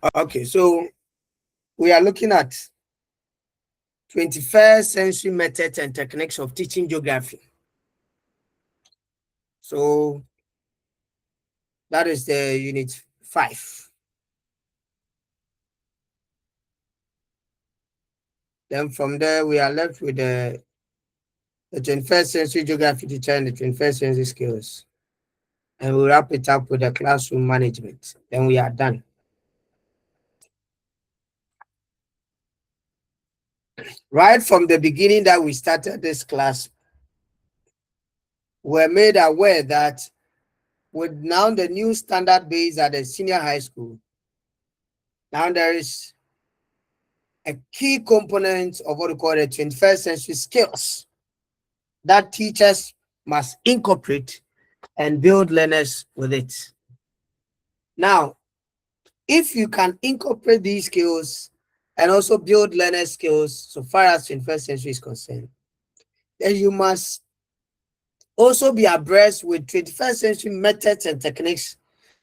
Okay, so we are looking at 21st century methods and techniques of teaching geography. So that is the unit 5. Then from there, we are left with the 21st century geography teacher and the 21st century skills. And we'll wrap it up with the classroom management. Then we are done. Right from the beginning that we started this class, we're made aware that with now the new standard base at the senior high school, now there is a key component of what we call the 21st century skills that teachers must incorporate and build learners with it. Now, if you can incorporate these skills and also build learner skills so far as 21st century is concerned, then you must also be abreast with 21st century methods and techniques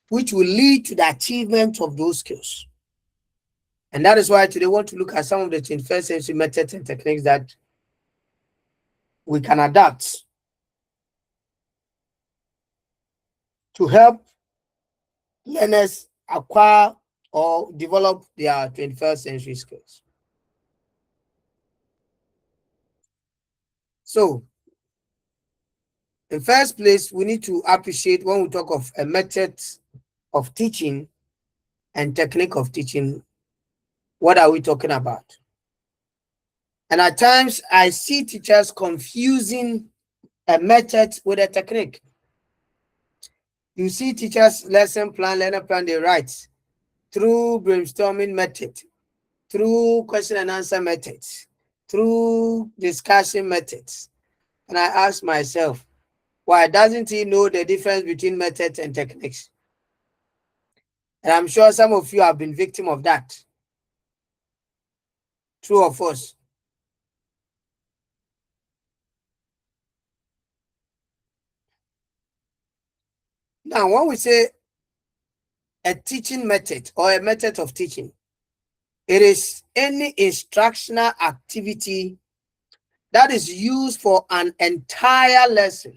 which will lead to the achievement of those skills. And that is why today we want to look at some of the 21st century methods and techniques that we can adapt to help learners acquire or develop their 21st century skills. So, in first place, we need to appreciate when we talk of a method of teaching and technique of teaching, what are we talking about? And at times, I see teachers confusing a method with a technique. You see teachers lesson plan, learner plan, they write through brainstorming method, through question and answer methods, through discussion methods. And I ask myself, why doesn't he know the difference between methods and techniques? And I'm sure some of you have been victim of that. True or false? Now, when we say a teaching method or a method of teaching, it is any instructional activity that is used for an entire lesson,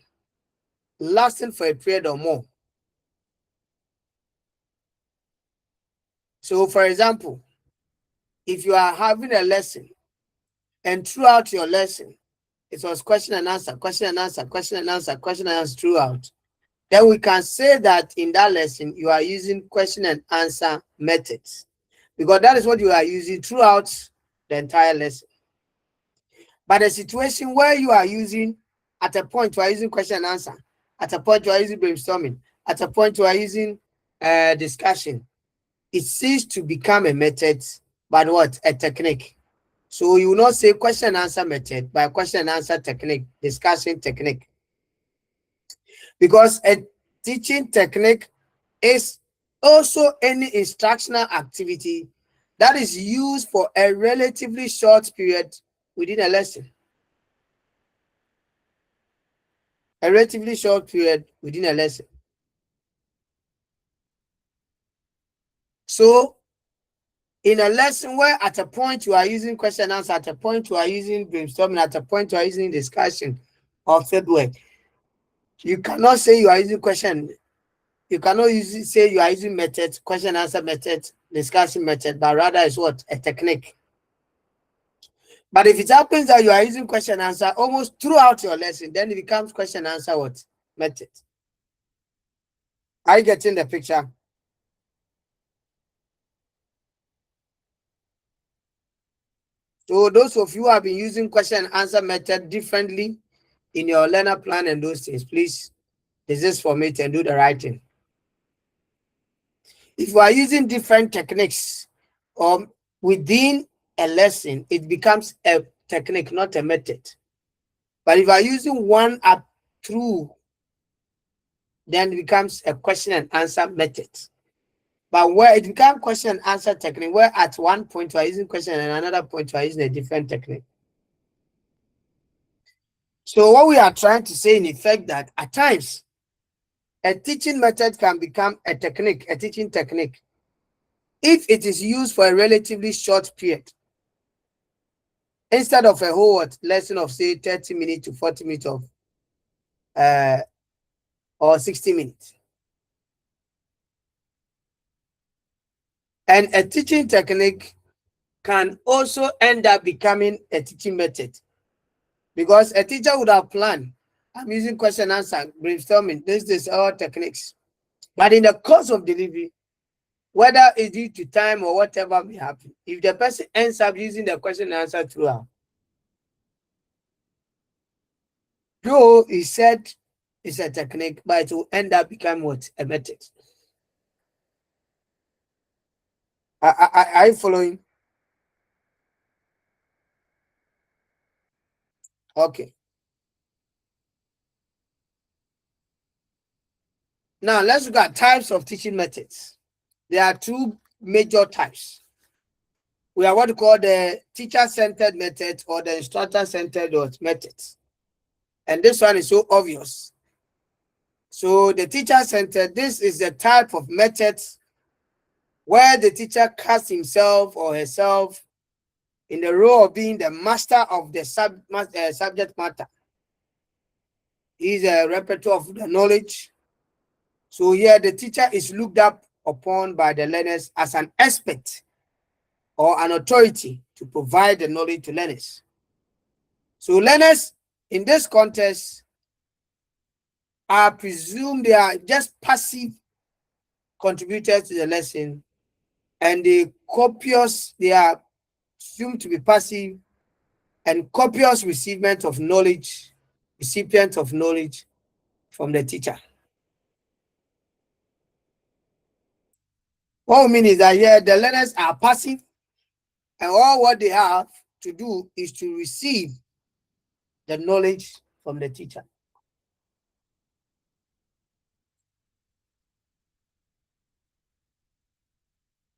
lasting for a period or more. So, for example, if you are having a lesson and throughout your lesson, it was question and answer, question and answer, question and answer, question and answer throughout, then we can say that in that lesson, you are using question and answer methods, because that is what you are using throughout the entire lesson. But a situation where you are using, at a point you are using question and answer, at a point you are using brainstorming, at a point you are using discussion, it ceases to become a method, but what? A technique. So you will not say question and answer method, but question and answer technique, discussion technique. Because a teaching technique is also any instructional activity that is used for a relatively short period within a lesson. A relatively short period within a lesson. So, in a lesson where at a point you are using question and answer, at a point you are using brainstorming, at a point you are using discussion or field work, you cannot say you are using question. You cannot say you are using method, question and answer method, discussion method, but rather it's what? A technique. But if it happens that you are using question and answer almost throughout your lesson, then it becomes question and answer what? Method. Are you getting the picture? So those of you who have been using question and answer method differently in your learner plan and those things, please desist from it and do the right thing. If you are using different techniques within a lesson, it becomes a technique, not a method. But if you are using one up through, then it becomes a question and answer method. But where it becomes question and answer technique, where at one point you are using question and another point you are using a different technique. So what we are trying to say in effect that at times, a teaching method can become a technique, a teaching technique. if it is used for a relatively short period, instead of a whole lesson of say 30 minutes to 40 minutes of or 60 minutes. And a teaching technique can also end up becoming a teaching method, because a teacher would have planned, I'm using question answer, brainstorming, this is all techniques. But in the course of delivery, whether it's due to time or whatever may happen, if the person ends up using the question and answer throughout, though he said it's a technique, but it will end up becoming what? A method. Are you following? Okay. Now let's look at types of teaching methods. There are two major types. We are what we call the teacher-centered method or the instructor-centered methods. And this one is so obvious. So the teacher-centered, this is the type of method where the teacher casts himself or herself in the role of being the master of the subject matter. He is a repertoire of the knowledge. So here the teacher is looked up upon by the learners as an expert or an authority to provide the knowledge to learners. So learners in this context are presumed they are just passive contributors to the lesson, and they are assumed to be passive and copious recipient of knowledge from the teacher. What we mean is that here the learners are passive, and all what they have to do is to receive the knowledge from the teacher.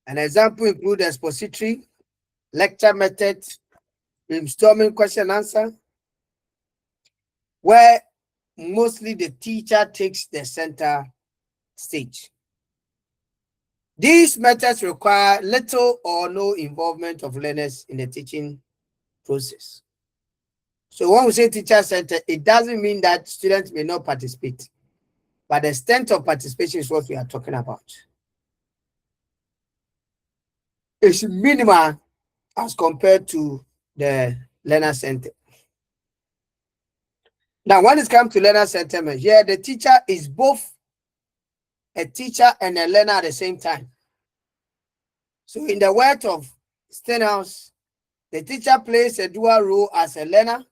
An example includes expository, lecture method, brainstorming question answer, where mostly the teacher takes the center stage. These methods require little or no involvement of learners in the teaching process. So when we say teacher-centered, it doesn't mean that students may not participate, but the extent of participation is what we are talking about. It's minimal as compared to the learner-centered. Now, when it comes to learner-centered, here the teacher is both a teacher and a learner at the same time. So in the words of Stenhouse, the teacher plays a dual role as a learner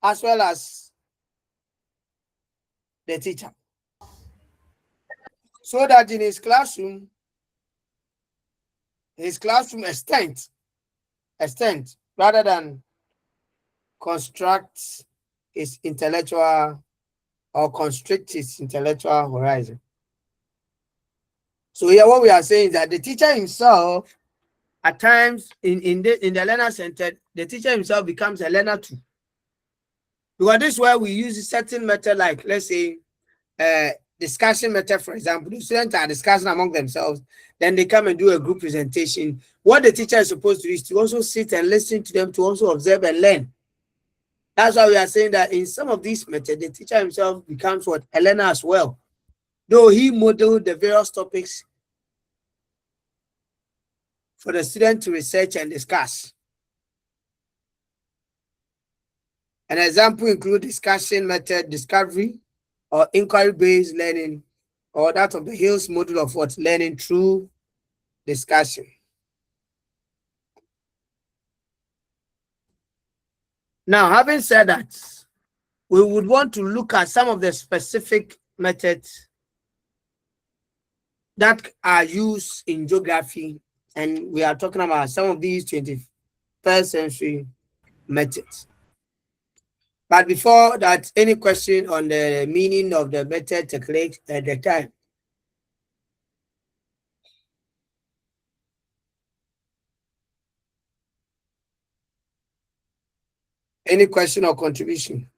as well as the teacher. So that in his classroom extends rather than construct his intellectual or constrict his intellectual horizon. So here what we are saying is that the teacher himself, at times in the learner-centered, the teacher himself becomes a learner too. Because this is where we use a certain method, like let's say discussion method, for example. The students are discussing among themselves, then they come and do a group presentation. What the teacher is supposed to do is to also sit and listen to them, to also observe and learn. That's why we are saying that in some of these methods, the teacher himself becomes what? A learner as well. Though he modeled the various topics for the student to research and discuss. An example includes discussion method, discovery, or inquiry-based learning, or that of the Hills model of what? Learning through discussion. Now, having said that, we would want to look at some of the specific methods that are used in geography, and we are talking about some of these 21st century methods. But before that, any question on the meaning of the method technique at the time? Any question or contribution?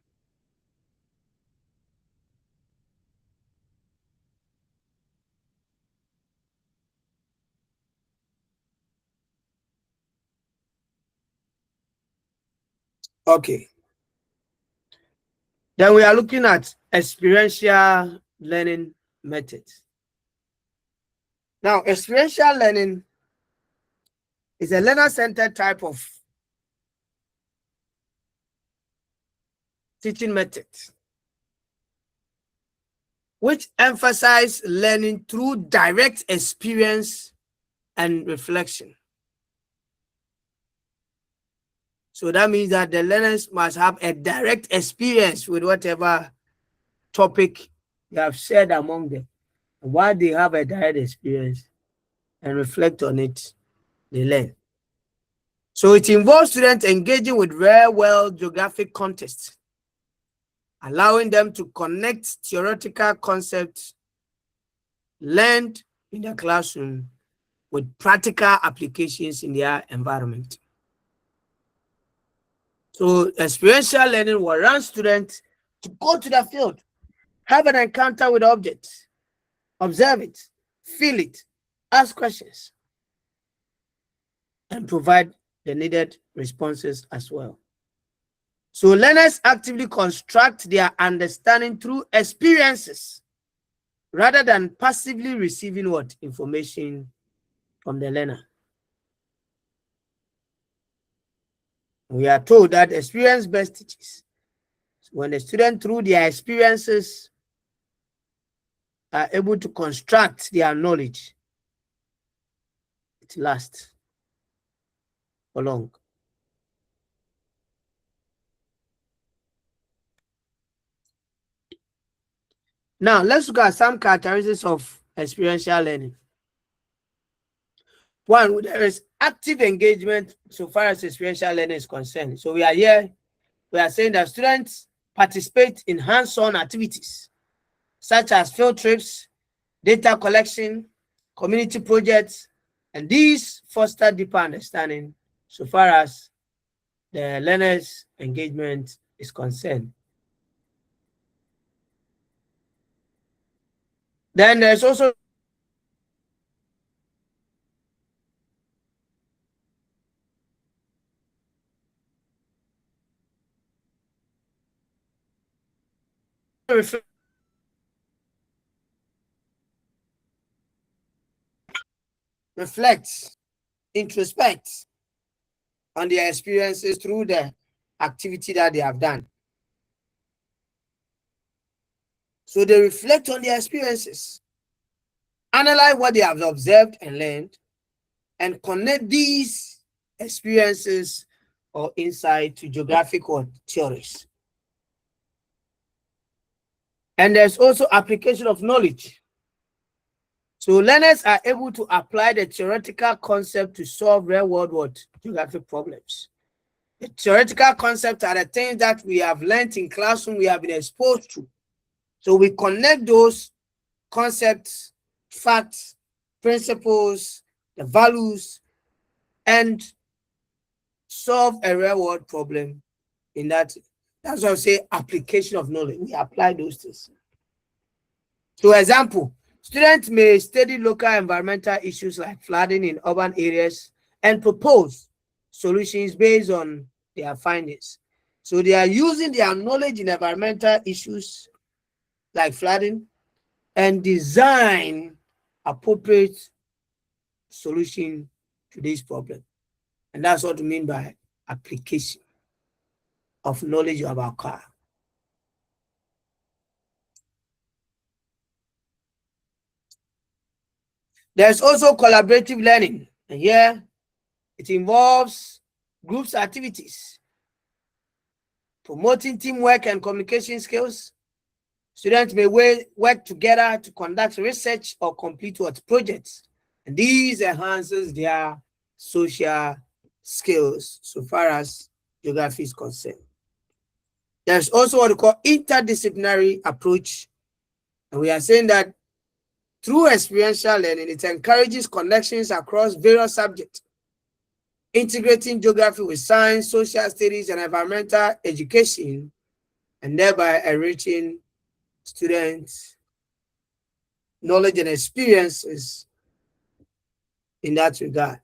Okay. Then we are looking at experiential learning methods. Now, experiential learning is a learner-centered type of teaching method which emphasize learning through direct experience and reflection. So that means that the learners must have a direct experience with whatever topic they have shared among them. And while they have a direct experience and reflect on it, they learn. So it involves students engaging with real-world geographic context, allowing them to connect theoretical concepts learned in the classroom with practical applications in their environment. So experiential learning will run students to go to the field, have an encounter with objects, observe it, feel it, ask questions, and provide the needed responses as well. So learners actively construct their understanding through experiences rather than passively receiving what information from the learner. We are told that experience best teaches. When the student through their experiences are able to construct their knowledge, it lasts for long. Now, let's look at some characteristics of experiential learning. One, there is active engagement so far as experiential learning is concerned. So we are saying that students participate in hands-on activities such as field trips, data collection, community projects, and these foster deeper understanding so far as the learner's engagement is concerned. Then there's also reflect, introspect on their experiences through the activity that they have done. So they reflect on their experiences, analyze what they have observed and learned, and connect these experiences or insight to geographic or theories. And there's also application of knowledge. So learners are able to apply the theoretical concept to solve real-world geographic problems. The theoretical concepts are the things that we have learned in classroom, we have been exposed to. So we connect those concepts, facts, principles, the values, and solve a real-world problem in that. That's what I say application of knowledge. We apply those things. So example, students may study local environmental issues like flooding in urban areas and propose solutions based on their findings. So they are using their knowledge in environmental issues like flooding and design appropriate solution to this problem. And that's what we mean by application of knowledge about car. There's also collaborative learning. And here it involves groups activities, promoting teamwork and communication skills. Students may work together to conduct research or complete what projects. And these enhances their social skills so far as geography is concerned. There's also what we call interdisciplinary approach. And we are saying that through experiential learning, it encourages connections across various subjects, integrating geography with science, social studies, and environmental education, and thereby enriching students' knowledge and experiences in that regard.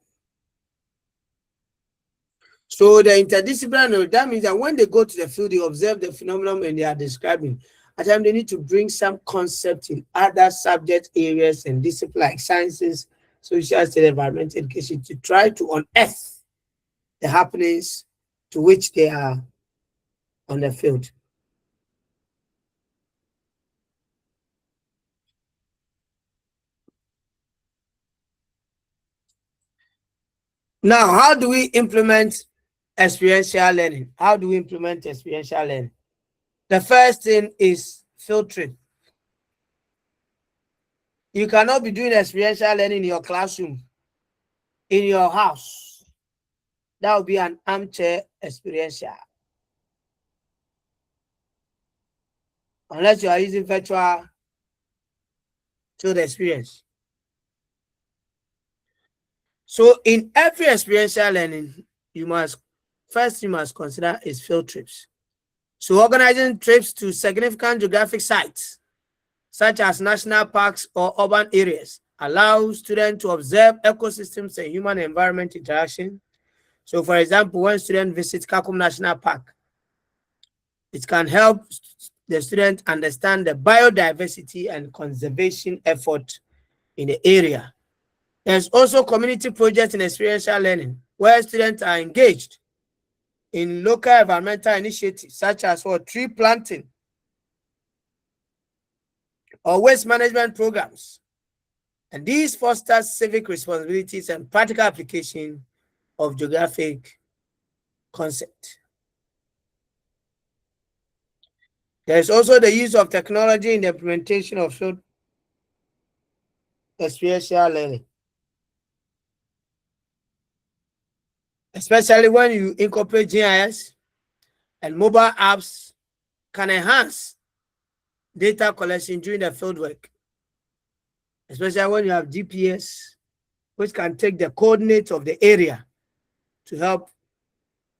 So the interdisciplinary, that means that when they go to the field, they observe the phenomenon and they are describing. At times, they need to bring some concept in other subject areas and disciplines like sciences, social studies, environmental education to try to unearth the happenings to which they are on the field. Now, how do we implement experiential learning? How do we implement experiential learning? The first thing is filtering. You cannot be doing experiential learning in your classroom, in your house. That would be an armchair experiential. Unless you are using virtual field experience. So in every experiential learning, you must consider is field trips. So organizing trips to significant geographic sites, such as national parks or urban areas, allows students to observe ecosystems and human environment interaction. So for example, when students visit Kakum National Park, it can help the student understand the biodiversity and conservation effort in the area. There's also community projects and experiential learning where students are engaged in local environmental initiatives such as for tree planting or waste management programs. And these foster civic responsibilities and practical application of geographic concept. There is also the use of technology in the implementation of field experiential learning, especially when you incorporate GIS and mobile apps can enhance data collection during the field work, especially when you have GPS, which can take the coordinates of the area to help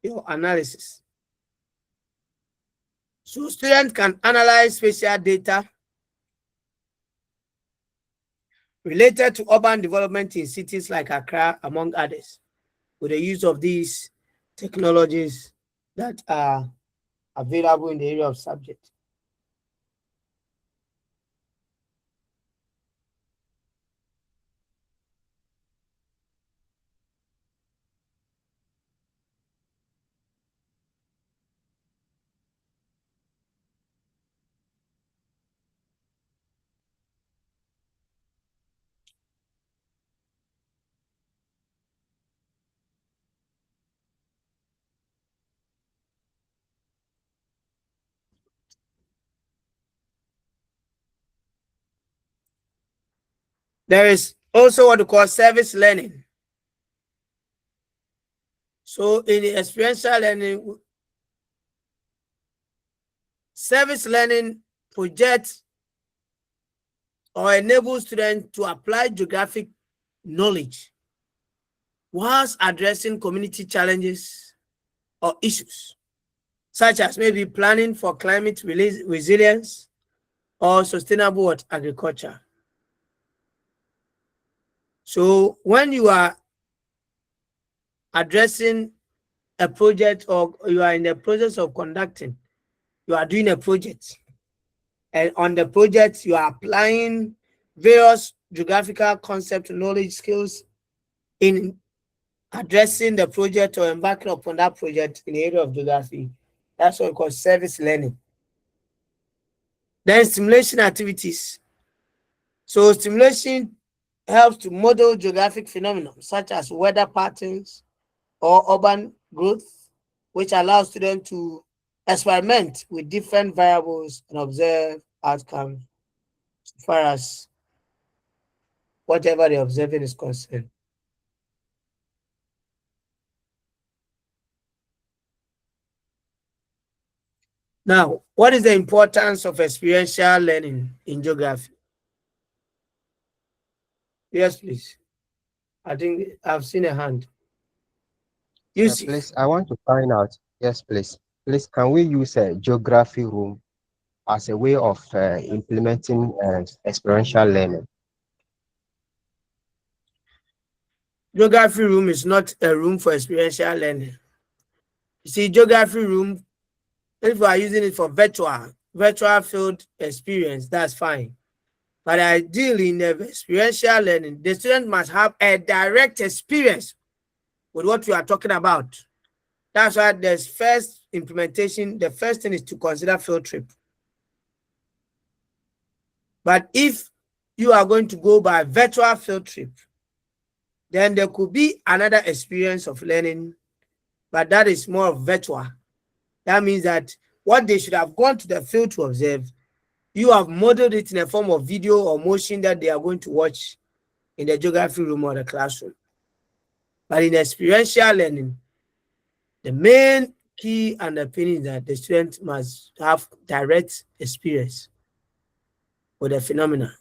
your analysis. So students can analyze spatial data related to urban development in cities like Accra, among others, with the use of these technologies that are available in the area of subject. There is also what we call service learning. So in the experiential learning, service learning projects or enables students to apply geographic knowledge whilst addressing community challenges or issues, such as maybe planning for climate resilience or sustainable agriculture. So when you are addressing a project or you are in the process of conducting, you are doing a project, and on the project you are applying various geographical concept knowledge skills in addressing the project or embarking upon that project in the area of geography. That's what we call service learning. Then simulation activities. So simulation helps to model geographic phenomena such as weather patterns or urban growth, which allows students to experiment with different variables and observe outcomes as far as whatever they're observing is concerned. Now, what is the importance of experiential learning in geography? Yes, please. I think I've seen a hand. Yusuf. Please, I want to find out. Yes, please. Please, can we use a geography room as a way of implementing experiential learning? Geography room is not a room for experiential learning. You see, geography room, if you are using it for virtual field experience, that's fine. But ideally, in the experiential learning, the student must have a direct experience with what we are talking about. That's why there's first implementation. The first thing is to consider field trip. But if you are going to go by virtual field trip, then there could be another experience of learning, but that is more of virtual. That means that what they should have gone to the field to observe, you have modeled it in a form of video or motion that they are going to watch in the geography room or the classroom. But in experiential learning, the main key underpinning is that the student must have direct experience with the phenomena.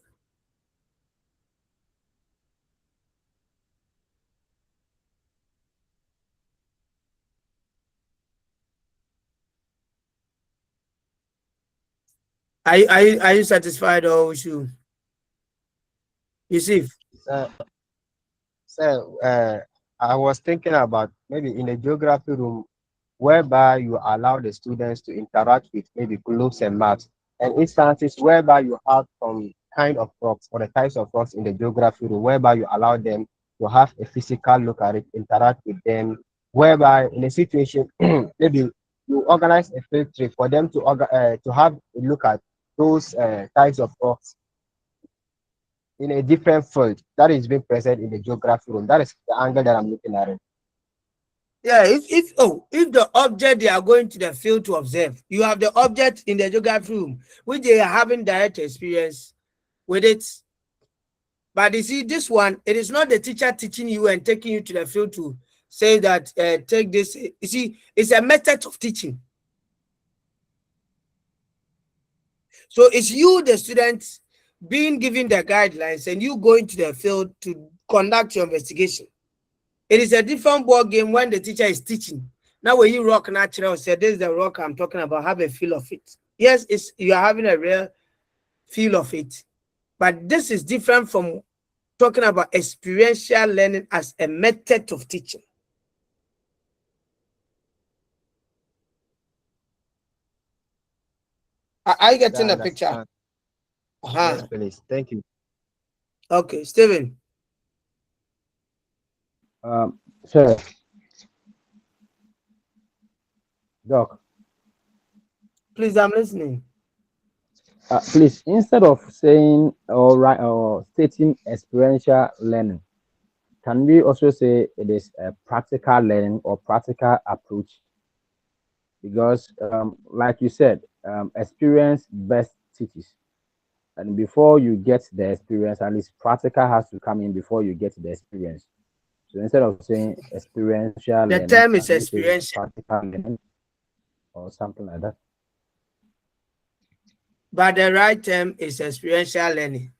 Are you satisfied, or we should Yusuf? Uh, so I was thinking about maybe in a geography room whereby you allow the students to interact with maybe globes and maps, and instances whereby you have some kind of rocks or the types of rocks in the geography room whereby you allow them to have a physical look at it, interact with them, whereby in a situation maybe you organize a field trip for them to have a look at those types of rocks in a different field that is being present in the geography room. That is the angle that I'm looking at it. Yeah, if the object they are going to the field to observe, you have the object in the geography room, which they are having direct experience with it. But you see, this one, it is not the teacher teaching you and taking you to the field to say that take this. You see, it's a method of teaching. So it's you, the students, being given the guidelines and you going to the field to conduct your investigation. It is a different ball game when the teacher is teaching. Now, when you rock natural, say this is the rock I'm talking about, have a feel of it. Yes, it's you are having a real feel of it. But this is different from talking about experiential learning as a method of teaching. Are you I getting the picture? understand. Yes, Uh-huh. please. Thank you. Okay, Stephen, Sure, Doc. please, I'm listening. Please, instead of saying or right or stating experiential learning, can we also say it is a practical learning or practical approach? Because, like you said, experience best teaches. And before you get the experience, at least practical has to come in before you get the experience. So instead of saying experiential The learning, term can is we say experiential, practical learning or something like that? but the right term is experiential learning.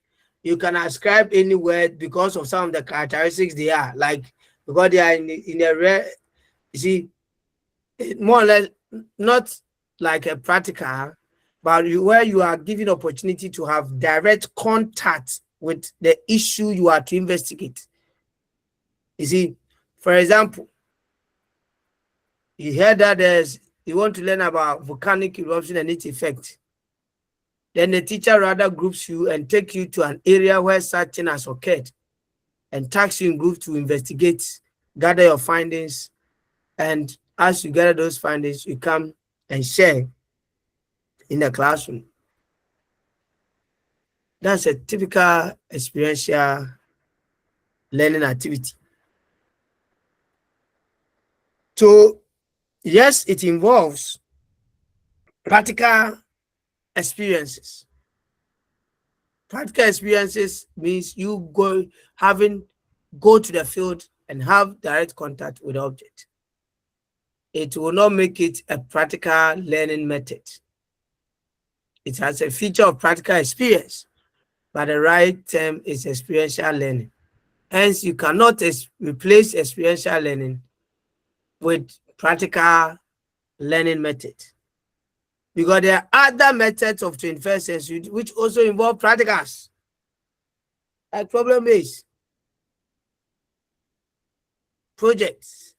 You can ascribe any word because of some of the characteristics they are, like because they are in a rare, you see, more or less not like a practical, but where you are given opportunity to have direct contact with the issue you are to investigate. You see, for example, you hear that you want to learn about volcanic eruption and its effect. Then the teacher rather groups you and take you to an area where such thing has occurred and task you in group to investigate, gather your findings, and as you gather those findings, you come and share in the classroom. That's a typical experiential learning activity. So, yes, it involves practical experiences. Practical experiences means you go to the field and have direct contact with the object. It will not make it a practical learning method. It has a feature of practical experience, but the right term is experiential learning. Hence, you cannot replace experiential learning with practical learning method, because there are other methods of 21st century which also involve practicals, like problem-based, projects,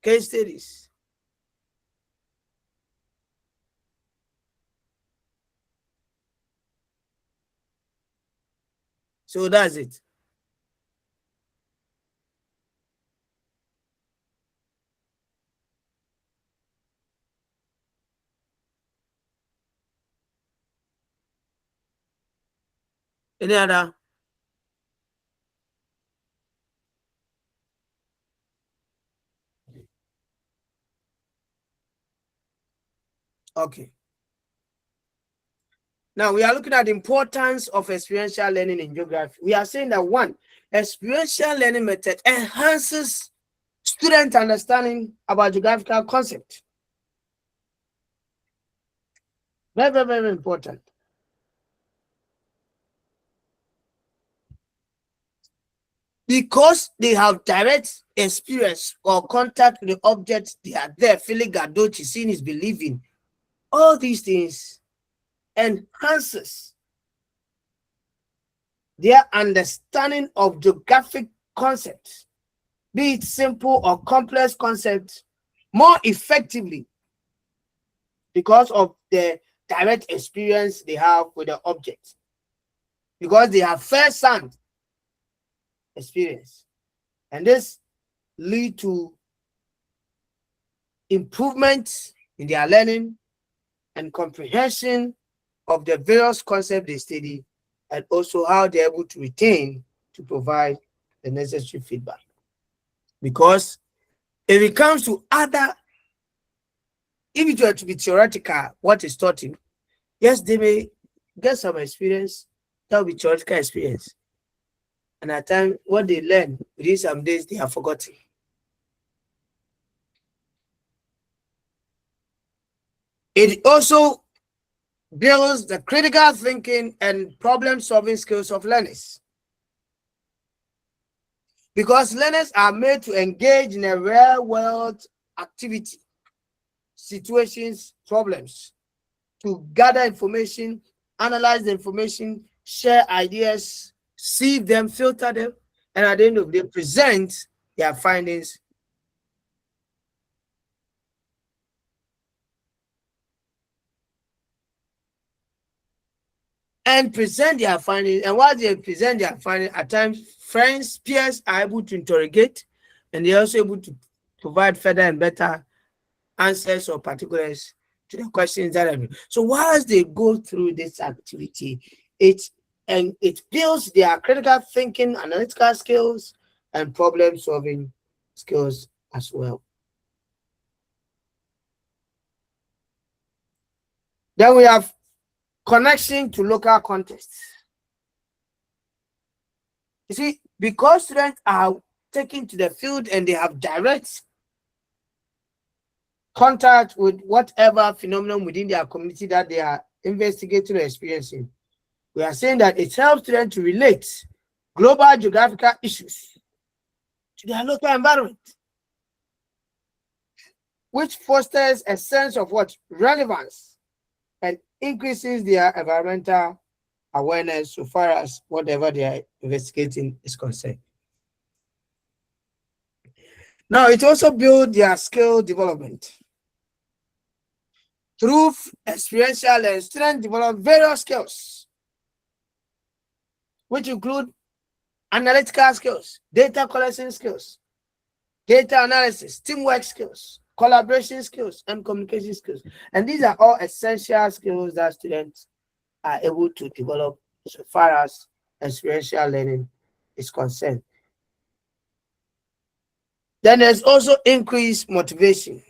case studies. So that's it. Any other? Okay. Now we are looking at the importance of experiential learning in geography. We are saying that one, experiential learning method enhances student understanding about geographical concept. Very, very, very important. Because they have direct experience or contact with the object, they are there feeling gadochi, seeing is believing. All these things enhances their understanding of geographic concepts, be it simple or complex concepts, more effectively because of the direct experience they have with the object, because they have first-hand experience, and this lead to improvements in their learning and comprehension of the various concepts they study, and also how they're able to retain to provide the necessary feedback. Because if it comes to other, if it were to be theoretical, what is taught him, yes, they may get some experience, that will be theoretical experience. And at times, what they learn within some days, they have forgotten. It also builds the critical thinking and problem-solving skills of learners. Because learners are made to engage in a real-world activity, situations, problems, to gather information, analyze the information, share ideas, see them, filter them, and at the end of the day, present their findings. And present their findings. And while they present their findings, at times, friends, peers are able to interrogate, and they're also able to provide further and better answers or particulars to the questions that have been. So whilst they go through this activity, it builds their critical thinking, analytical skills, and problem-solving skills as well. Then we have connection to local context. You see, because students are taken to the field and they have direct contact with whatever phenomenon within their community that they are investigating or experiencing, we are saying that it helps students to relate global geographical issues to their local environment, which fosters a sense of what? Relevance, and increases their environmental awareness so far as whatever they are investigating is concerned. Now, it also builds their skill development. Through experiential learning, students develop various skills, which include analytical skills, data collection skills, data analysis, teamwork skills, collaboration skills, and communication skills. And these are all essential skills that students are able to develop so far as experiential learning is concerned. Then there's also increased motivation.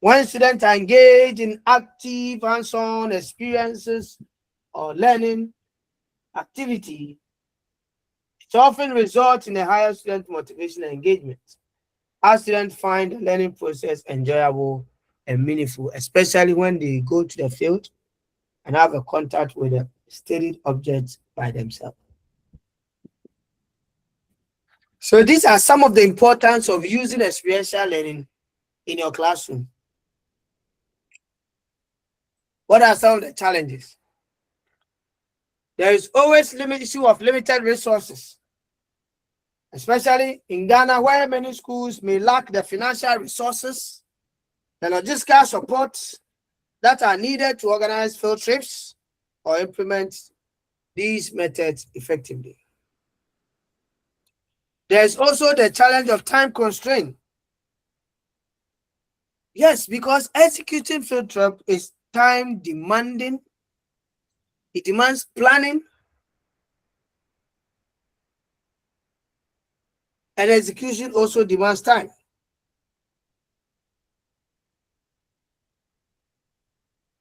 When students are engaged in active hands-on experiences or learning activity, it often results in a higher student motivation and engagement, as students find the learning process enjoyable and meaningful, especially when they go to the field and have a contact with a studied object by themselves. So these are some of the importance of using experiential learning in your classroom. What are some of the challenges? There is always issue of limited resources, especially in Ghana, where many schools may lack the financial resources, the logistical support that are needed to organize field trips or implement these methods effectively. There's also the challenge of time constraint. Yes, because executing field trip is time demanding. It demands planning and execution also demands time.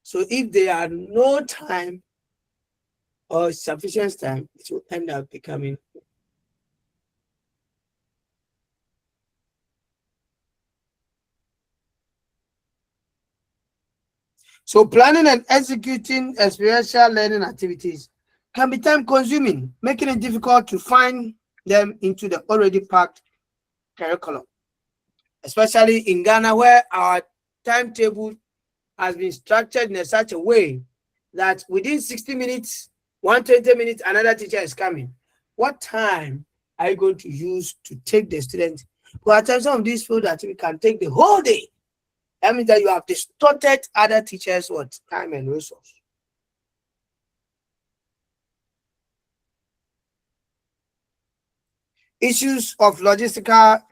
So if there are no time or sufficient time, it will end up becoming. So planning and executing experiential learning activities can be time consuming, making it difficult to find them into the already packed curriculum, especially in Ghana where our timetable has been structured in such a way that within 60 minutes, 120 minutes, another teacher is coming. What time are you going to use to take the student? Well, at times some of these field activities can take the whole day. That means that you have distorted other teachers' what time and resource. Issues of logistical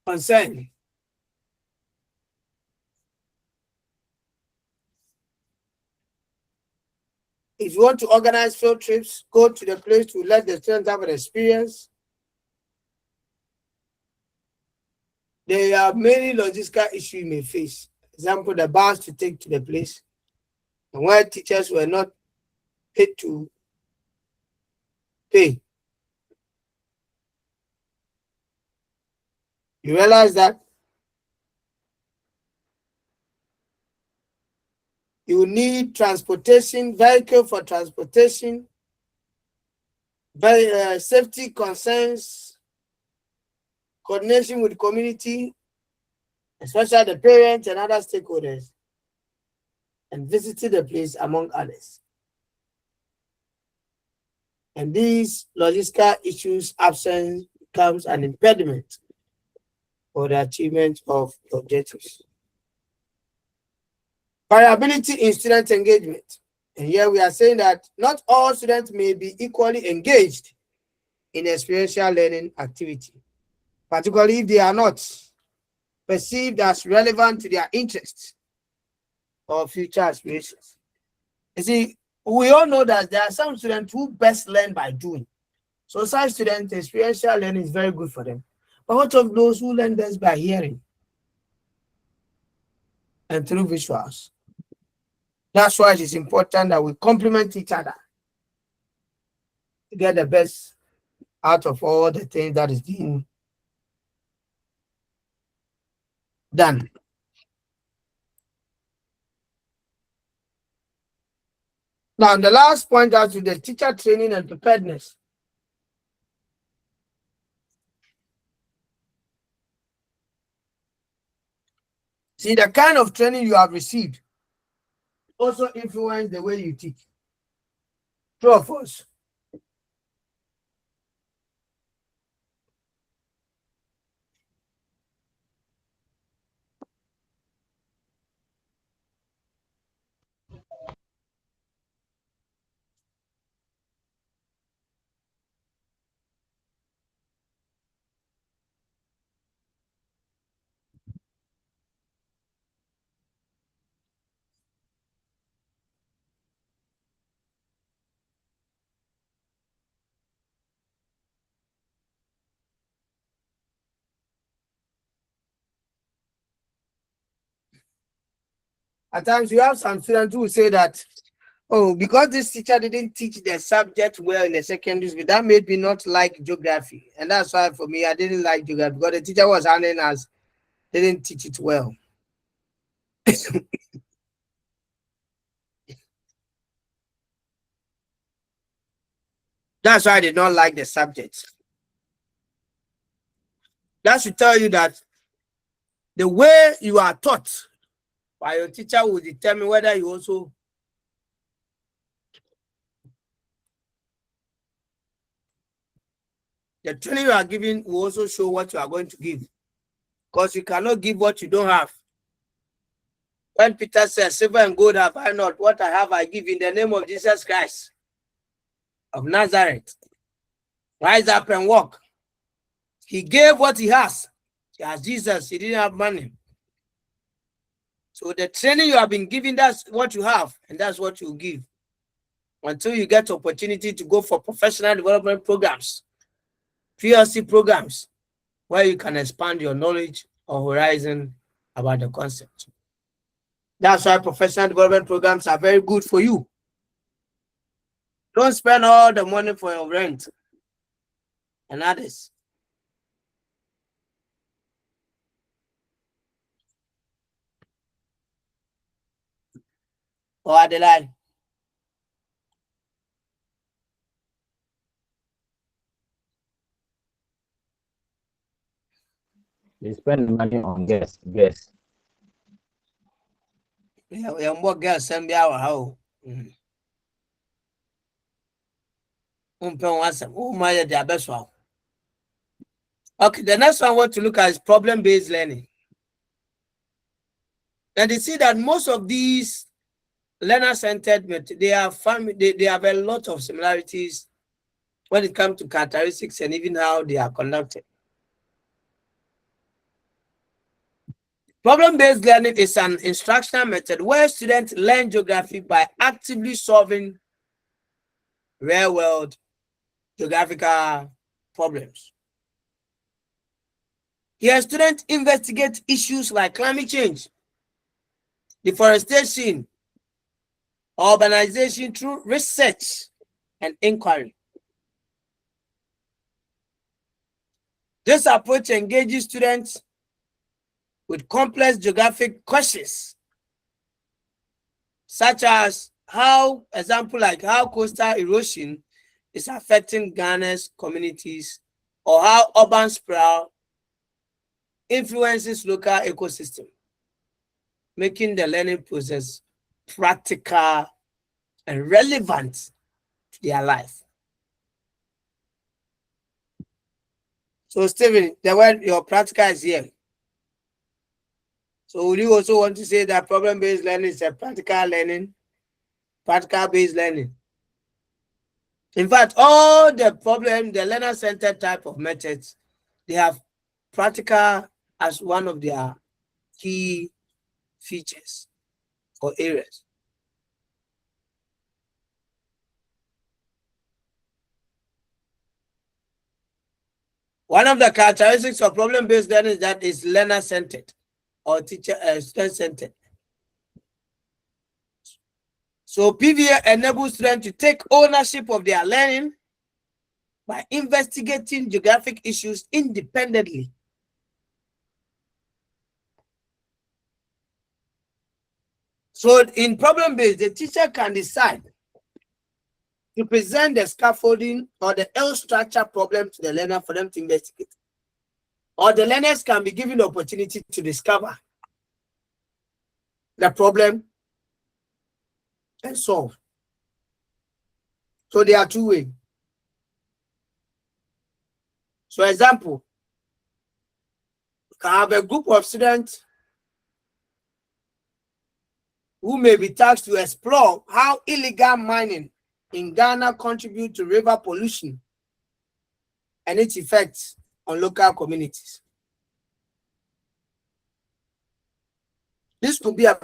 concern. If you want to organize field trips, go to the place to let the students have an experience. There are many logistical issues you may face. Example, the bus to take to the place, and where teachers were not paid to pay. You realize that you need transportation, vehicle for transportation, safety concerns, coordination with community, especially the parents and other stakeholders, and visiting the place among others. And these logistical issues absence becomes an impediment for the achievement of objectives. Variability in student engagement. And here we are saying that not all students may be equally engaged in experiential learning activity, particularly if they are not perceived as relevant to their interests or future aspirations. You see, we all know that there are some students who best learn by doing. So such students, experiential learning is very good for them. But what of those who learn best by hearing and through visuals? That's why it is important that we complement each other to get the best out of all the things that is being done. Now, the last point out to the teacher training and preparedness. See, the kind of training you have received also influence the way you teach. True of us. At times, you have some students who say that, oh, because this teacher didn't teach the subject well in the secondary school, that made me not like geography. And that's why for me, I didn't like geography because the teacher was handling us, didn't teach it well. That's why I did not like the subject. That should tell you that the way you are taught by your teacher will determine whether you also the training you are giving will also show what you are going to give. Because you cannot give what you don't have. When Peter said, silver and gold have I not, what I have I give in the name of Jesus Christ of Nazareth. Rise up and walk. He gave what he has. As Jesus, he didn't have money. So the training you have been given, that's what you have, and that's what you give. Until you get opportunity to go for professional development programs, PLC programs, where you can expand your knowledge or horizon about the concept. That's why professional development programs are very good for you. Don't spend all the money for your rent and others. Or Adelaide. They spend money on guests. Yeah, more girls send me our house. Okay, the next one I want to look at is problem-based learning. And you see that most of these learner-centered methods, they have a lot of similarities when it comes to characteristics and even how they are conducted. Problem-based learning is an instructional method where students learn geography by actively solving real-world geographical problems. Here, students investigate issues like climate change, deforestation, urbanization through research and inquiry. This approach engages students with complex geographic questions, such as how coastal erosion is affecting Ghana's communities, or how urban sprawl influences local ecosystem, making the learning process practical and relevant to their life. So, Stephen, the word your practical is here. So, would you also want to say that problem-based learning is a practical based learning? In fact, all the learner-centered type of methods, they have practical as one of their key features or areas. One of the characteristics of problem-based learning is that it's learner-centered or student-centered. So PVA enables students to take ownership of their learning by investigating geographic issues independently. So in problem-based, the teacher can decide to present the scaffolding or the L structure problem to the learner for them to investigate. Or the learners can be given the opportunity to discover the problem and solve. So there are two ways. So example, you can have a group of students who may be tasked to explore how illegal mining in Ghana contribute to river pollution and its effects on local communities. This could be a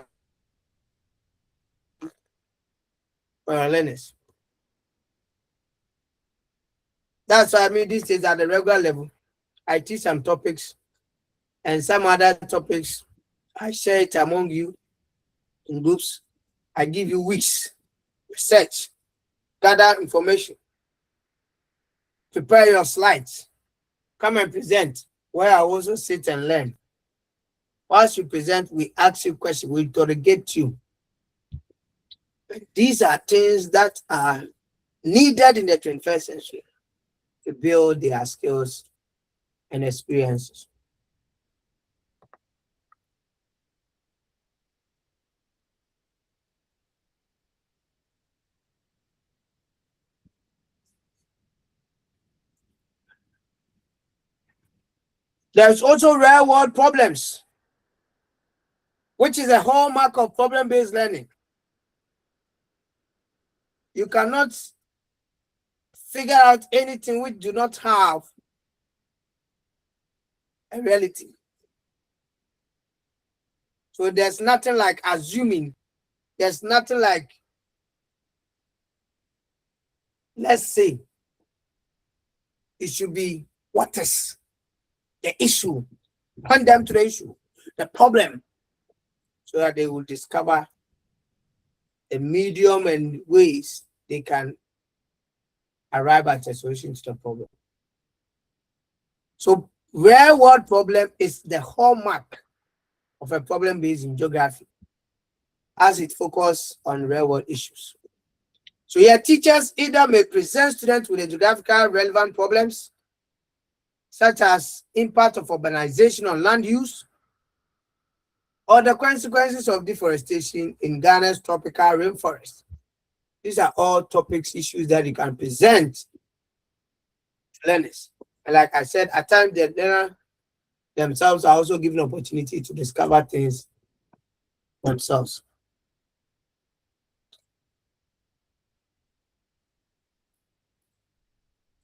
for our learners. That's why this is at the regular level. I teach some topics and some other topics. I share it among you in groups. I give you weeks, research, gather information, prepare your slides, come and present, where I also sit and learn. Once you present, we ask you questions, we interrogate you. These are things that are needed in the 21st century to build their skills and experiences. There's also real world problems which is a hallmark of problem-based learning. You cannot figure out anything which do not have a reality. So there's nothing like assuming. There's nothing like, let's say, it should be what is the issue. Point them to the issue, the problem, so that they will discover a medium and ways they can arrive at a solution to the problem. So real world problem is the hallmark of a problem based in geography, as it focuses on real world issues. So here, teachers either may present students with the geographical relevant problems, such as impact of urbanization on land use, or the consequences of deforestation in Ghana's tropical rainforest. These are all topics, issues that you can present to learners. And like I said, at times the learner themselves are also given opportunity to discover things themselves.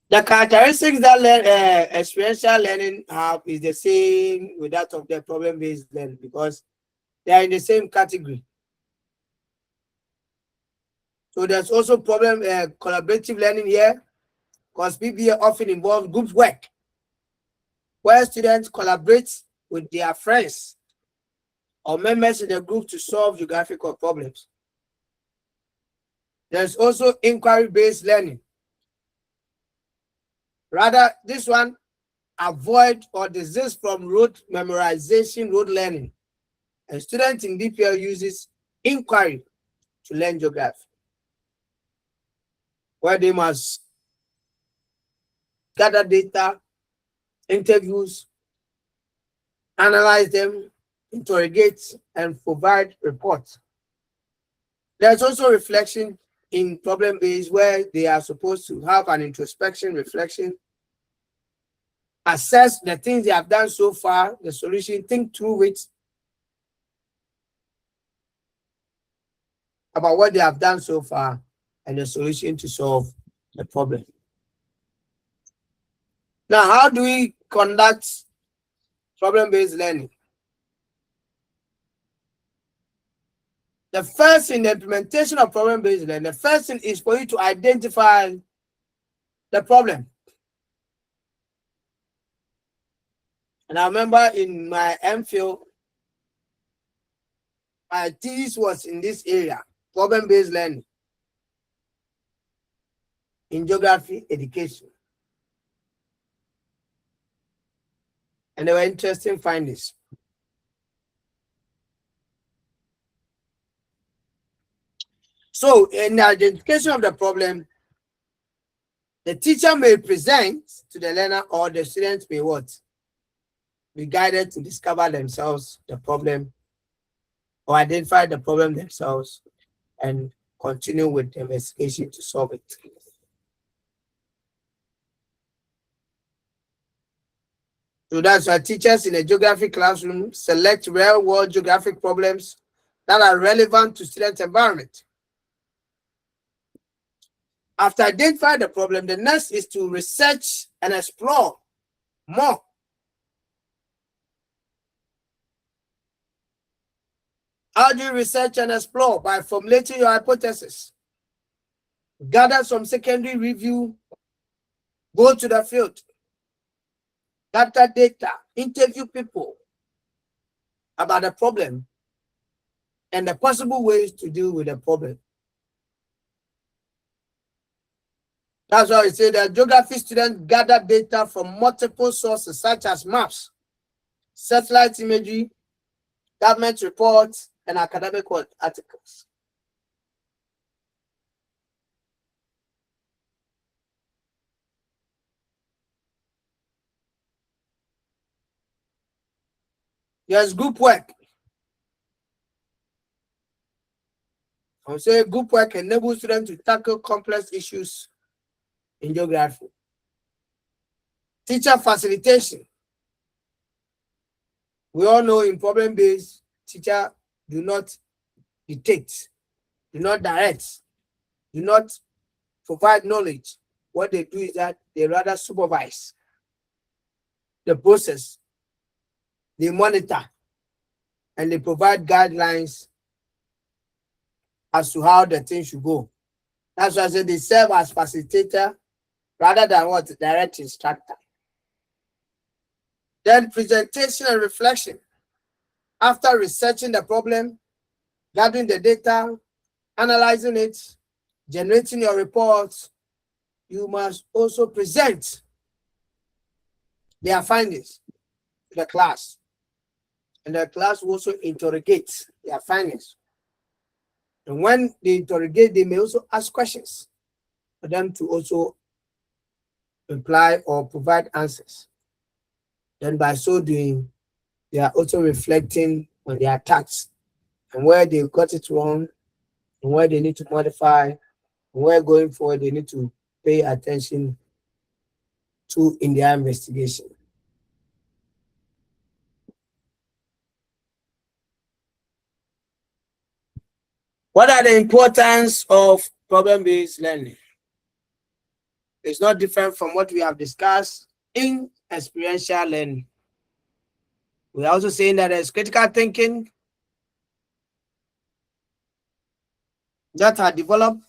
The characteristics that experiential learning have is the same with that of the problem-based learning, because they are in the same category. So there's also collaborative learning here, because PBA often involves group work, where students collaborate with their friends or members in the group to solve geographical problems. There's also inquiry-based learning. Rather, this one avoid or desist from rote memorization, rote learning. And students in DPL uses inquiry to learn geography, where they must gather data, interviews, analyze them, interrogate, and provide reports. There's also reflection in problem-based, where they are supposed to have an introspection, reflection, assess the things they have done so far, the solution, think through it, about what they have done so far, and the solution to solve the problem. Now, how do we conduct problem-based learning? The first in the implementation of problem-based learning, the first thing is for you to identify the problem. And I remember in my MPhil, my thesis was in this area, problem-based learning in geography education. And there were interesting findings. So in the identification of the problem, the teacher may present to the learner, or the students may what? Be guided to discover themselves the problem, or identify the problem themselves and continue with the investigation to solve it. So that's why teachers in a geography classroom select real-world geographic problems that are relevant to student environment. After identifying the problem, the next is to research and explore more. How do you research and explore? By formulating your hypothesis. Gather some secondary review, go to the field, gather data, interview people about the problem and the possible ways to deal with the problem. That's why I say that geography students gather data from multiple sources, such as maps, satellite imagery, government reports, and academic articles. There's group work. I would say group work enables students to tackle complex issues in geography. Teacher facilitation. We all know in problem-based, teacher do not dictate, do not direct, do not provide knowledge. What they do is that they rather supervise the process, they monitor, and they provide guidelines as to how the thing should go. That's why I say they serve as facilitator rather than what? Direct instructor. Then presentation and reflection. After researching the problem, gathering the data, analyzing it, generating your reports, you must also present their findings to the class. And the class will also interrogate their findings. And when they interrogate, they may also ask questions for them to also reply or provide answers. Then by so doing, they are also reflecting on their attacks and where they got it wrong and where they need to modify, and where going forward they need to pay attention to in their investigation. What are the importance of problem-based learning? It's not different from what we have discussed in experiential learning. We're also saying that there's critical thinking that are developed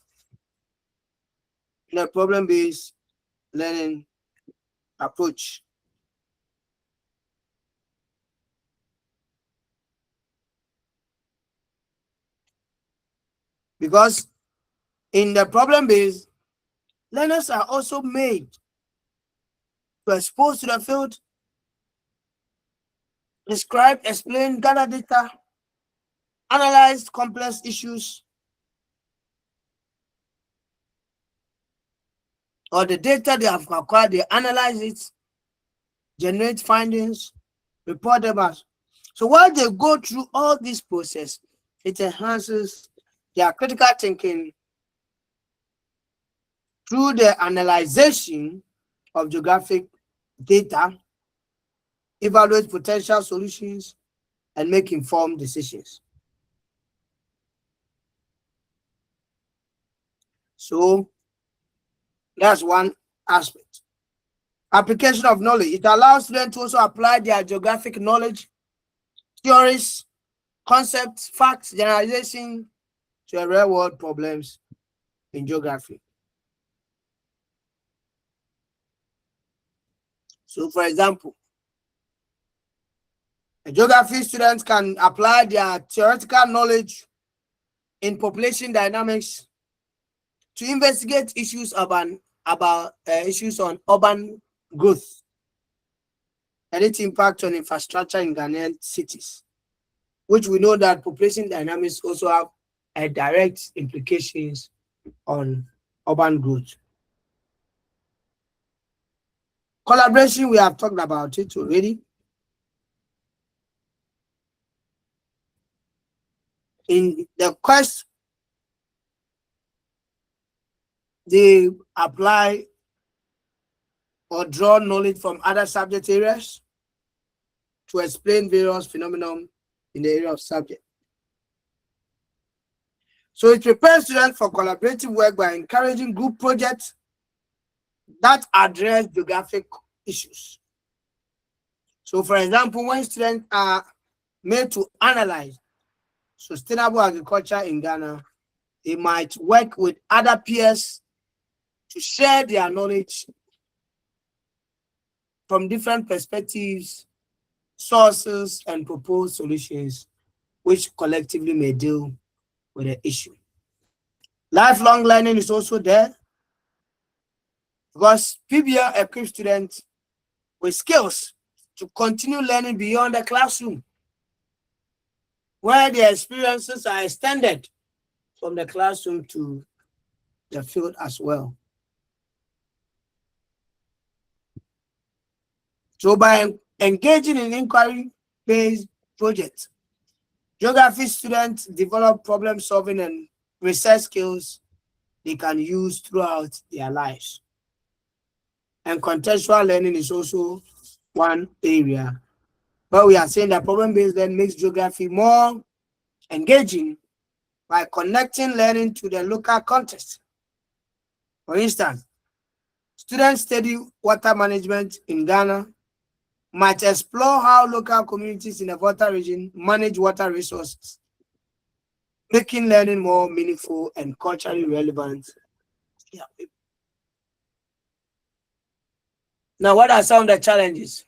in a problem-based learning approach. Because in the problem-based, learners are also made to expose to the field, describe, explain, gather data, analyze complex issues, or the data they have acquired, they analyze it, generate findings, report them out. So while they go through all this process, it enhances their critical thinking through the analyzation of geographic data, evaluate potential solutions, and make informed decisions. So that's one aspect. Application of knowledge. It allows students to also apply their geographic knowledge, theories, concepts, facts, generalization to real-world problems in geography. So, for example, a geography student can apply their theoretical knowledge in population dynamics to investigate issues about issues on urban growth and its impact on infrastructure in Ghanaian cities, which we know that population dynamics also have a direct implications on urban growth. Collaboration, we have talked about it already. In the quest, they apply or draw knowledge from other subject areas to explain various phenomena in the area of subject. So it prepares students for collaborative work by encouraging group projects that address geographic issues. So for example, when students are made to analyze sustainable agriculture in Ghana, they might work with other peers to share their knowledge from different perspectives, sources, and propose solutions, which collectively may deal with the issue. Lifelong learning is also there because PBL equips students with skills to continue learning beyond the classroom, where their experiences are extended from the classroom to the field as well. So by engaging in inquiry-based projects, geography students develop problem-solving and research skills they can use throughout their lives. And contextual learning is also one area. But we are saying that problem-based learning makes geography more engaging by connecting learning to the local context. For instance, students study water management in Ghana might explore how local communities in the Volta region manage water resources, making learning more meaningful and culturally relevant. Yeah. Now, what are some of the challenges?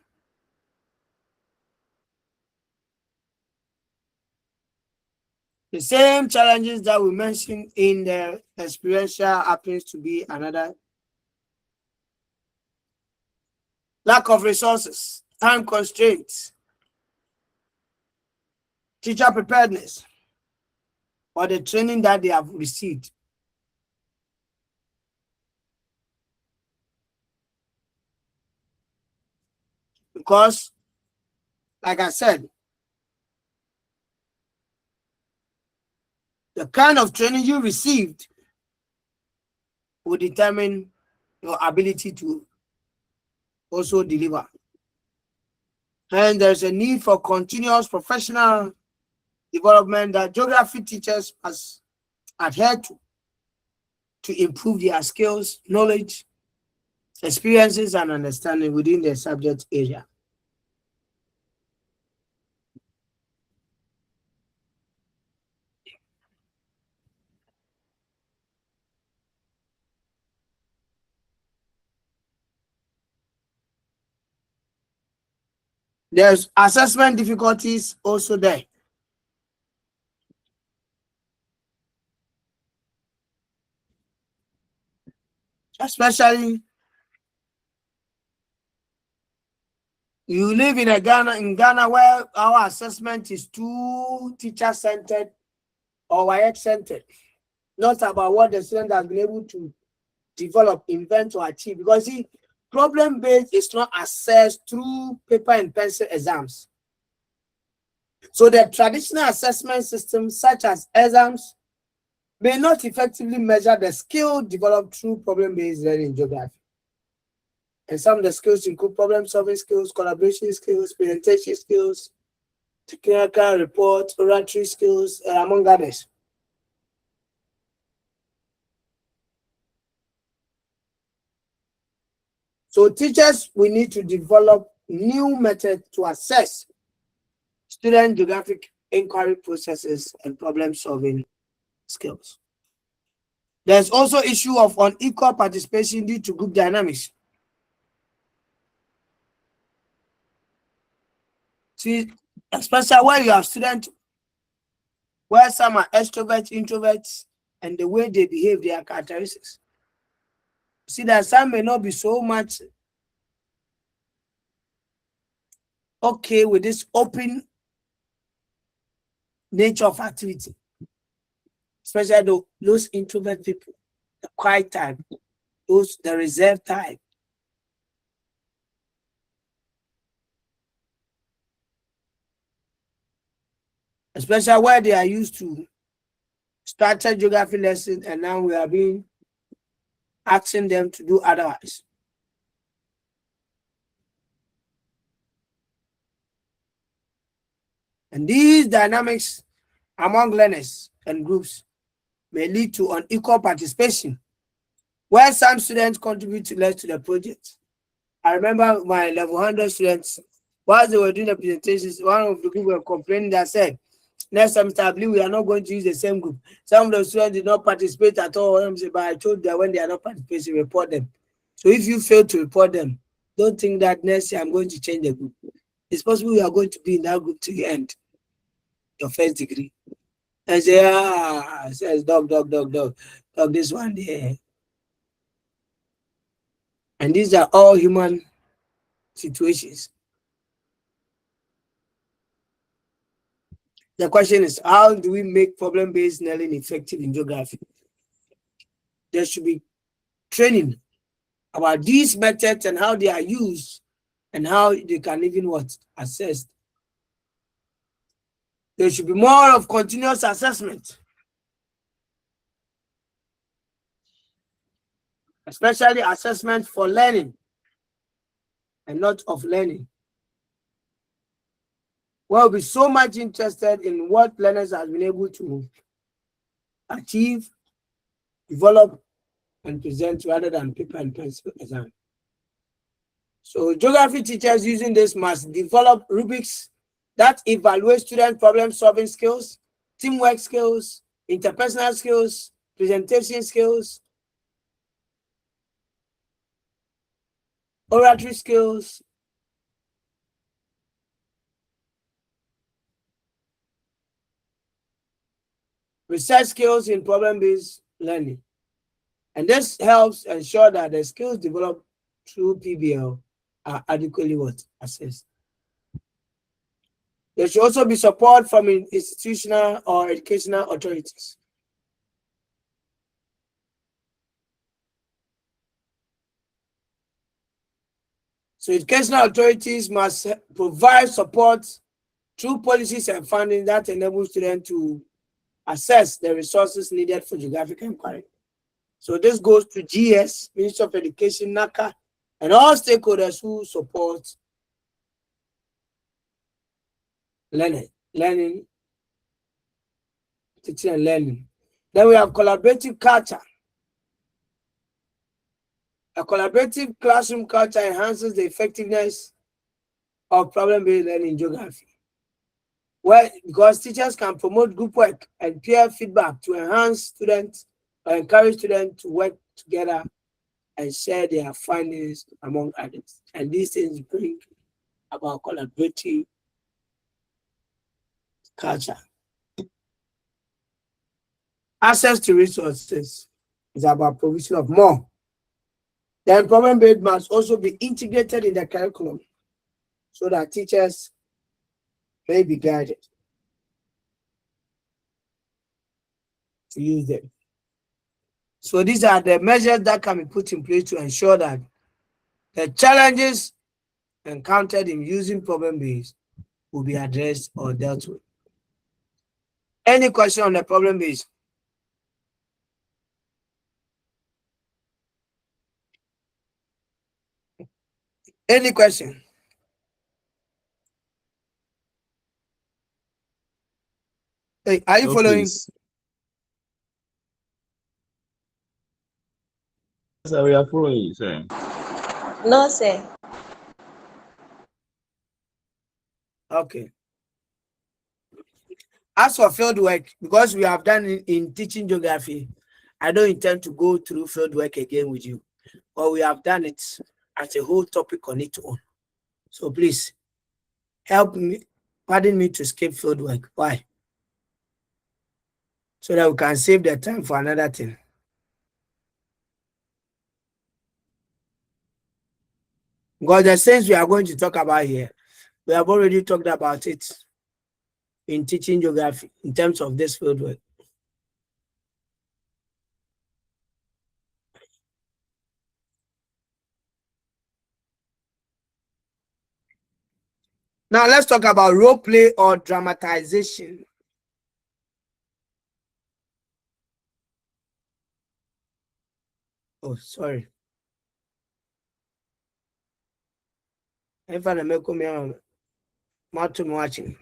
The same challenges that we mentioned in the experiential happens to be another. Lack of resources, time constraints, teacher preparedness, or the training that they have received. Because, like I said, the kind of training you received will determine your ability to also deliver. And there's a need for continuous professional development that geography teachers must adhere to improve their skills, knowledge, experiences, and understanding within their subject area. There's assessment difficulties also there. Especially you live in Ghana where our assessment is too teacher-centered or WIEC-centered, not about what the student has been able to develop, invent, or achieve. Because see, problem-based is not assessed through paper and pencil exams. So the traditional assessment systems, such as exams, may not effectively measure the skill developed through problem-based learning in geography. And some of the skills include problem-solving skills, collaboration skills, presentation skills, technical report, oratory skills, among others. So teachers, we need to develop new methods to assess student geographic inquiry processes and problem-solving skills. There's also issue of unequal participation due to group dynamics. See, especially where you have students where some are extroverts, introverts, and the way they behave, their characteristics. See that some may not be so much okay with this open nature of activity, especially those introvert people, the quiet type, the reserved type. Especially where they are used to structured geography lessons, and now we are being asking them to do otherwise. And these dynamics among learners and groups may lead to unequal participation, where some students contribute less to the project. I remember my level 100 students, while they were doing the presentations, one of the group were complaining that said, next semester, I believe we are not going to use the same group. Some of the students did not participate at all, but I told them when they are not participating, report them. So if you fail to report them, don't think that next year I'm going to change the group. It's possible we are going to be in that group to the end, your first degree. And say, says dog, this one there. And these are all human situations. The question is, how do we make problem-based learning effective in geography? There should be training about these methods and how they are used and how they can even assess. There should be more of continuous assessment, especially assessment for learning and not of learning, will be so much interested in what learners have been able to achieve, develop, and present rather than paper and pencil exam. So geography teachers using this must develop rubrics that evaluate student problem-solving skills, teamwork skills, interpersonal skills, presentation skills, oratory skills, research skills in problem-based learning. And this helps ensure that the skills developed through PBL are adequately assessed. There should also be support from institutional or educational authorities. So educational authorities must provide support through policies and funding that enable students to assess the resources needed for geographic inquiry. So this goes to GS, Ministry of Education, NACA, and all stakeholders who support learning, teaching and learning. Then we have collaborative culture. A collaborative classroom culture enhances the effectiveness of problem-based learning in geography. Well, because teachers can promote group work and peer feedback to enhance students or encourage students to work together and share their findings among others. And these things bring about collaborative culture. Access to resources is about provision of more. Then problem-based must also be integrated in the curriculum so that teachers may be guided to use them. So these are the measures that can be put in place to ensure that the challenges encountered in using problem-based will be addressed or dealt with. Any question on the problem-based? Any question? Hey, are you following? Please. Yes, we are following you, sir. No, sir. Okay. As for field work, because we have done it in teaching geography, I don't intend to go through field work again with you, but we have done it as a whole topic on its own. So please help me, pardon me to skip field work. Why? So that we can save the time for another thing. Because the things we are going to talk about here, we have already talked about it in teaching geography in terms of this field work. Now let's talk about role play or dramatization. Oh, sorry. If I make me watching.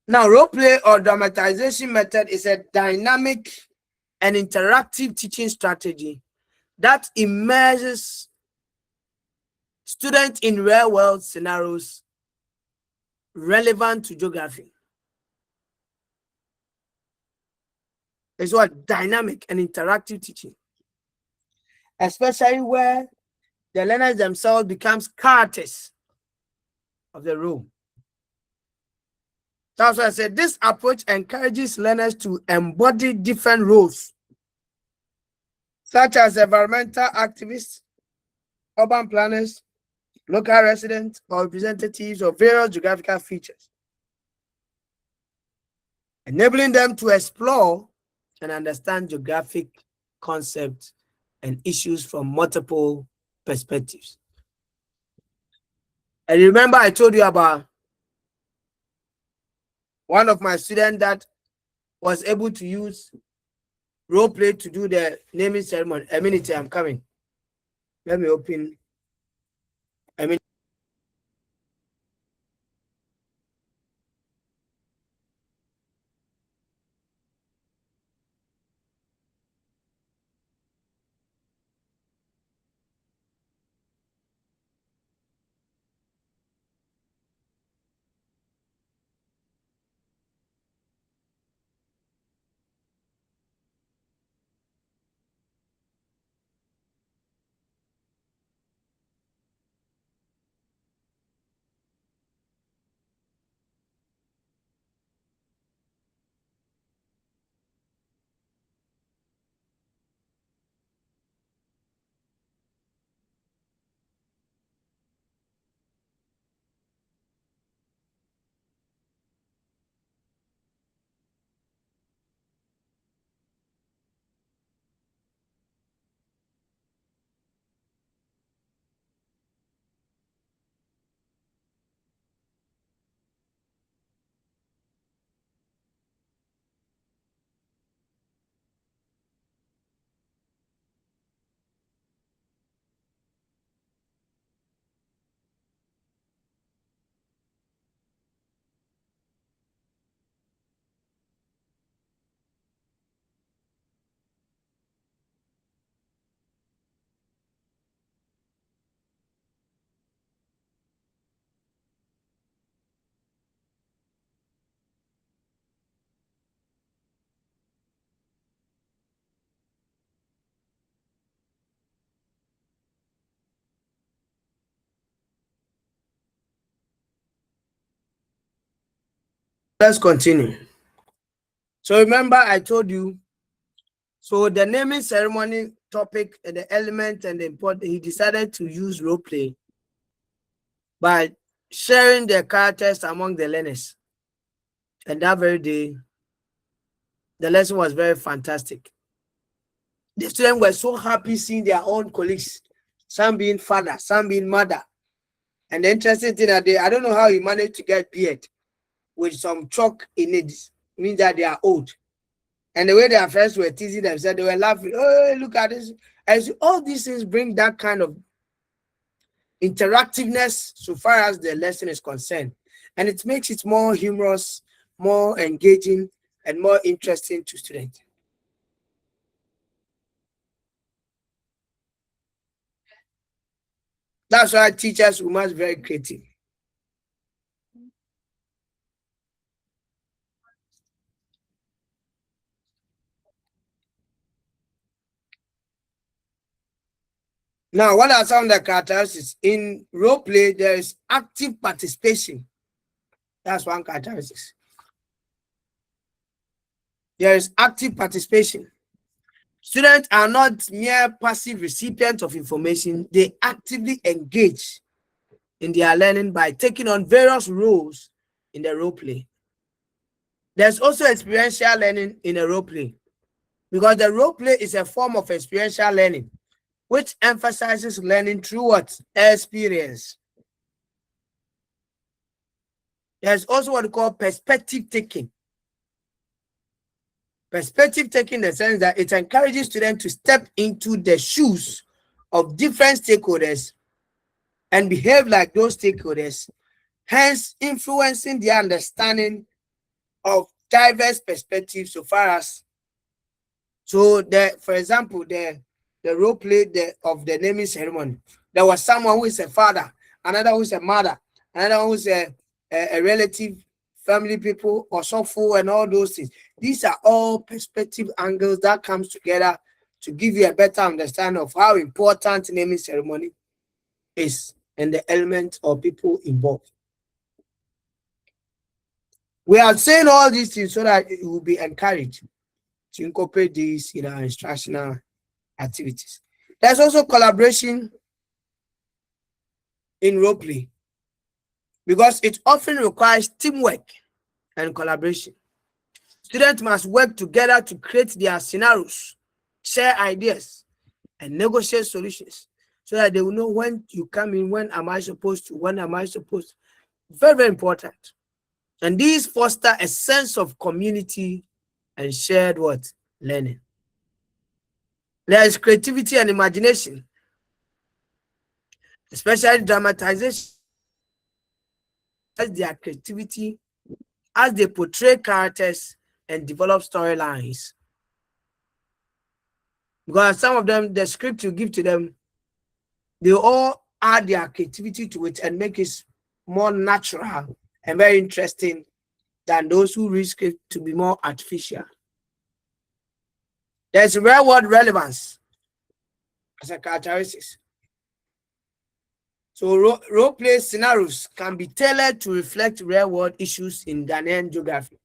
Now, role play or dramatization method is a dynamic and interactive teaching strategy that immerses students in real-world scenarios relevant to geography. It's what dynamic and interactive teaching, especially where the learners themselves becomes characters of the role. That's why I said this approach encourages learners to embody different roles, such as environmental activists, urban planners, local residents, or representatives of various geographical features, enabling them to explore and understand geographic concepts and issues from multiple perspectives. And remember, I told you about one of my students that was able to use role play to do the naming ceremony. A minute, I'm coming. Let me open. A minute. Let's continue. So remember, I told you. So the naming ceremony topic and the element and the important, he decided to use role play by sharing their characters among the learners. And that very day, the lesson was very fantastic. The students were so happy seeing their own colleagues, some being father, some being mother. And the interesting thing that I don't know how he managed to get beard with some chalk in it, means that they are old. And the way their friends were teasing themselves, they were laughing. Oh, look at this. And so all these things bring that kind of interactiveness so far as the lesson is concerned. And it makes it more humorous, more engaging, and more interesting to students. That's why teachers must be very creative. Now, what are some of the characteristics? In role play, there is active participation. That's one characteristic. There is active participation. Students are not mere passive recipients of information. They actively engage in their learning by taking on various roles in the role play. There's also experiential learning in a role play, because the role play is a form of experiential learning, which emphasizes learning through what? Experience. There's also what we call perspective taking. Perspective taking in the sense that it encourages students to step into the shoes of different stakeholders and behave like those stakeholders, hence influencing their understanding of diverse perspectives so far as, so for example, the role play of the naming ceremony, there was someone who is a father, another who is a mother, another who is a relative, family people, or so forth, and all those things. These are all perspective angles that comes together to give you a better understanding of how important naming ceremony is and the elements or people involved. We are saying all these things so that it will be encouraged to incorporate these in our instructional activities. There's also collaboration in role play, because it often requires teamwork and collaboration. Students must work together to create their scenarios, share ideas, and negotiate solutions. so that they will know when you come in, when am I supposed to, when am I supposed to. Very, very important. And these foster a sense of community and shared what? Learning. There is creativity and imagination, especially dramatization, as their creativity as they portray characters and develop storylines. Because some of them, the script you give to them, they all add their creativity to it and make it more natural and very interesting than those who read script to be more artificial. There's real world relevance as a characteristic. So role play scenarios can be tailored to reflect real world issues in Ghanaian geography,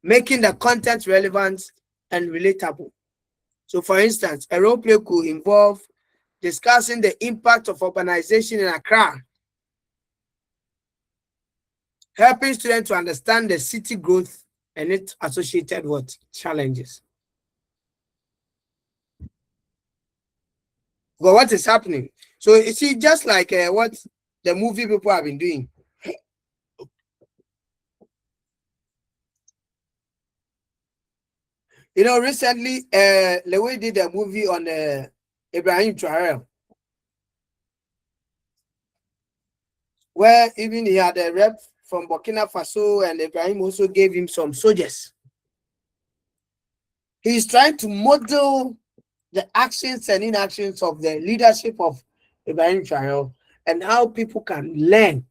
making the content relevant and relatable. So for instance, a role play could involve discussing the impact of urbanization in Accra, helping students to understand the city growth and its associated what challenges. But what is happening? So you see, just like what the movie people have been doing. You know, recently, Lewe did a movie on Ibrahim Traoré, where even he had a rep from Burkina Faso, and Ibrahim also gave him some soldiers. He's trying to model the actions and inactions of the leadership of Ibrahim Traoré and how people can learn.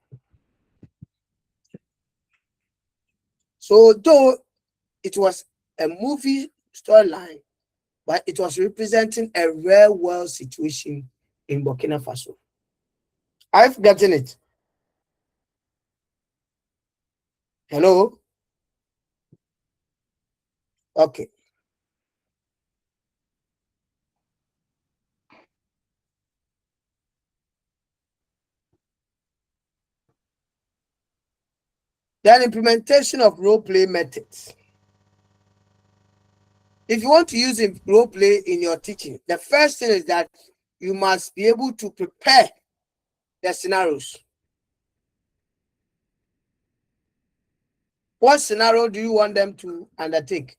So though it was a movie storyline, but it was representing a real world situation in Burkina Faso. I've gotten it. Hello? Okay. Then implementation of role play methods. If you want to use role play in your teaching, the first thing is that you must be able to prepare the scenarios. What scenario do you want them to undertake?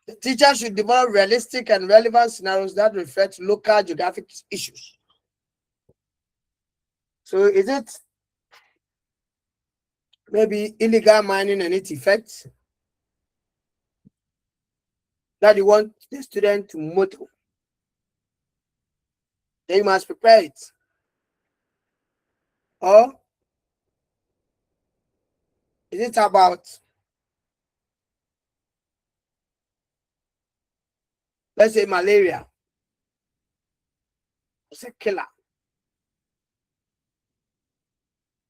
The teacher should develop realistic and relevant scenarios that reflect local geographic issues. So is it maybe illegal mining and its effects that you want the student to model? Then you must prepare it. Or is it about, let's say, malaria? It's a killer.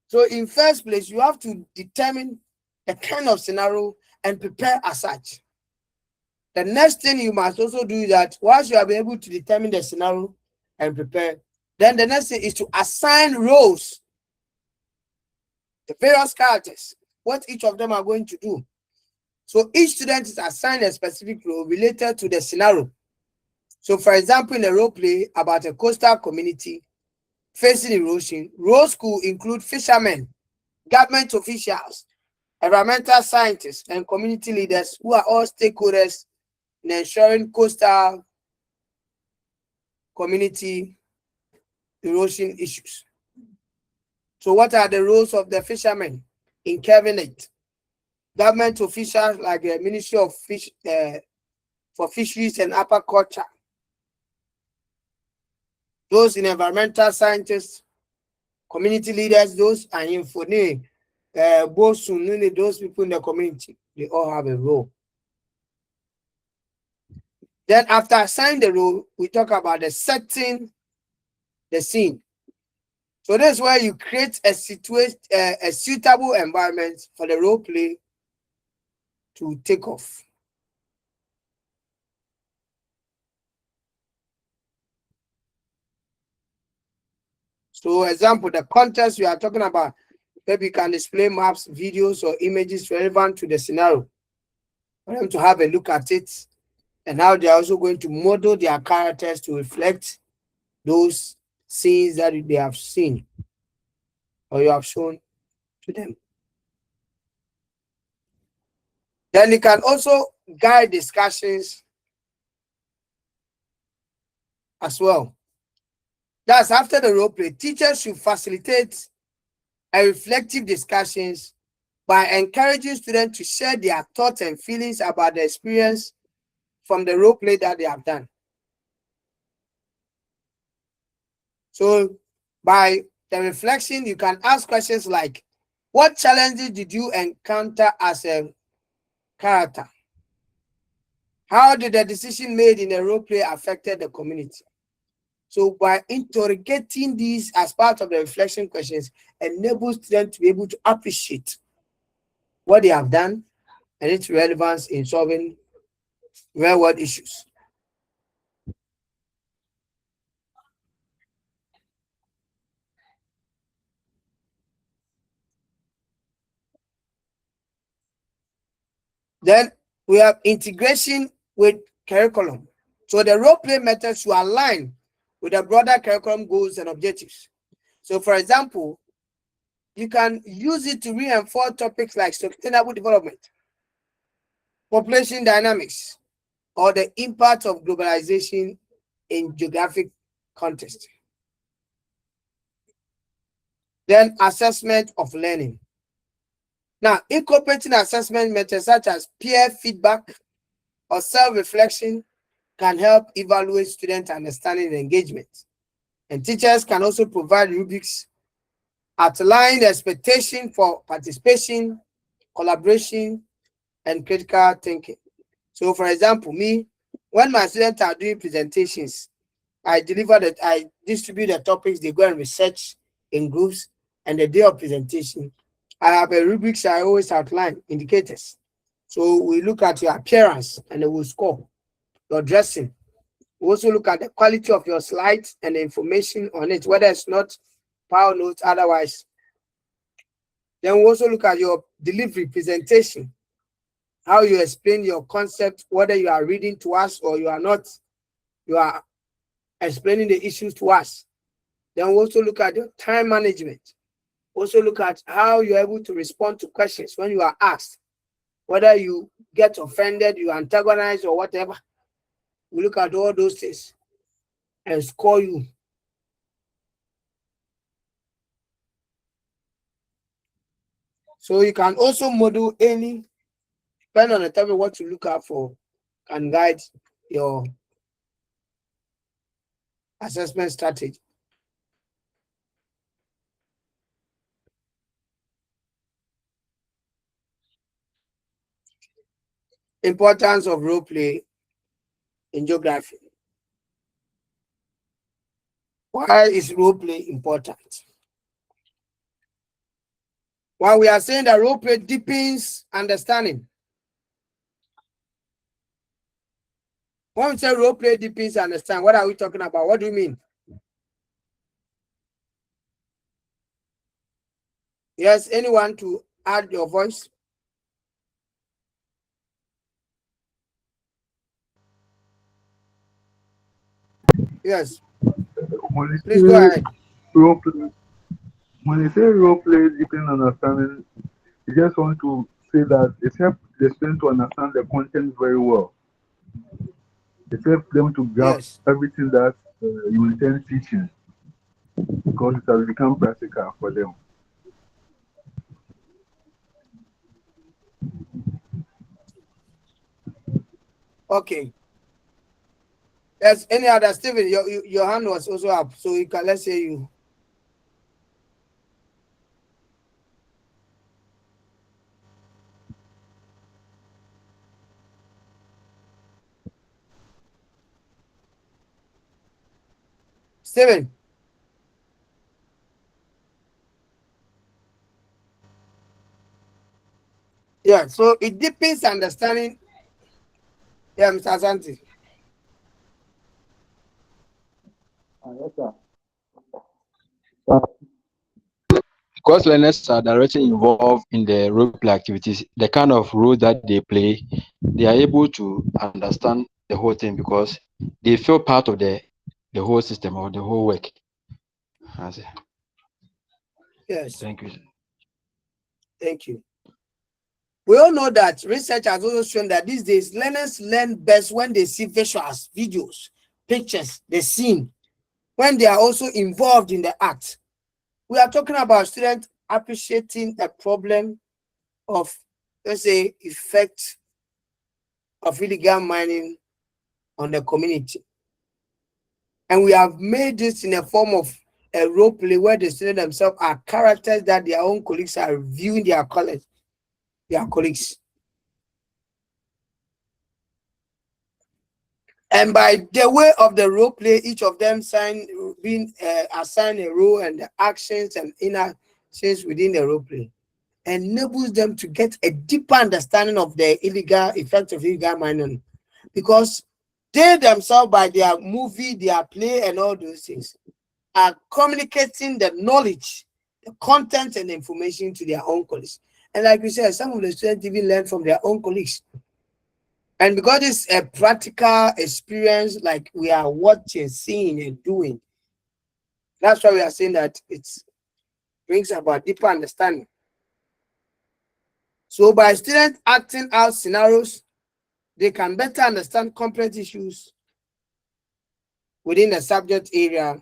So in first place, you have to determine the kind of scenario and prepare as such. The next thing you must also do is that once you have been able to determine the scenario and prepare, then the next thing is to assign roles, the various characters, what each of them are going to do. So each student is assigned a specific role related to the scenario. So for example, in a role play about a coastal community facing erosion, roles could include fishermen, government officials, environmental scientists, and community leaders who are all stakeholders in ensuring coastal community erosion issues. So what are the roles of the fishermen in cabinet? Government officials like the Ministry of Fish for Fisheries and Aquaculture. Those in environmental scientists, community leaders, those are infone, those people in the community, they all have a role. Then after assigning the role, we talk about the setting, the scene. So this is where you create a situation, a suitable environment for the role play to take off. So example, the context we are talking about, Maybe you can display maps, videos, or images relevant to the scenario for them to have a look at it, and how they're also going to model their characters to reflect those scenes that they have seen or you have shown to them. Then you can also guide discussions as well. That's after the role play. Teachers should facilitate a reflective discussions by encouraging students to share their thoughts and feelings about the experience from the role play that they have done. So by the reflection, you can ask questions like, what challenges did you encounter as a character? How did the decision made in the role play affected the community? So by interrogating these as part of the reflection questions, enables students to be able to appreciate what they have done and its relevance in solving real world issues. Then we have integration with curriculum. So the role play methods should align with the broader curriculum goals and objectives. So for example, you can use it to reinforce topics like sustainable development, population dynamics, or the impact of globalization in geographic context. Then assessment of learning. Now, incorporating assessment methods such as peer feedback or self-reflection can help evaluate student understanding and engagement. And teachers can also provide rubrics outlining the expectation for participation, collaboration, and critical thinking. So for example, me, when my students are doing presentations, I distribute the topics, they go and research in groups, and the day of presentation, I have a rubrics I always outline, indicators. So we look at your appearance and they will score your dressing. We also look at the quality of your slides and the information on it, whether it's not power notes, otherwise. Then we also look at your delivery presentation, how you explain your concept, whether you are reading to us or you are not, you are explaining the issues to us. Then we also look at your time management. Also look at how you're able to respond to questions when you are asked, whether you get offended, you antagonize or whatever. We look at all those things and score you. So you can also model any, depending on the type of what you look out for, can guide your assessment strategy. Importance of role play in geography. Why is role play important? While we are saying that role play deepens understanding. When we say role play deepens understanding, what are we talking about? What do you mean? Yes, anyone to add your voice? Yes, When you please go say ahead. role play, when you say role play deepen understanding, you just want to say that it helps the student to understand the content very well. It helps them to grasp Yes. everything that you intend teaching because it has become practical for them. Okay. Yes, any other? Stephen, your hand was also up, so you can, let's say you. Stephen. Yeah, so it deepens understanding. Yeah, Mr. Asante. Yes, sir. because learners are directly involved in the role play activities, the kind of role that they play, they are able to understand the whole thing because they feel part of the whole system or the whole work. That's it. Yes, Thank you. thank you. We all know that research has also shown that these days learners learn best when they see visuals, videos, pictures, the scene, when they are also involved in the act. We are talking about students appreciating a problem of, let's say, effect of illegal mining on the community. And we have made this in a form of a role play where the students themselves are characters that their own colleagues are viewing their colleagues. And by the way of the role play, each of them being assigned a role and the actions and inactions within the role play enables them to get a deeper understanding of the illegal effects of illegal mining, because they themselves, by their movie, their play, and all those things, are communicating the knowledge, the content, and the information to their own colleagues. And like we said, some of the students even learn from their own colleagues. And because it's a practical experience, like we are watching, seeing, and doing, that's why we are saying that it brings about deeper understanding. So by students acting out scenarios, they can better understand complex issues within the subject area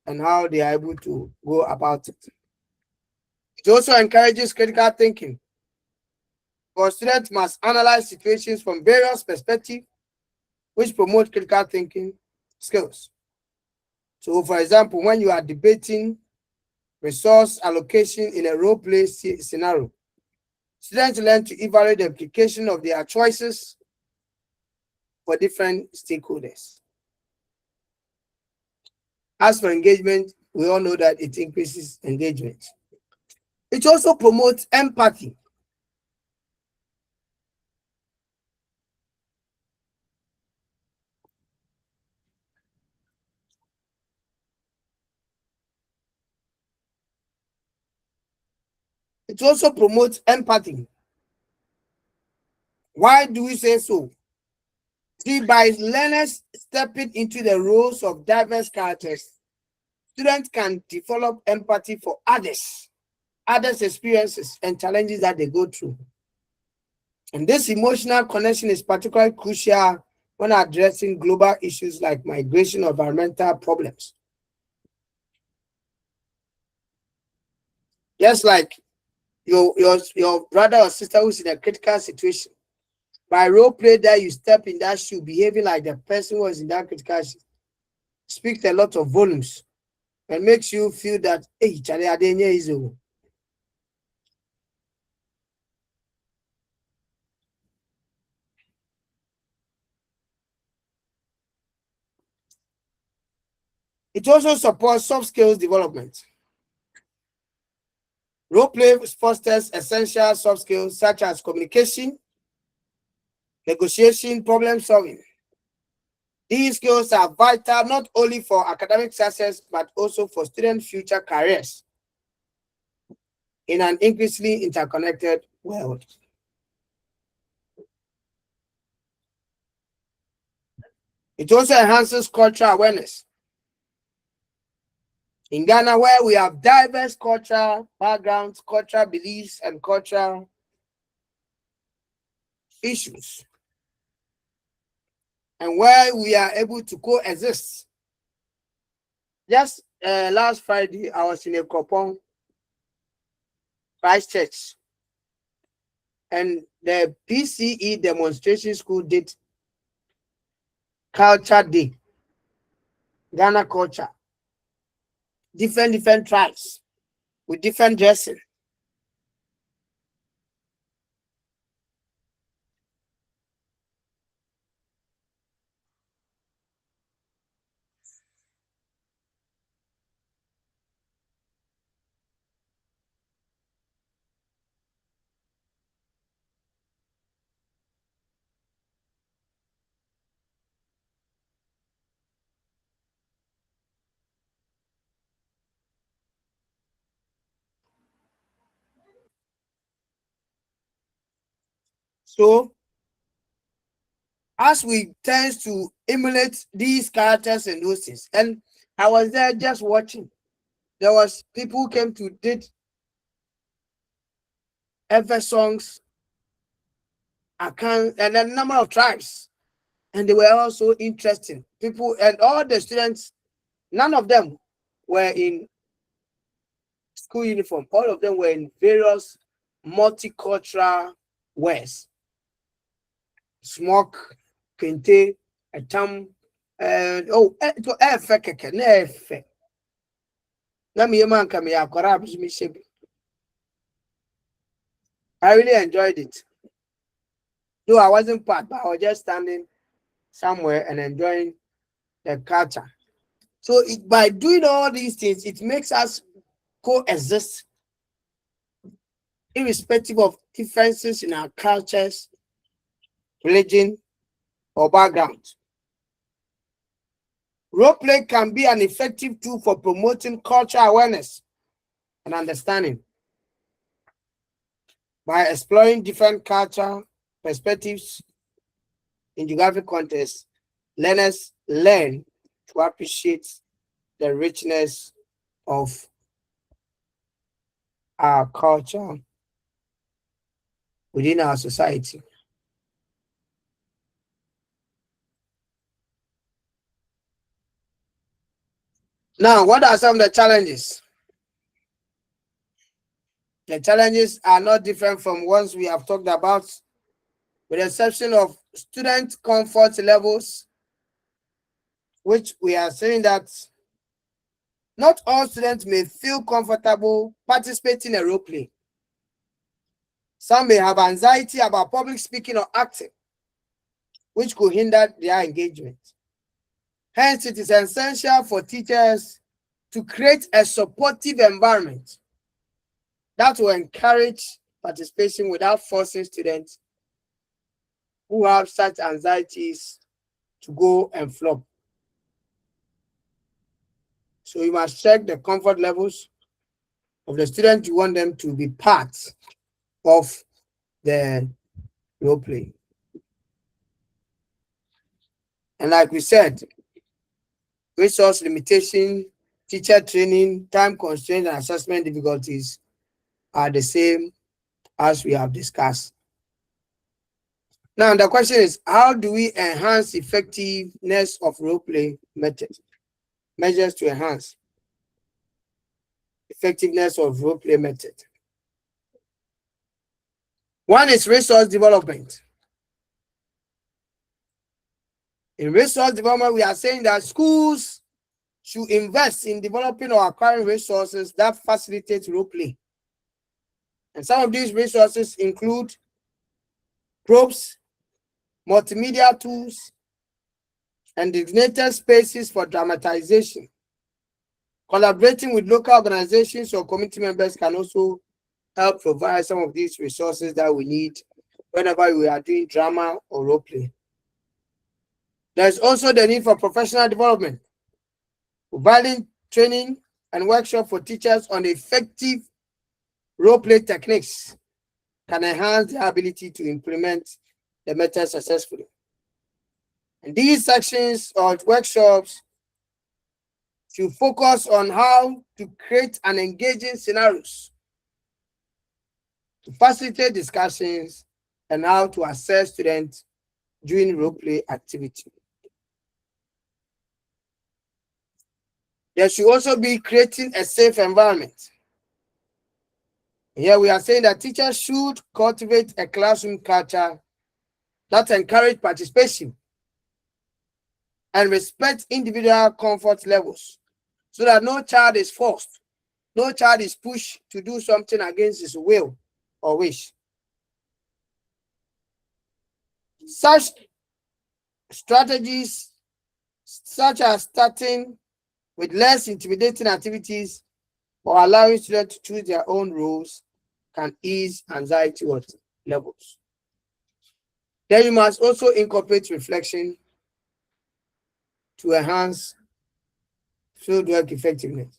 and how they are able to go about it. It also encourages critical thinking, because students must analyze situations from various perspectives, which promote critical thinking skills. So, for example, when you are debating resource allocation in a role play scenario, students learn to evaluate the implication of their choices for different stakeholders. As for engagement, we all know that it increases engagement. It also promotes empathy. It also promotes empathy. Why do we say so? See, by learners stepping into the roles of diverse characters, students can develop empathy for others' experiences and challenges that they go through. And this emotional connection is particularly crucial when addressing global issues like migration or environmental problems. Just like your brother or sister who's in a critical situation, by role play that you step in that shoe, behaving like the person who was in that critical situation, speaks a lot of volumes and makes you feel that, hey, Charlie Adenya is a. It also supports soft skills development. Role play fosters essential soft skills such as communication, negotiation, problem solving. These skills are vital not only for academic success, but also for student future careers in an increasingly interconnected world. It also enhances cultural awareness. In Ghana, where we have diverse cultural backgrounds, cultural beliefs, and cultural issues, and where we are able to coexist. Just last Friday, I was in a Kopong Christchurch, and the PCE demonstration school did Culture Day, Ghana culture, different tribes with different dressing. So as we tend to emulate these characters and those things, and I was there just watching. There was people who came to did ever songs, and a number of tribes, and they were also interesting people, and all the students, none of them were in school uniform. All of them were in various multicultural wears. Smoke, kente, a tam, to efe keke, na efe. Na mi yema nka mi akora abisumi shebi. I really enjoyed it. Though I wasn't part, but I was just standing somewhere and enjoying the culture. So by doing all these things, it makes us coexist irrespective of differences in our cultures, religion, or background. Role play can be an effective tool for promoting cultural awareness and understanding. By exploring different cultural perspectives in geographic contexts, learners learn to appreciate the richness of our culture within our society. Now, what are some of the challenges? The challenges are not different from ones we have talked about, with the exception of student comfort levels, which we are saying that not all students may feel comfortable participating in a role play. Some may have anxiety about public speaking or acting, which could hinder their engagement. Hence, it is essential for teachers to create a supportive environment that will encourage participation without forcing students who have such anxieties to go and flop. So you must check the comfort levels of the students you want them to be part of the role play. And like we said, resource limitation, teacher training, time constraints, and assessment difficulties are the same as we have discussed. Now, the question is, how do we enhance effectiveness of role play methods? Measures to enhance effectiveness of role play method. One is resource development. In resource development, we are saying that schools should invest in developing or acquiring resources that facilitate role play. And some of these resources include props, multimedia tools, and designated spaces for dramatization. Collaborating with local organizations or community members can also help provide some of these resources that we need whenever we are doing drama or role play. There's also the need for professional development, providing training and workshop for teachers on effective role play techniques can enhance their ability to implement the method successfully. And these sections or workshops should focus on how to create an engaging scenarios, to facilitate discussions, and how to assess students during role play activity. There should also be creating a safe environment. Here we are saying that teachers should cultivate a classroom culture that encourages participation and respect individual comfort levels, so that no child is forced, no child is pushed to do something against his will or wish. Such strategies, such as starting with less intimidating activities or allowing students to choose their own roles, can ease anxiety levels. Then you must also incorporate reflection to enhance fieldwork effectiveness.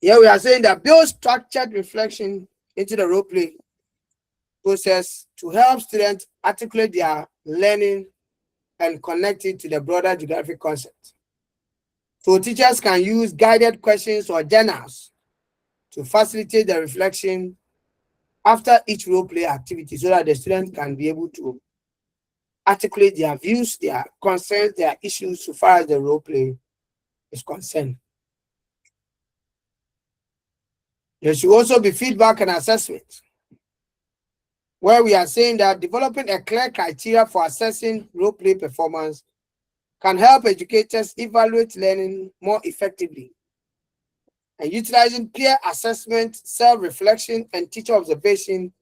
Here we are saying that build structured reflection into the role play process to help students articulate their learning and connect it to the broader geographic concept. So teachers can use guided questions or journals to facilitate the reflection after each role play activity so that the students can be able to articulate their views, their concerns, their issues so far as the role play is concerned. There should also be feedback and assessment, where we are saying that developing a clear criteria for assessing role play performance can help educators evaluate learning more effectively. And utilizing peer assessment, self-reflection, and teacher observation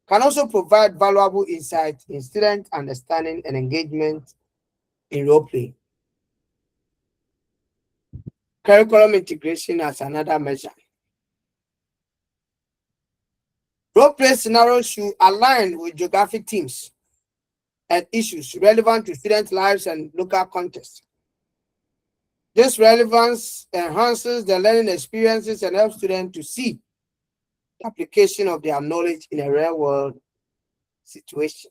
can also provide valuable insight in student understanding and engagement in role play. Curriculum integration as another measure. Role play scenarios should align with geographic themes and issues relevant to student lives and local context. This relevance enhances the learning experiences and helps students to see the application of their knowledge in a real-world situation.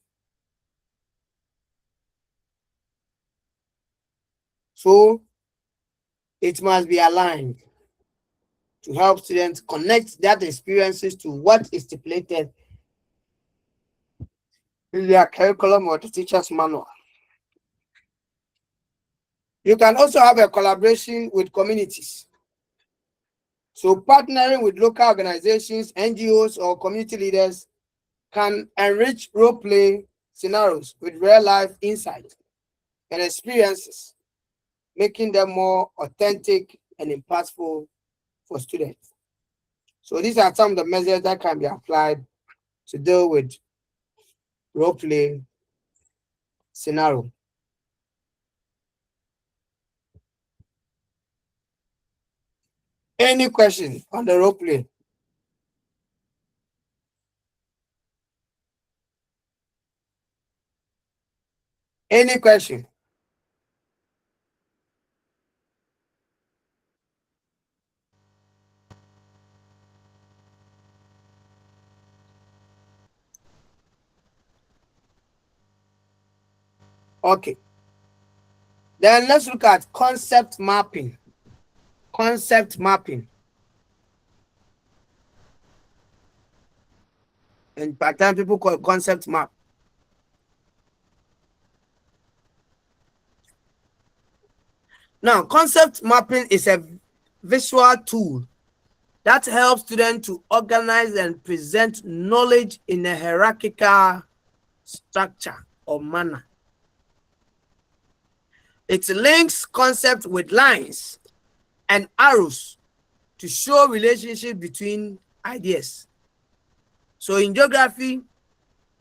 So it must be aligned to help students connect that experiences to what is stipulated in their curriculum or the teacher's manual. You can also have a collaboration with communities. So partnering with local organizations, NGOs, or community leaders can enrich role-play scenarios with real-life insights and experiences, making them more authentic and impactful for students. So these are some of the measures that can be applied to deal with role-play scenario. Any question on the role play? Any question? Okay. Then let's look at concept mapping. Concept mapping. And part-time people call it concept map. Now, concept mapping is a visual tool that helps students to organize and present knowledge in a hierarchical structure or manner. It links concepts with lines and arrows to show relationship between ideas. So in geography,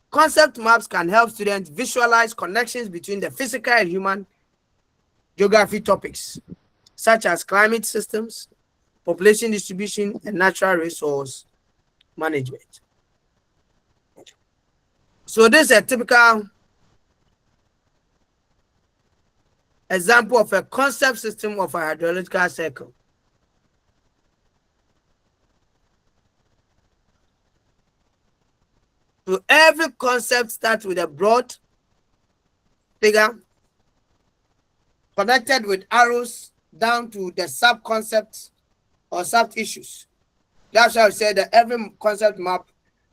concept maps can help students visualize connections between the physical and human geography topics, such as climate systems, population distribution, and natural resource management. So this is a typical example of a concept system of a hydrological cycle. So every concept starts with a broad figure connected with arrows down to the sub-concepts or sub-issues. That's why I said that every concept map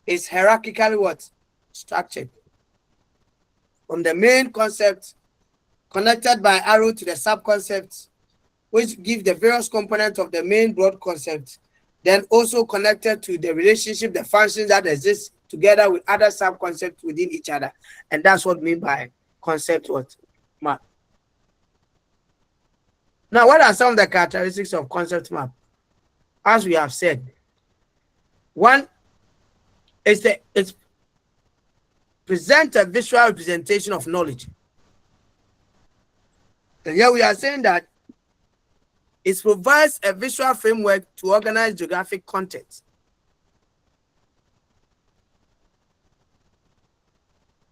is hierarchically what? Structured. From the main concept connected by arrow to the sub-concepts, which give the various components of the main broad concept, then also connected to the relationship, the functions that exist together with other sub-concepts within each other. And that's what I mean by concept what? Map. Now, what are some of the characteristics of concept map? As we have said, one is it presents a visual representation of knowledge. And here we are saying that it provides a visual framework to organize geographic content.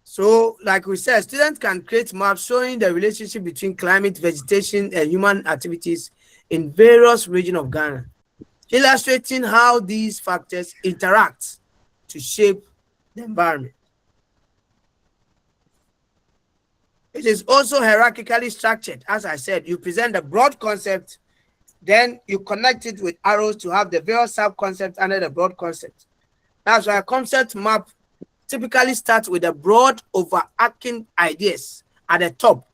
So, like we said, students can create maps showing the relationship between climate, vegetation, and human activities in various regions of Ghana, illustrating how these factors interact to shape the environment. It is also hierarchically structured. As I said, you present the broad concept, then you connect it with arrows to have the various sub-concepts under the broad concept. That's why a concept map typically starts with the broad overarching ideas at the top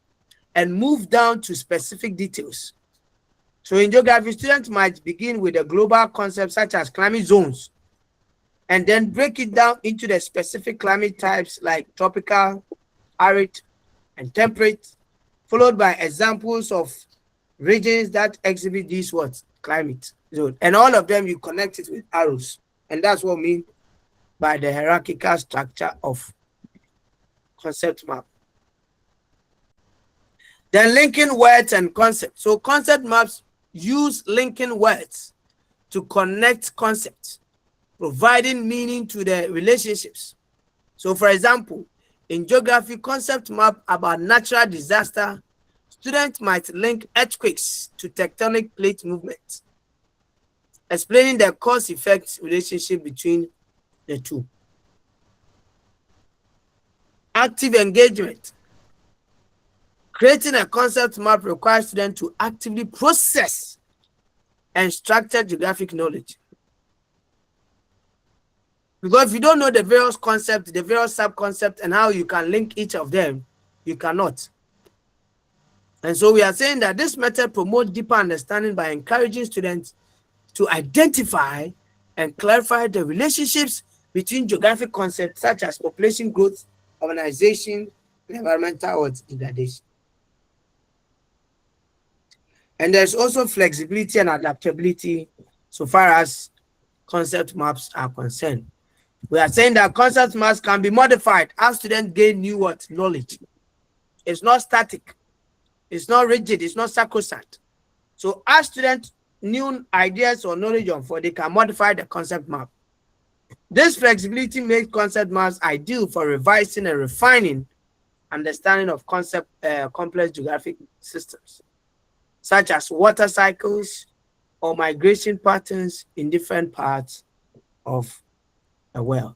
and move down to specific details. So in geography, students might begin with a global concept such as climate zones, and then break it down into the specific climate types like tropical, arid, and temperate, followed by examples of regions that exhibit these what climate zone. And all of them you connect it with arrows. And that's what I mean by the hierarchical structure of concept map. Then linking words and concepts. So concept maps use linking words to connect concepts, providing meaning to the relationships. So for example, in geography concept map about natural disaster, students might link earthquakes to tectonic plate movement, explaining the cause-effect relationship between the two. Active engagement. Creating a concept map requires students to actively process and structure geographic knowledge. Because if you don't know the various concepts, the various sub-concepts, and how you can link each of them, you cannot. And so we are saying that this method promotes deeper understanding by encouraging students to identify and clarify the relationships between geographic concepts such as population growth, urbanization, and environmental degradation. And there's also flexibility and adaptability so far as concept maps are concerned. We are saying that concept maps can be modified as students gain new knowledge. It's not static, it's not rigid, it's not sacrosanct. So as students new ideas or knowledge on for, they can modify the concept map. This flexibility makes concept maps ideal for revising and refining understanding of complex geographic systems, such as water cycles or migration patterns in different parts of the world.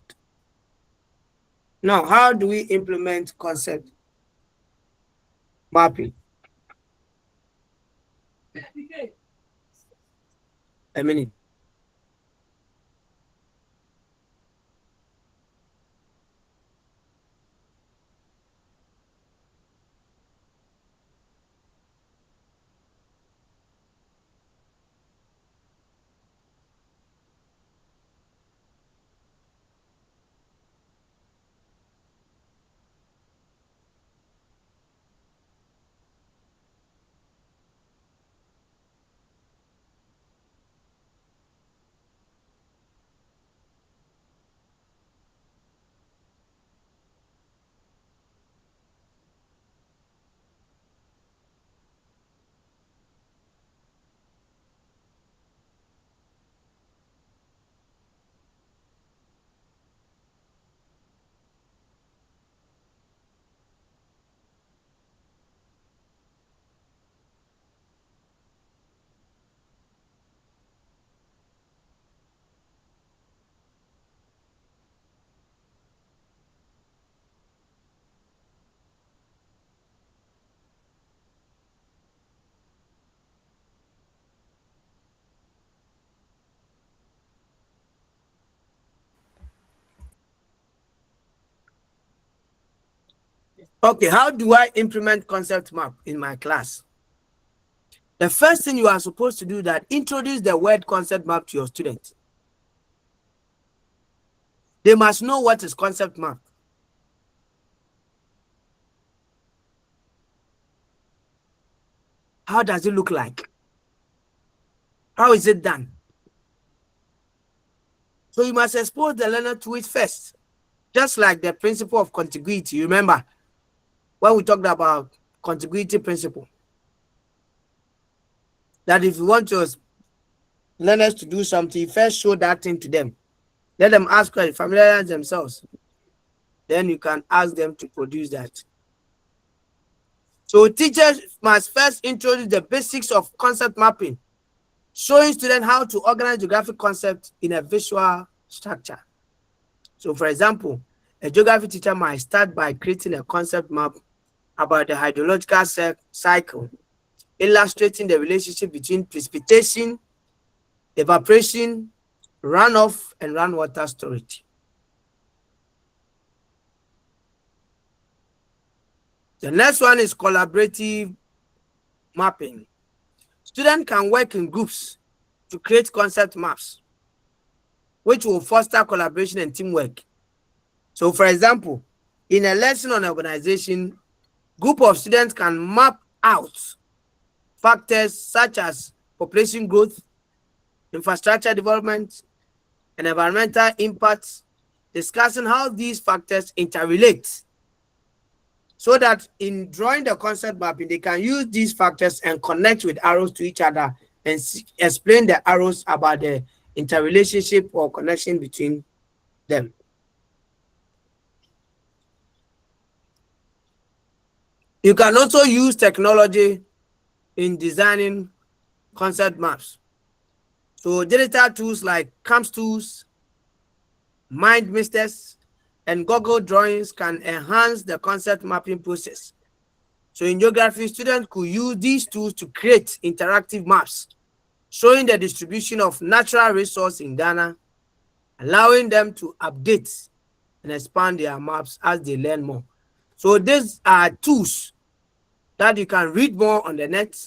Now, how do we implement concept mapping? A minute. Okay, how do I implement concept map in my class? The first thing you are supposed to do is that introduce the word concept map to your students. They must know what is concept map. How does it look like? How is it done? So you must expose the learner to it first. Just like the principle of contiguity. Remember when we talked about contiguity principle, that if you want your learners to do something, first show that thing to them. Let them ask questions, familiarize themselves. Then you can ask them to produce that. So teachers must first introduce the basics of concept mapping, showing students how to organize geographic concepts in a visual structure. So for example, a geography teacher might start by creating a concept map about the hydrological cycle, illustrating the relationship between precipitation, evaporation, runoff, and groundwater storage. The next one is collaborative mapping. Students can work in groups to create concept maps, which will foster collaboration and teamwork. So, for example, in a lesson on urbanization, group of students can map out factors such as population growth, infrastructure development, and environmental impacts, discussing how these factors interrelate, so that in drawing the concept mapping, they can use these factors and connect with arrows to each other and explain the arrows about the interrelationship or connection between them. You can also use technology in designing concept maps. So digital tools like CAMS tools, MindMasters, and Google Drawings can enhance the concept mapping process. So in geography, students could use these tools to create interactive maps showing the distribution of natural resources in Ghana, allowing them to update and expand their maps as they learn more. So these are tools that you can read more on the net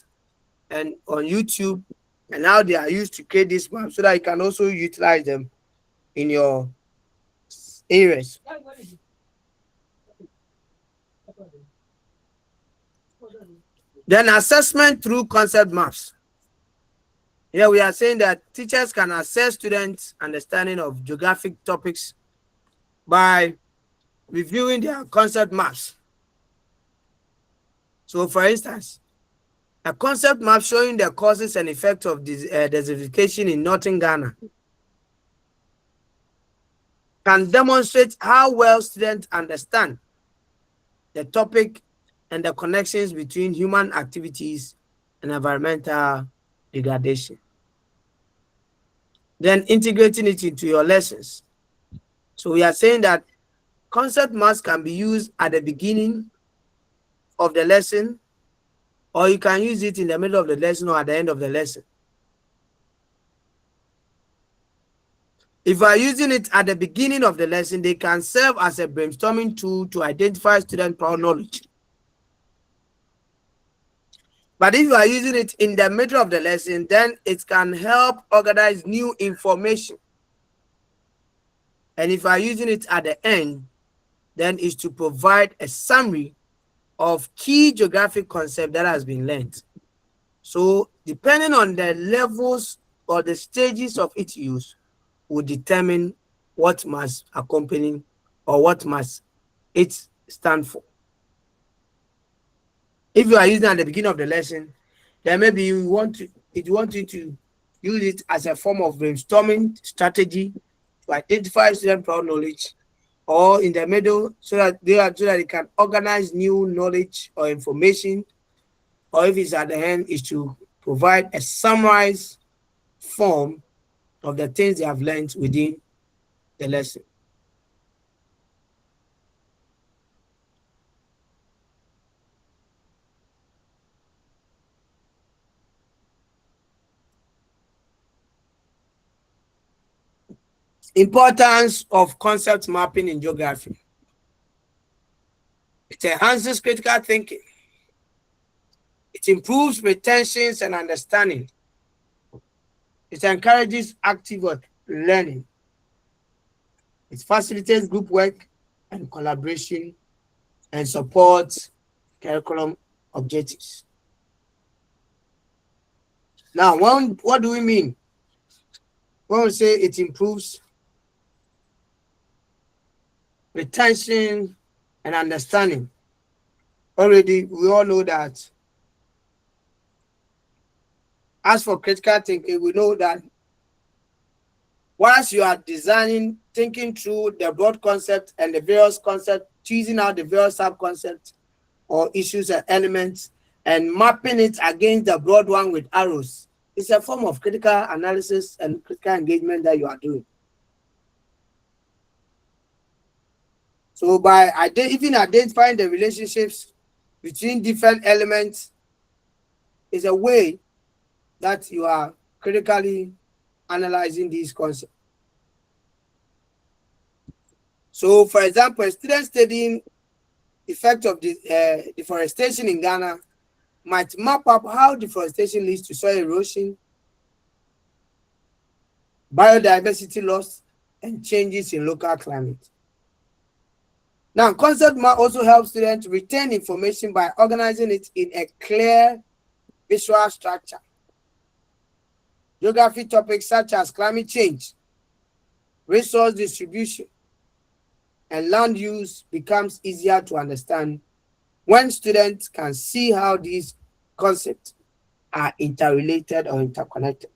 and on YouTube, and how they are used to create this map, so that you can also utilize them in your areas. Then assessment through concept maps. Here we are saying that teachers can assess students' understanding of geographic topics by reviewing their concept maps. So for instance, a concept map showing the causes and effects of desertification in northern Ghana can demonstrate how well students understand the topic and the connections between human activities and environmental degradation. Then integrating it into your lessons. So we are saying that concept maps can be used at the beginning of the lesson, or you can use it in the middle of the lesson or at the end of the lesson. If you are using it at the beginning of the lesson, they can serve as a brainstorming tool to identify student prior knowledge. But if you are using it in the middle of the lesson, then it can help organize new information. And if you are using it at the end, then it's to provide a summary of key geographic concept that has been learned. So depending on the levels or the stages of its use will determine what must accompany or what must it stand for. If you are using it at the beginning of the lesson, then maybe you want you to use it as a form of brainstorming strategy to identify student prior knowledge, or in the middle so that they can organize new knowledge or information, or if it's at the end, is to provide a summarized form of the things they have learned within the lesson. Importance of concept mapping in geography. It enhances critical thinking. It improves retention and understanding. It encourages active learning. It facilitates group work and collaboration and supports curriculum objectives. Now, what do we mean when we say it improves retention and understanding? Already, we all know that. As for critical thinking, we know that once you are designing, thinking through the broad concept and the various concepts, choosing out the various sub-concepts or issues and elements, and mapping it against the broad one with arrows, it's a form of critical analysis and critical engagement that you are doing. So by even identifying the relationships between different elements is a way that you are critically analyzing these concepts. So, for example, a student studying effect of the deforestation in Ghana might map up how deforestation leads to soil erosion, biodiversity loss, and changes in local climate. Now, concept map also helps students retain information by organizing it in a clear visual structure. Geography topics such as climate change, resource distribution, and land use becomes easier to understand when students can see how these concepts are interrelated or interconnected.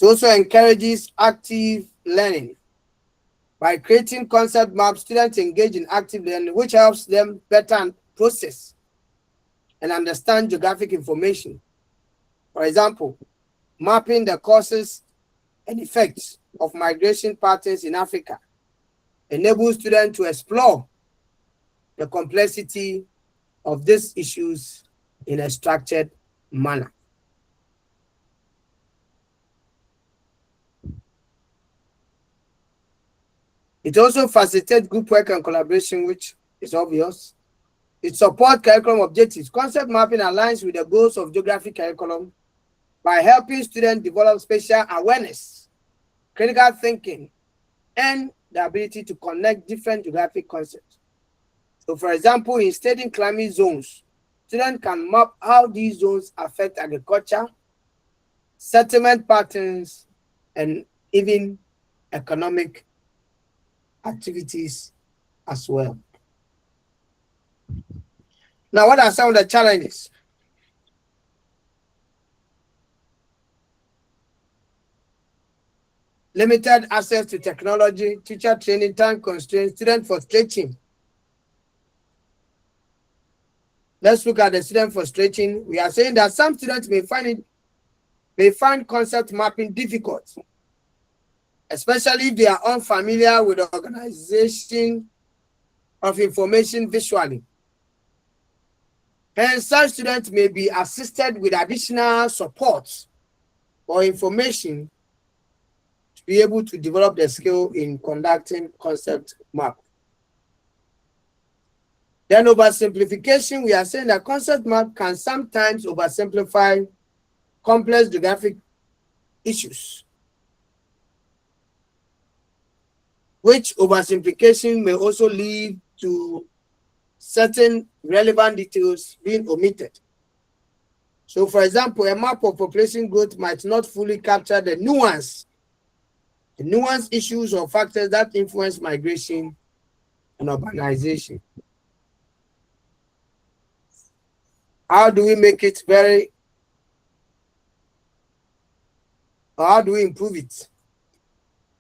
It also encourages active learning. By creating concept maps, students engage in active learning, which helps them better process and understand geographic information. For example, mapping the causes and effects of migration patterns in Africa enables students to explore the complexity of these issues in a structured manner. It also facilitates group work and collaboration, which is obvious. It supports curriculum objectives. Concept mapping aligns with the goals of geography curriculum by helping students develop spatial awareness, critical thinking, and the ability to connect different geographic concepts. So, for example, in studying climate zones, students can map how these zones affect agriculture, settlement patterns, and even economic activities as well. Now, what are some of the challenges? Limited access to technology, teacher training, time constraints, student frustration. Let's look at the student frustration. We are saying that some students may find concept mapping difficult, especially if they are unfamiliar with the organization of information visually. And such students may be assisted with additional support or information to be able to develop the skill in conducting concept map. Then oversimplification, we are saying that concept map can sometimes oversimplify complex geographic issues, which oversimplification may also lead to certain relevant details being omitted. So, for example, a map of population growth might not fully capture the nuanced issues or factors that influence migration and urbanization. How do we make it how do we improve it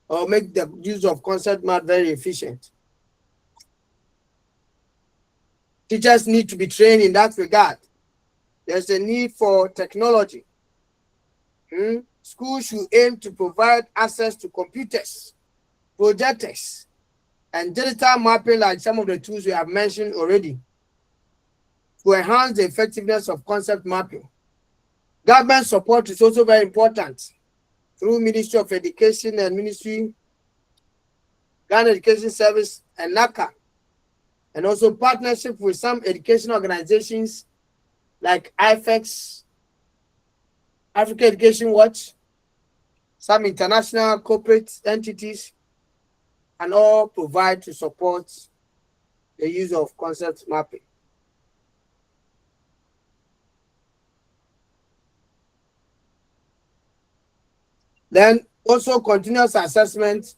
or make the use of concept map very efficient? Teachers need to be trained in that regard. There's a need for technology. Schools should aim to provide access to computers, projectors, and digital mapping like some of the tools we have mentioned already to enhance the effectiveness of concept mapping. Government support is also very important through Ministry of Education and Ghana Education Service and NACA, and also partnership with some education organizations like IFEX, Africa Education Watch, some international corporate entities, and all provide to support the use of concept mapping. Then also continuous assessment.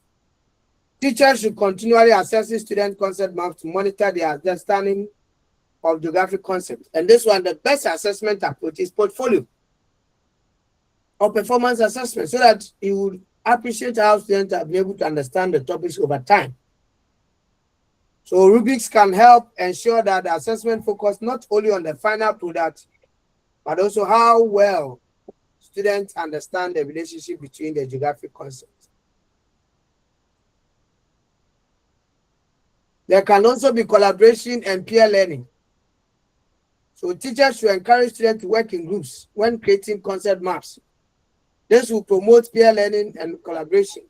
Teachers should continually assess student concept maps to monitor their understanding of geographic concepts. And this one, the best assessment approach is portfolio or performance assessment, so that you would appreciate how students have been able to understand the topics over time. So rubrics can help ensure that the assessment focus not only on the final product, but also how well students understand the relationship between the geographic concepts. There can also be collaboration and peer learning. So teachers should encourage students to work in groups when creating concept maps. This will promote peer learning and collaboration.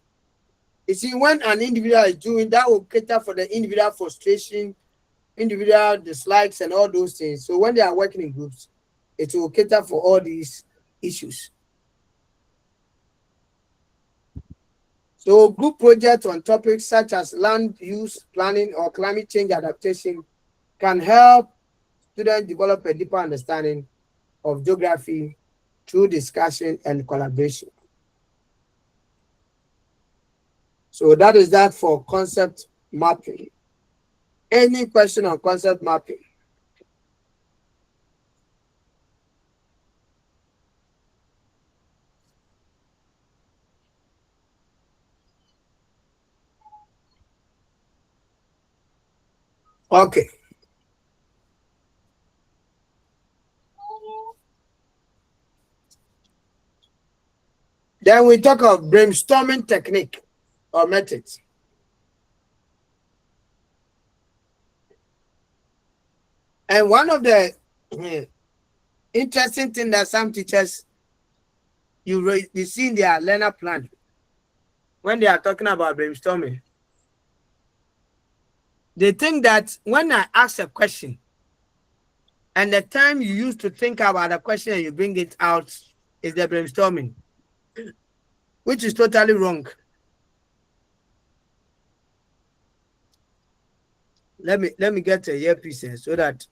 You see, when an individual is doing that, will cater for the individual frustration, individual dislikes, and all those things. So when they are working in groups, it will cater for all these issues. So group projects on topics such as land use planning or climate change adaptation can help students develop a deeper understanding of geography through discussion and collaboration. So that is that for concept mapping. Any question on concept mapping? Okay. Then we talk of brainstorming technique or methods. And one of the interesting things that some teachers you see in their learner plan when they are talking about brainstorming, they think that when I ask a question and the time you use to think about the question and you bring it out is the brainstorming, which is totally wrong. Let me get a earpiece here so that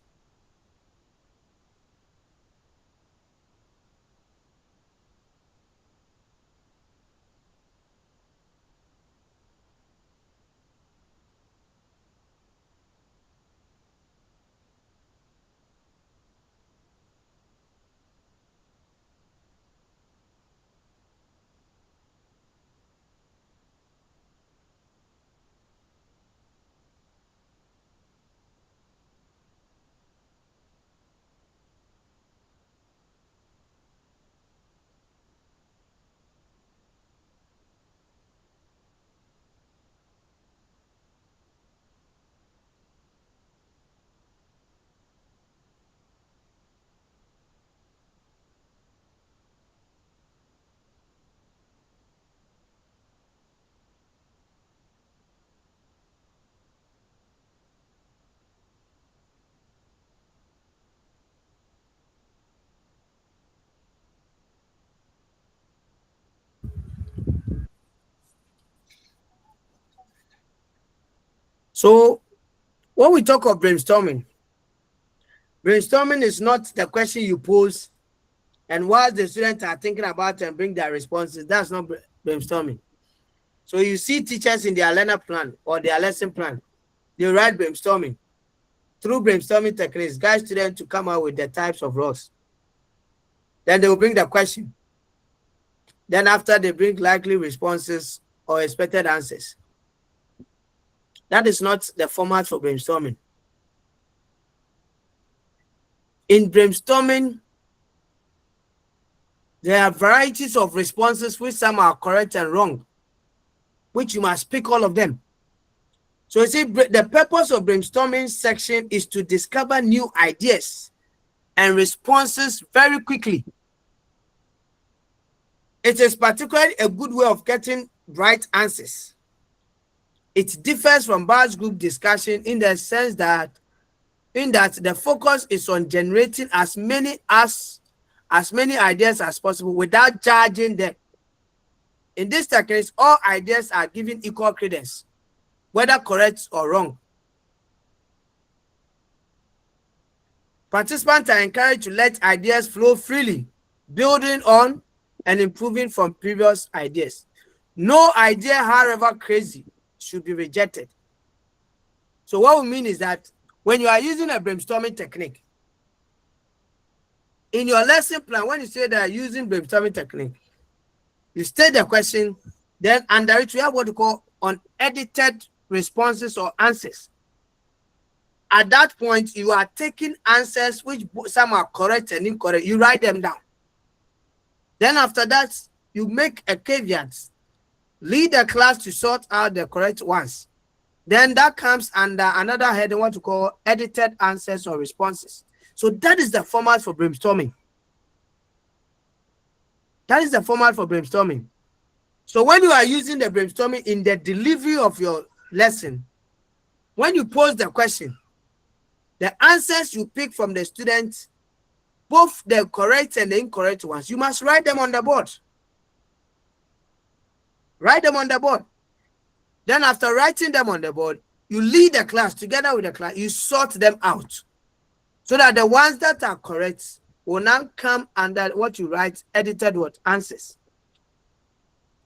so when we talk of brainstorming is not the question you pose and while the students are thinking about and bring their responses. That's not brainstorming. So you see teachers in their learner plan or their lesson plan, they write brainstorming. Through brainstorming techniques, guide students to come out with the types of roles. Then they will bring the question. Then after they bring likely responses or expected answers. That is not the format for brainstorming. In brainstorming, there are varieties of responses which some are correct and wrong, which you must pick all of them. So you see, the purpose of brainstorming section is to discover new ideas and responses very quickly. It is particularly a good way of getting right answers. It differs from batch group discussion in the sense that the focus is on generating as many ideas as possible without judging them. In this case, all ideas are given equal credence, whether correct or wrong. Participants are encouraged to let ideas flow freely, building on and improving from previous ideas. No idea, however crazy, should be rejected. So what we mean is that when you are using a brainstorming technique, in your lesson plan, when you say that you're using brainstorming technique, you state the question, then under it you have what you call unedited responses or answers. At that point, you are taking answers which some are correct and incorrect. You write them down. Then after that, you make a caveat. Lead the class to sort out the correct ones. Then that comes under another heading, what we call edited answers or responses. So that is the format for brainstorming. That is the format for brainstorming. So when you are using the brainstorming in the delivery of your lesson, when you pose the question, the answers you pick from the students, both the correct and the incorrect ones, you must write them on the board. Write them on the board. Then after writing them on the board, you lead the class together with the class, you sort them out so that the ones that are correct will now come under what you write, edited what answers.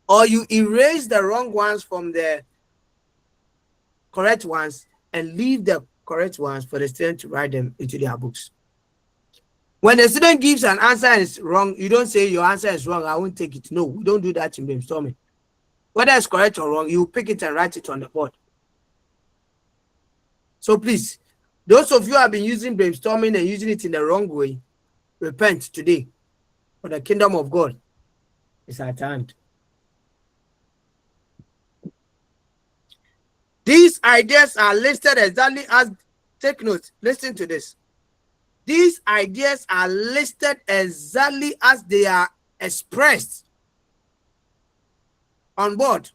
Or you erase the wrong ones from the correct ones and leave the correct ones for the student to write them into their books. When the student gives an answer and it's wrong, you don't say your answer is wrong, I won't take it. No, we don't do that in brainstorming. Whether it's correct or wrong, you pick it and write it on the board. So please, those of you who have been using brainstorming and using it in the wrong way, repent today, for the kingdom of God is at hand. These ideas are listed exactly as, take note, listen to this. These ideas are listed exactly as they are expressed on board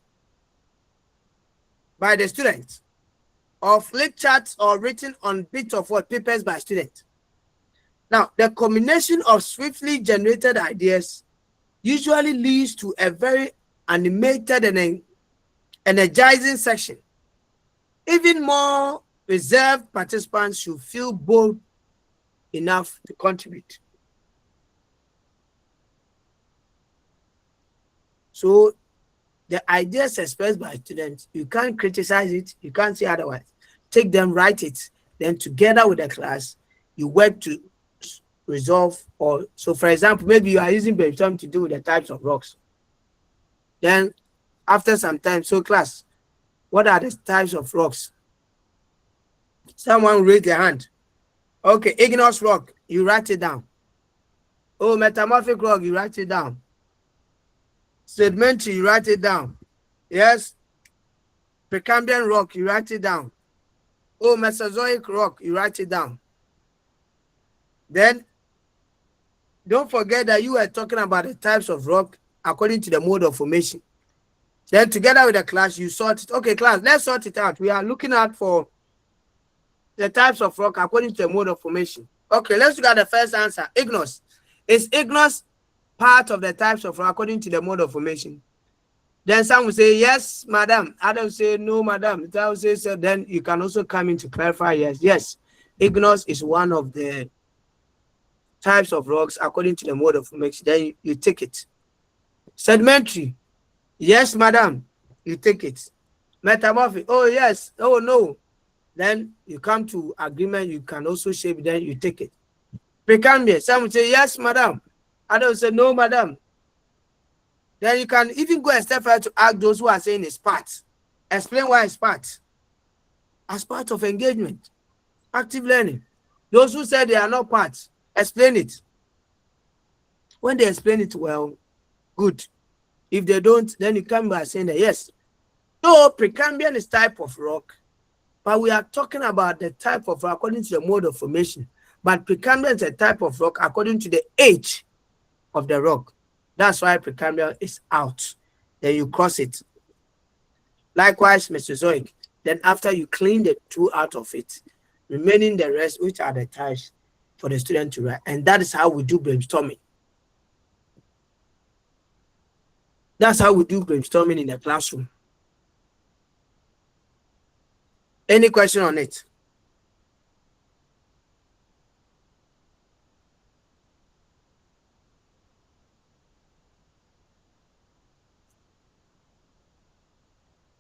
by the students, or flip charts or written on bits of what papers by students. Now, the combination of swiftly generated ideas usually leads to a very animated and energizing section. Even more reserved participants should feel bold enough to contribute. So the ideas expressed by students, you can't criticize it, you can't say otherwise. Take them, write it, then together with the class, you work to resolve. Or so for example, maybe you are using brainstorming to do with the types of rocks. Then after some time, so class, what are the types of rocks? Someone raise their hand. Okay, igneous rock, you write it down. Oh, metamorphic rock, you write it down. Sedimentary, you write it down. Yes. Precambrian rock, you write it down. Oh, Mesozoic rock, you write it down. Then, don't forget that you are talking about the types of rock according to the mode of formation. Then, together with the class, you sort it. Okay, class, let's sort it out. We are looking out for the types of rock according to the mode of formation. Okay, let's look at the first answer. Igneous. Is igneous part of the types of rock according to the mode of formation? Then some will say, yes, madam. Others say, no, madam. That will say, so then you can also come in to clarify, yes. Yes, igneous is one of the types of rocks according to the mode of formation. Then you take it. Sedimentary. Yes, madam. You take it. Metamorphic. Oh, yes. Oh, no. Then you come to agreement. You can also shape. Then you take it. Precambrian. Some will say, yes, madam. Others will say, no, madam. Then you can even go a step further to ask those who are saying it's part. Explain why it's part. As part of engagement. Active learning. Those who say they are not part, explain it. When they explain it well, good. If they don't, then you come by saying that, yes. So Precambrian is type of rock, but we are talking about the type of rock according to the mode of formation. But Precambrian is a type of rock according to the age of the rock. That's why Precambrian is out. Then you cross it. Likewise, Mesozoic. Then after you clean the two out of it, remaining the rest, which are the types for the student to write. And that is how we do brainstorming. That's how we do brainstorming in the classroom. Any question on it?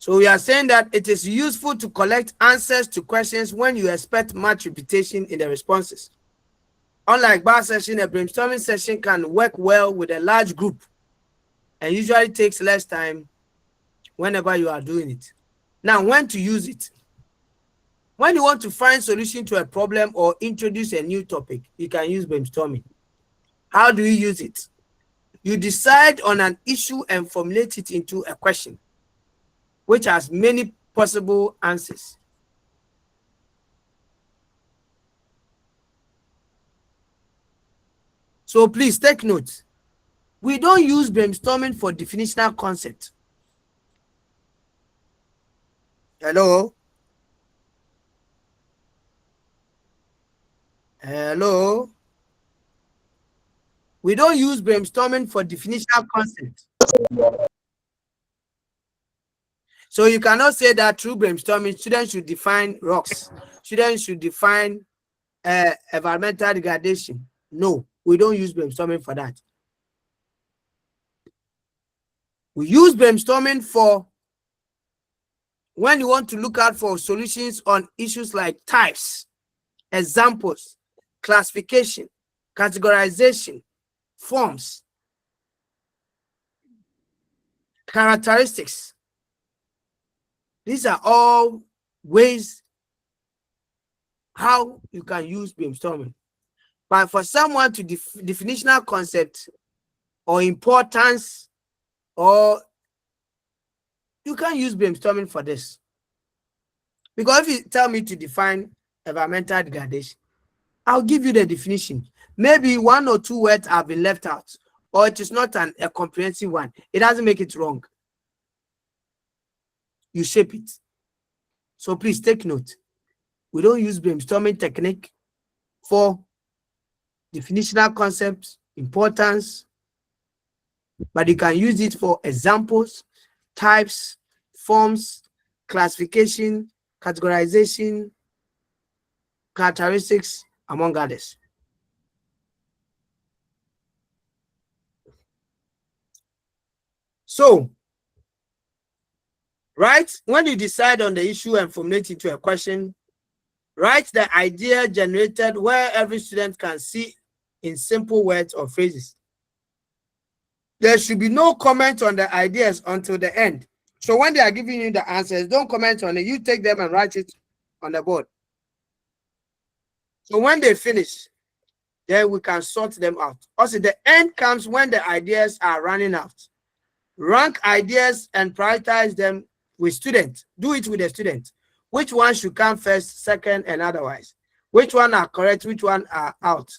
So we are saying that it is useful to collect answers to questions when you expect much repetition in the responses. Unlike bar session, a brainstorming session can work well with a large group and usually takes less time whenever you are doing it. Now, when to use it? When you want to find solution to a problem or introduce a new topic, you can use brainstorming. How do you use it? You decide on an issue and formulate it into a question, which has many possible answers. So please take note. We don't use brainstorming for definitional concept. Hello? Hello? We don't use brainstorming for definitional concept. So you cannot say that through brainstorming, students should define rocks. Students should define environmental degradation. No, we don't use brainstorming for that. We use brainstorming for when you want to look out for solutions on issues like types, examples, classification, categorization, forms, characteristics. These are all ways how you can use brainstorming. But for someone to definitional concept or importance, or you can use brainstorming for this. Because if you tell me to define environmental degradation, I'll give you the definition. Maybe 1 or 2 words have been left out, or it is not a comprehensive one. It doesn't make it wrong. You shape it. So please take note. We don't use brainstorming technique for definitional concepts, importance, but you can use it for examples, types, forms, classification, categorization, characteristics, among others. So, right, when you decide on the issue and formulate it to a question, write the idea generated where every student can see in simple words or phrases. There should be no comment on the ideas until the end. So when they are giving you the answers, don't comment on it. You take them and write it on the board. So when they finish, then we can sort them out. Also, the end comes when the ideas are running out. Rank ideas and prioritize them with students. Do it with the students. Which one should come first, second, and otherwise? Which one are correct, which one are out?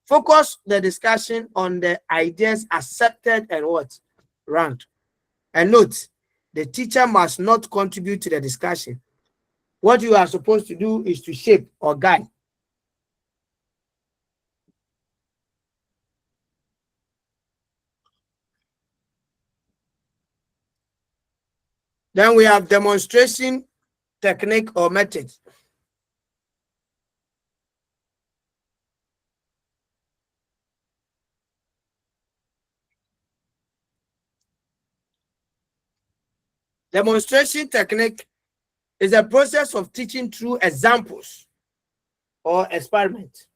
Focus the discussion on the ideas accepted and what? Ranked. And note, the teacher must not contribute to the discussion. What you are supposed to do is to shape or guide. Then we have demonstration technique or method. Demonstration technique is a process of teaching through examples or experiments.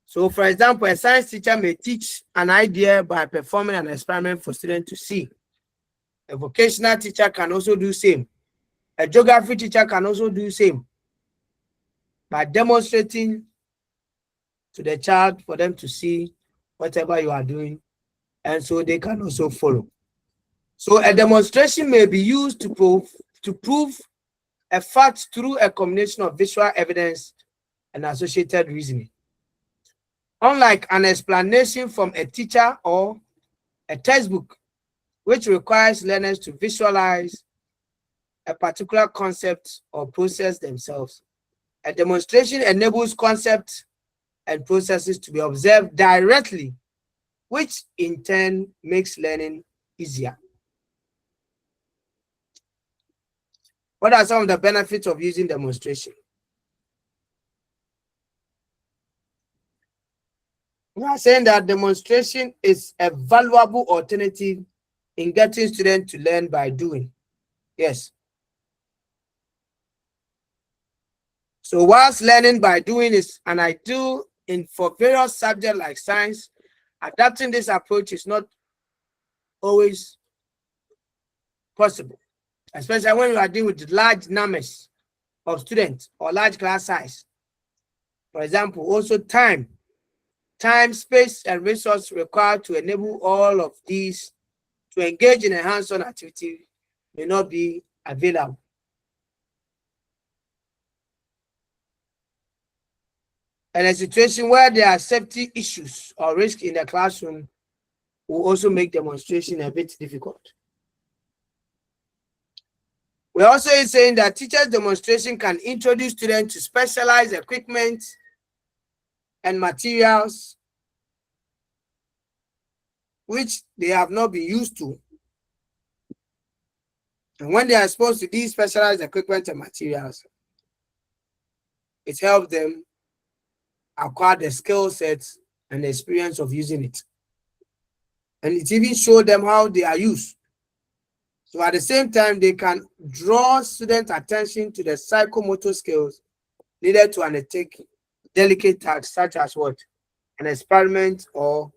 So, for example, a science teacher may teach an idea by performing an experiment for students to see. A vocational teacher can also do the same. A geography teacher can also do the same by demonstrating to the child for them to see whatever you are doing, and so they can also follow. So a demonstration may be used to prove a fact through a combination of visual evidence and associated reasoning. Unlike an explanation from a teacher or a textbook, which requires learners to visualize a particular concept or process themselves, a demonstration enables concepts and processes to be observed directly, which in turn makes learning easier. What are some of the benefits of using demonstration? We are saying that demonstration is a valuable alternative in getting students to learn by doing. Yes. So whilst learning by doing is an ideal for various subjects like science, adapting this approach is not always possible, especially when you are dealing with large numbers of students or large class size. For example, also time time, space, and resource required to enable all of these to engage in a hands-on activity may not be available. And a situation where there are safety issues or risk in the classroom will also make demonstration a bit difficult. We're also saying that teachers' demonstration can introduce students to specialized equipment and materials which they have not been used to. And when they are exposed to these specialized equipment and materials, it helps them acquire the skill sets and the experience of using it. And it even shows them how they are used. So at the same time, they can draw student attention to the psychomotor skills needed to undertake delicate tasks such as what? An experiment or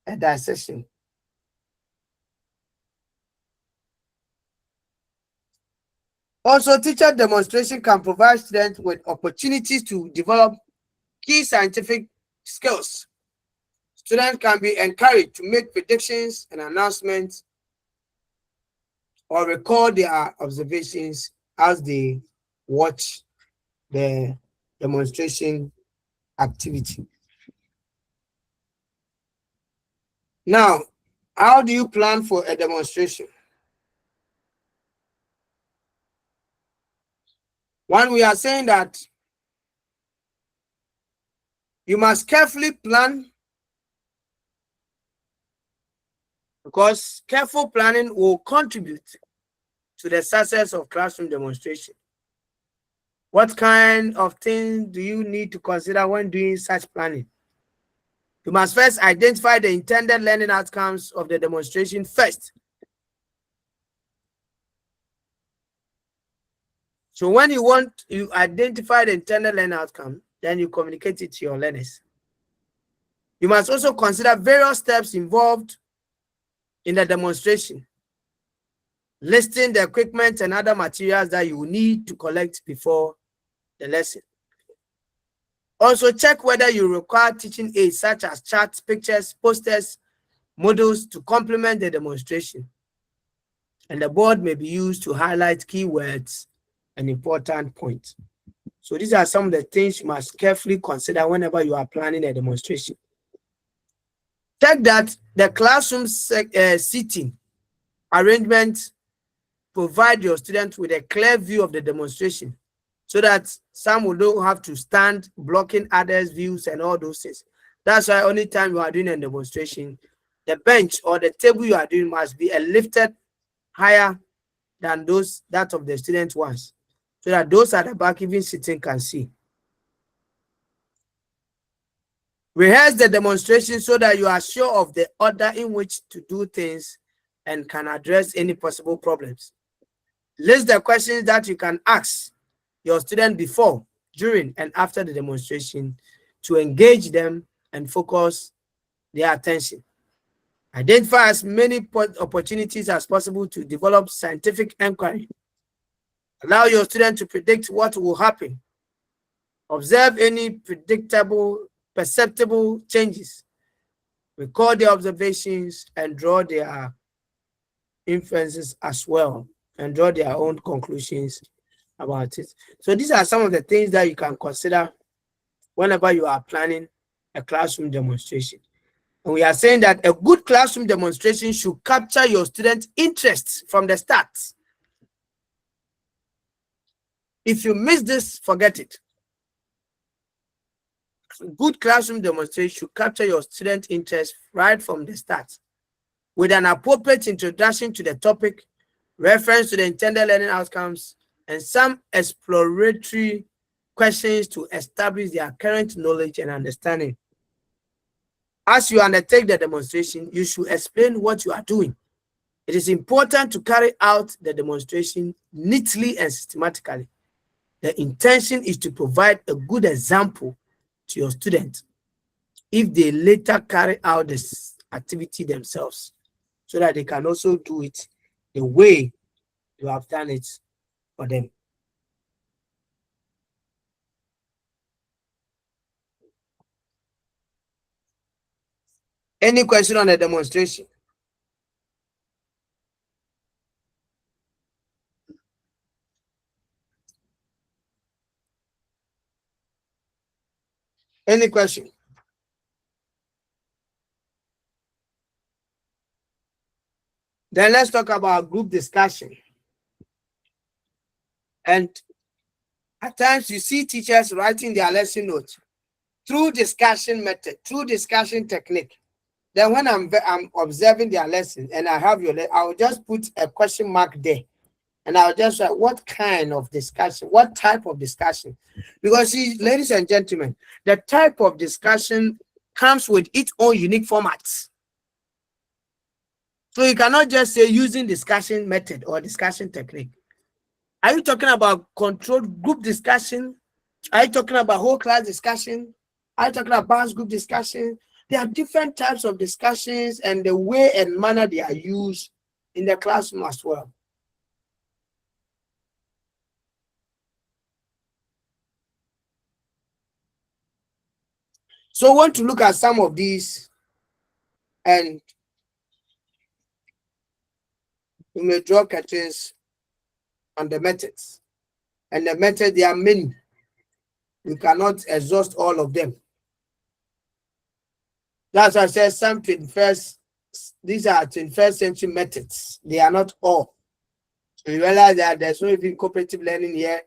a dissection. Also, teacher demonstration can provide students with opportunities to develop key scientific skills. Students can be encouraged to make predictions and announcements or record their observations as they watch the demonstration activity. Now, how do you plan for a demonstration? One, we are saying that you must carefully plan, because careful planning will contribute to the success of classroom demonstration. What kind of things do you need to consider when doing such planning? You must first identify the intended learning outcomes of the demonstration first. So when you identify the intended learning outcome, then you communicate it to your learners. You must also consider various steps involved in the demonstration, listing the equipment and other materials that you will need to collect before the lesson. Also, check whether you require teaching aids such as charts, pictures, posters, models to complement the demonstration. And the board may be used to highlight keywords and important points. So these are some of the things you must carefully consider whenever you are planning a demonstration. Check that the classroom seating arrangement provide your students with a clear view of the demonstration, so that some will don't have to stand blocking others' views and all those things. That's why only time you are doing a demonstration, the bench or the table you are doing must be lifted higher than that of the student ones, so that those at the back even sitting can see. Rehearse the demonstration so that you are sure of the order in which to do things and can address any possible problems. List the questions that you can ask your student before, during, and after the demonstration to engage them and focus their attention. Identify as many opportunities as possible to develop scientific inquiry. Allow your student to predict what will happen. Observe any perceptible changes. Record their observations and draw their inferences as well, and draw their own conclusions about it. So these are some of the things that you can consider whenever you are planning a classroom demonstration. And we are saying that a good classroom demonstration should capture your students' interests from the start. If you miss this, forget it. Good classroom demonstration should capture your student interest right from the start, with an appropriate introduction to the topic, reference to the intended learning outcomes, and some exploratory questions to establish their current knowledge and understanding. As you undertake the demonstration, you should explain what you are doing. It is important to carry out the demonstration neatly and systematically. The intention is to provide a good example to your students if they later carry out this activity themselves, so that they can also do it the way you have done it for them. Any question on the demonstration? Any question? Then let's talk about group discussion. And at times you see teachers writing their lesson notes through discussion method, through discussion technique. Then when I'm observing their lesson and I have I'll just put a question mark there. And I'll just write what kind of discussion, what type of discussion. Because see, ladies and gentlemen, the type of discussion comes with its own unique formats. So you cannot just say using discussion method or discussion technique. Are you talking about controlled group discussion? Are you talking about whole class discussion? Are you talking about balanced group discussion? There are different types of discussions and the way and manner they are used in the classroom as well. So I want to look at some of these and we may draw curtains on the methods. And the methods, there are many. We cannot exhaust all of them. That's why I said some 21st, these are 21st century methods. They are not all. So you realize that there's no even cooperative learning here,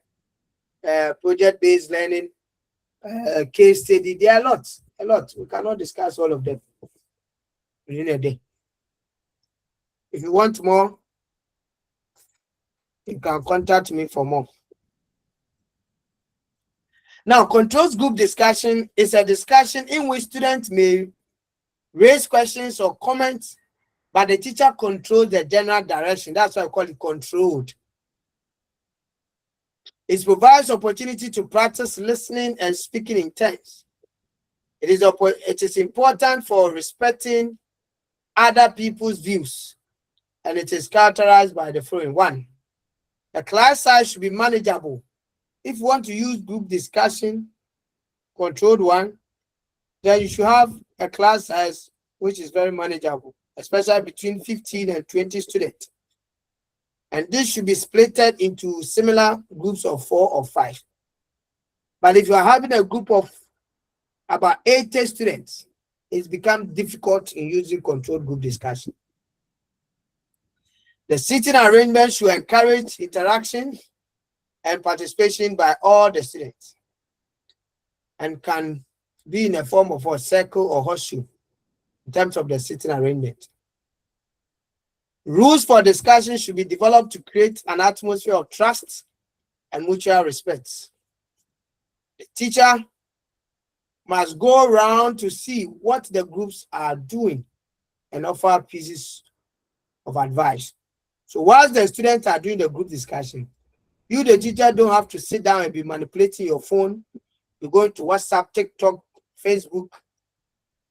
project-based learning, case study. There are lots, a lot. We cannot discuss all of them within a day. If you want more, you can contact me for more. Now, controls group discussion is a discussion in which students may raise questions or comments, but the teacher controls the general direction. That's why I call it controlled. It provides opportunity to practice listening and speaking in turns. It is important for respecting other people's views, and it is characterized by the following. 1, the class size should be manageable. If you want to use group discussion, controlled one, then you should have a class size which is very manageable, especially between 15 and 20 students. And this should be splitted into similar groups of 4 or 5. But if you are having a group of about 80 students, it's become difficult in using controlled group discussion. The seating arrangement should encourage interaction and participation by all the students and can be in a form of a circle or horseshoe in terms of the seating arrangement. Rules for discussion should be developed to create an atmosphere of trust and mutual respect. The teacher must go around to see what the groups are doing and offer pieces of advice. So whilst the students are doing the group discussion, you, the teacher, don't have to sit down and be manipulating your phone. You're going to WhatsApp, TikTok, Facebook,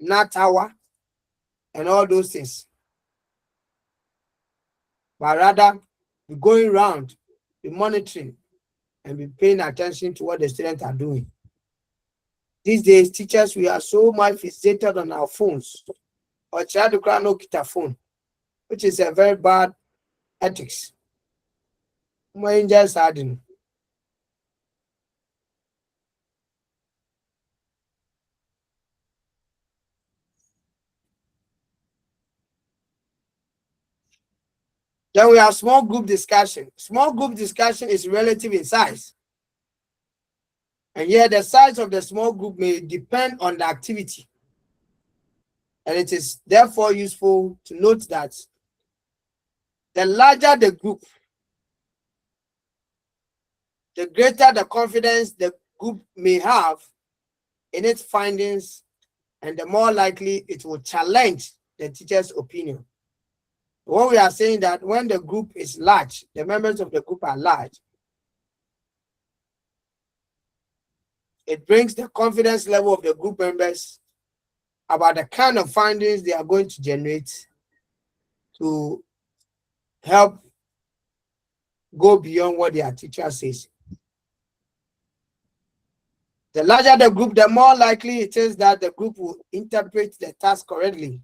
Natawa, and all those things. But rather, be going around, be monitoring, and be paying attention to what the students are doing. These days, teachers, we are so much fixated on our phones. Or child to cry no kita phone, which is a very bad ethics. Then we have small group discussion. Small group discussion is relative in size. And yet the size of the small group may depend on the activity. And it is therefore useful to note that the larger the group, the greater the confidence the group may have in its findings, and the more likely it will challenge the teacher's opinion. What we are saying that when the group is large, the members of the group are large, it brings the confidence level of the group members about the kind of findings they are going to generate to help go beyond what their teacher says. The larger the group, the more likely it is that the group will interpret the task correctly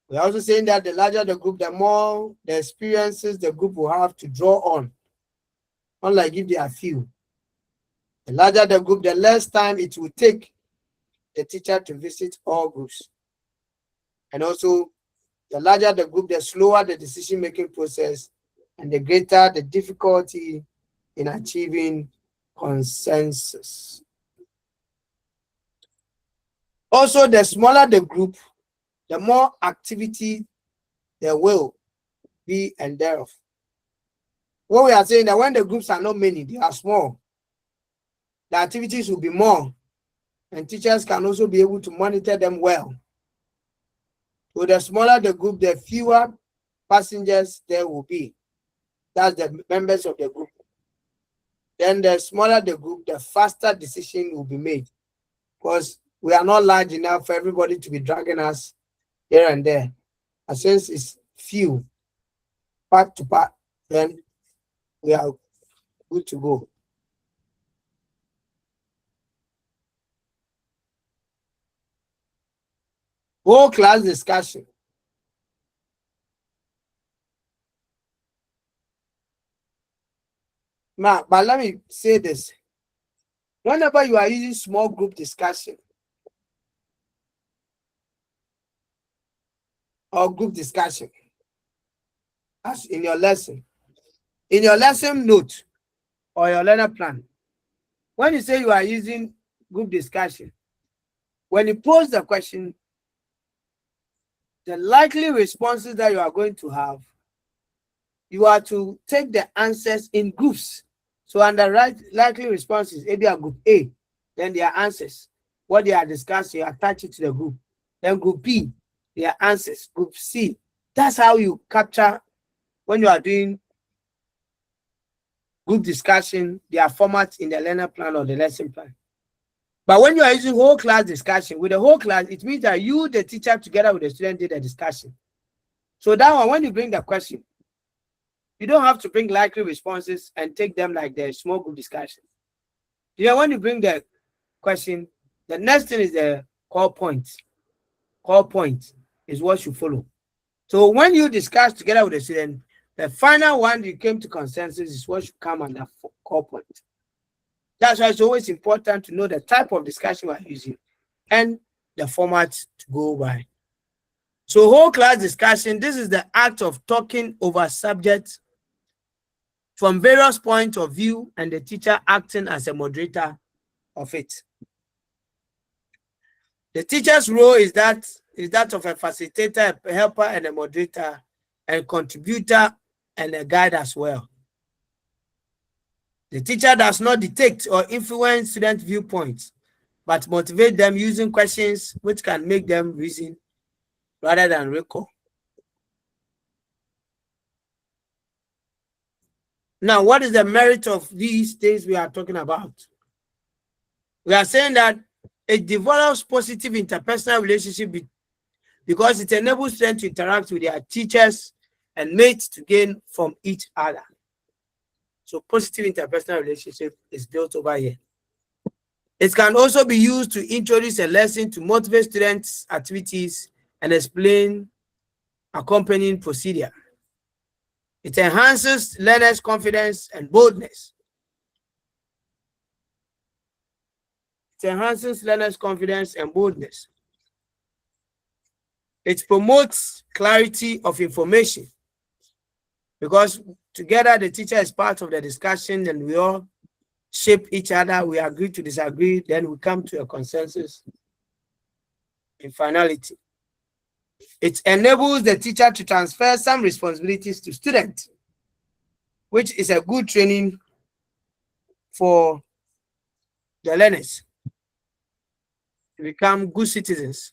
We're also saying that the larger the group, the more the experiences the group will have to draw on. Unlike if they are few. The larger the group, the less time it will take the teacher to visit all groups. And also, the larger the group, the slower the decision-making process, and the greater the difficulty in achieving consensus. Also, the smaller the group, the more activity there will be and thereof. What we are saying that when the groups are not many, they are small, the activities will be more, and teachers can also be able to monitor them well. So the smaller the group, the fewer passengers there will be. That's the members of the group. Then the smaller the group, the faster decision will be made, because we are not large enough for everybody to be dragging us here and there. And since it's few, part to part, then we are good to go. Whole class discussion. But let me say this. Whenever you are using small group discussion or group discussion, as in your lesson note or your learner plan, when you say you are using group discussion, when you pose the question, the likely responses that you are going to have, you are to take the answers in groups. So under likely responses, maybe a group A, then their answers, what they are discussing, you attach it to the group. Then group B, their answers, group C. That's how you capture, when you are doing group discussion, their format in the learner plan or the lesson plan. But when you are using whole class discussion, with the whole class, it means that you, the teacher, together with the student, did the discussion. So that one, when you bring the question, you don't have to bring likely responses and take them like the small group discussion. Yeah, when you bring the question, the next thing is the call point. Call point is what you follow. So when you discuss together with the student, the final one you came to consensus is what should come under call point. That's why it's always important to know the type of discussion we are using and the format to go by. So whole class discussion, this is the act of talking over subjects from various points of view and the teacher acting as a moderator of it. The teacher's role is that of a facilitator, a helper, and a moderator, and contributor, and a guide as well. The teacher does not dictate or influence student viewpoints, but motivate them using questions which can make them reason rather than recall. Now, what is the merit of these things we are talking about? We are saying that it develops positive interpersonal relationship because it enables students to interact with their teachers and mates to gain from each other. So positive interpersonal relationship is built over here. It can also be used to introduce a lesson to motivate students' activities and explain accompanying procedure. It enhances learners' confidence and boldness. It enhances learners' confidence and boldness. It promotes clarity of information because together the teacher is part of the discussion and we all shape each other, we agree to disagree, then we come to a consensus in finality. It enables the teacher to transfer some responsibilities to students, which is a good training for the learners to become good citizens.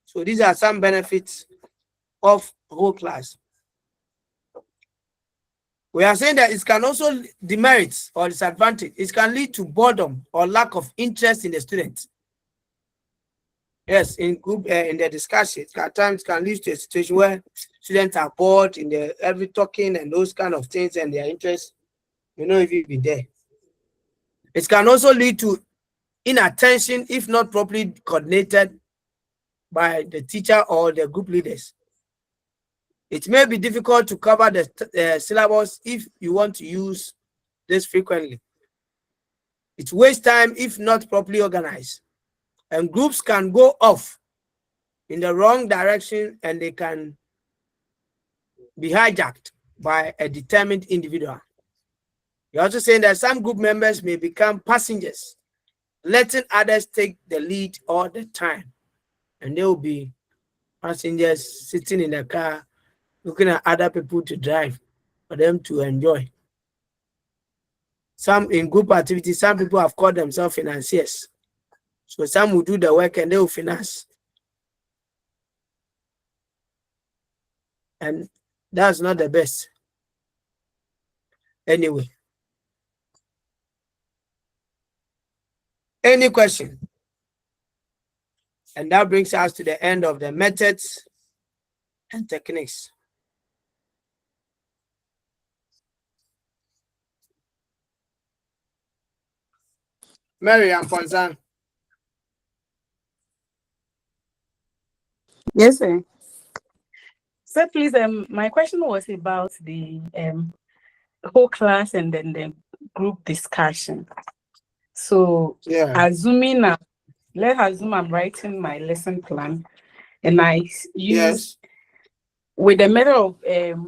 So these are some benefits of whole class. We are saying that it can also demerits or disadvantage. It can lead to boredom or lack of interest in the students. Yes, in group in the discussion, at times can lead to a situation where students are bored in the every talking and those kind of things, and their interest, you know, if you be there. It can also lead to inattention if not properly coordinated by the teacher or the group leaders. It may be difficult to cover the syllabus if you want to use this frequently. It wastes time if not properly organized, and groups can go off in the wrong direction and they can be hijacked by a determined individual. You're also saying that some group members may become passengers, letting others take the lead all the time, and they will be passengers sitting in the car looking at other people to drive for them to enjoy. Some in group activities, some people have called themselves financiers. So some will do the work and they will finance. And that's not the best. Anyway. Any question? And that brings us to the end of the methods and techniques. Mary, I'm concerned. Yes, sir. So please, my question was about the whole class and then the group discussion. So assuming let's assume I'm writing my lesson plan and I use with the method of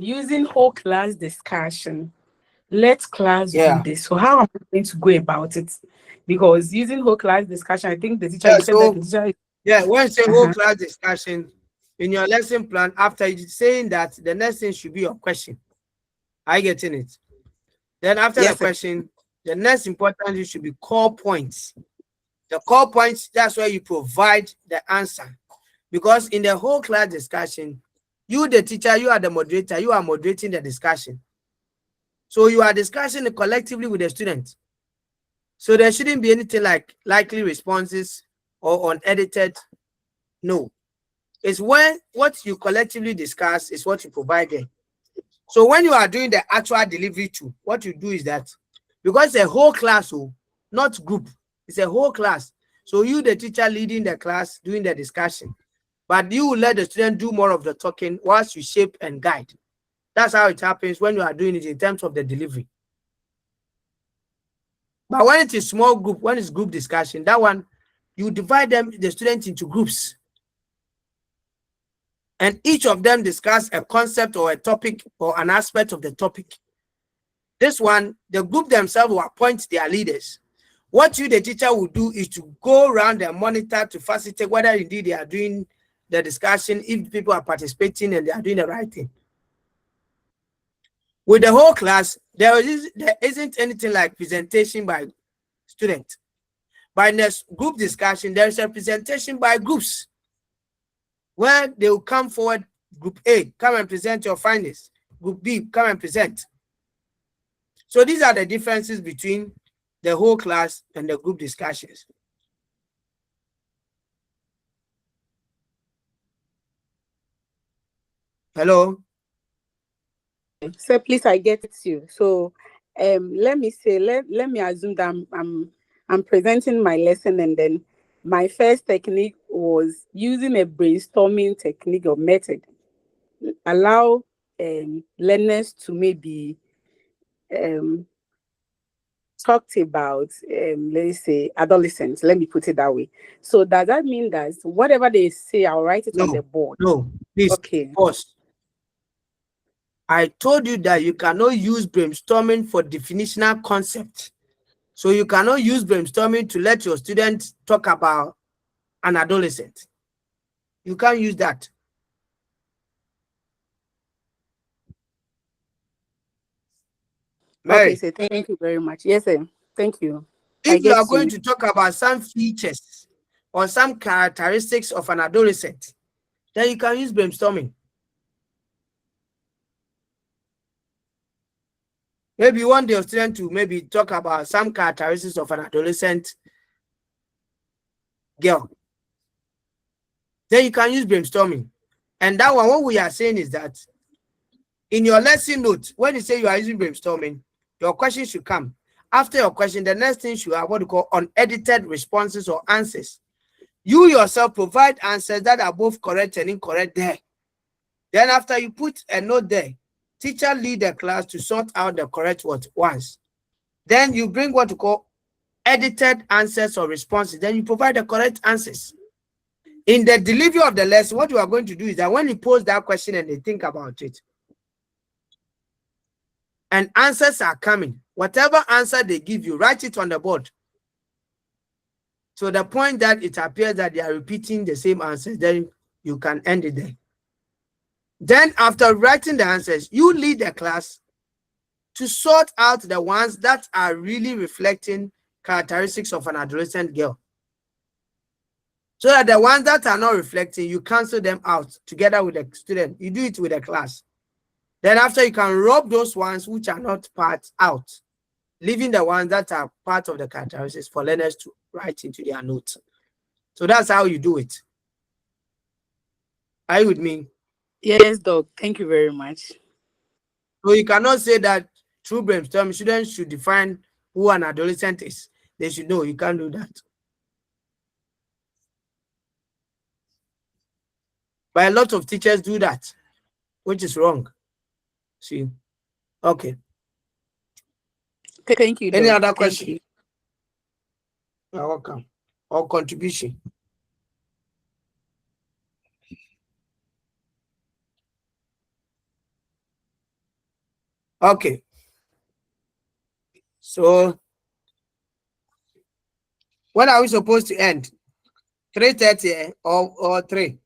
using whole class discussion, let class do this. So how am I going to go about it? Because using whole class discussion, I think the teacher, you said that the teacher when you say whole class discussion in your lesson plan, after saying that, the next thing should be your question. Are you getting it? Then after the question, the next important thing should be core points. The core points, that's where you provide the answer. Because in the whole class discussion, you, the teacher, you are the moderator, you are moderating the discussion. So you are discussing collectively with the students. So there shouldn't be anything like likely responses or unedited. No. It's when what you collectively discuss is what you provide there. So when you are doing the actual delivery too, what you do is that, because it's a whole class, not group, it's a whole class. So you, the teacher, leading the class, doing the discussion, but you will let the student do more of the talking whilst you shape and guide. That's how it happens when you are doing it in terms of the delivery. But when it is small group, when it's group discussion, that one, you divide them, the students, into groups. And each of them discuss a concept or a topic or an aspect of the topic. This one, the group themselves will appoint their leaders. What you, the teacher, will do is to go around and monitor to facilitate whether indeed they are doing the discussion, if people are participating and they are doing the right thing. With the whole class, there isn't anything like presentation by students. But in this group discussion, there is a presentation by groups where they will come forward. Group A, come and present your findings. Group B, come and present. So these are the differences between the whole class and the group discussions. Hello? So please, I get you. So let me say, let me assume that I'm presenting my lesson, and then my first technique was using a brainstorming technique or method. Allow learners to maybe talked about let's say adolescents, let me put it that way. So does that mean that whatever they say, I'll write it on the board? No, please. Okay. Pause. I told you that you cannot use brainstorming for definitional concept. So you cannot use brainstorming to let your students talk about an adolescent. You can't use that. Mary. Okay, so thank you very much. Yes, sir. Thank you. If you are going to talk about some features or some characteristics of an adolescent, then you can use brainstorming. Maybe you want your student to maybe talk about some characteristics of an adolescent girl. Then you can use brainstorming. And that one, what we are saying is that in your lesson notes, when you say you are using brainstorming, your question should come. After your question, the next thing should have what you call unedited responses or answers. You yourself provide answers that are both correct and incorrect there. Then after you put a note there, teacher lead the class to sort out the correct ones. Then you bring what you call edited answers or responses. Then you provide the correct answers. In the delivery of the lesson, what you are going to do is that when you pose that question and they think about it, and answers are coming, whatever answer they give you, write it on the board. So the point that it appears that they are repeating the same answers, then you can end it there. Then after writing the answers, you lead the class to sort out the ones that are really reflecting characteristics of an adolescent girl. So that the ones that are not reflecting, you cancel them out together with the student. You do it with the class. Then after, you can rub those ones which are not part out, leaving the ones that are part of the characteristics for learners to write into their notes. So that's how you do it. Are you with me? Yes, Doc. Thank you very much. So you cannot say that through brainstorming, students should define who an adolescent is. They should know. You can't do that. But a lot of teachers do that, which is wrong. See? Okay. Thank you, Doc. Any other question? You're welcome. Or contribution? Okay. So when are we supposed to end? 3:30 or 3?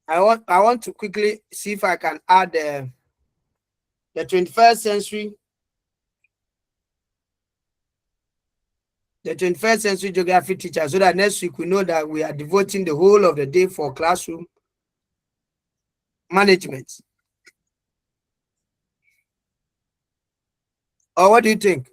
I want to quickly see if I can add the 21st century. The 21st century geography teacher, so that next week we know that we are devoting the whole of the day for classroom management. Or what do you think?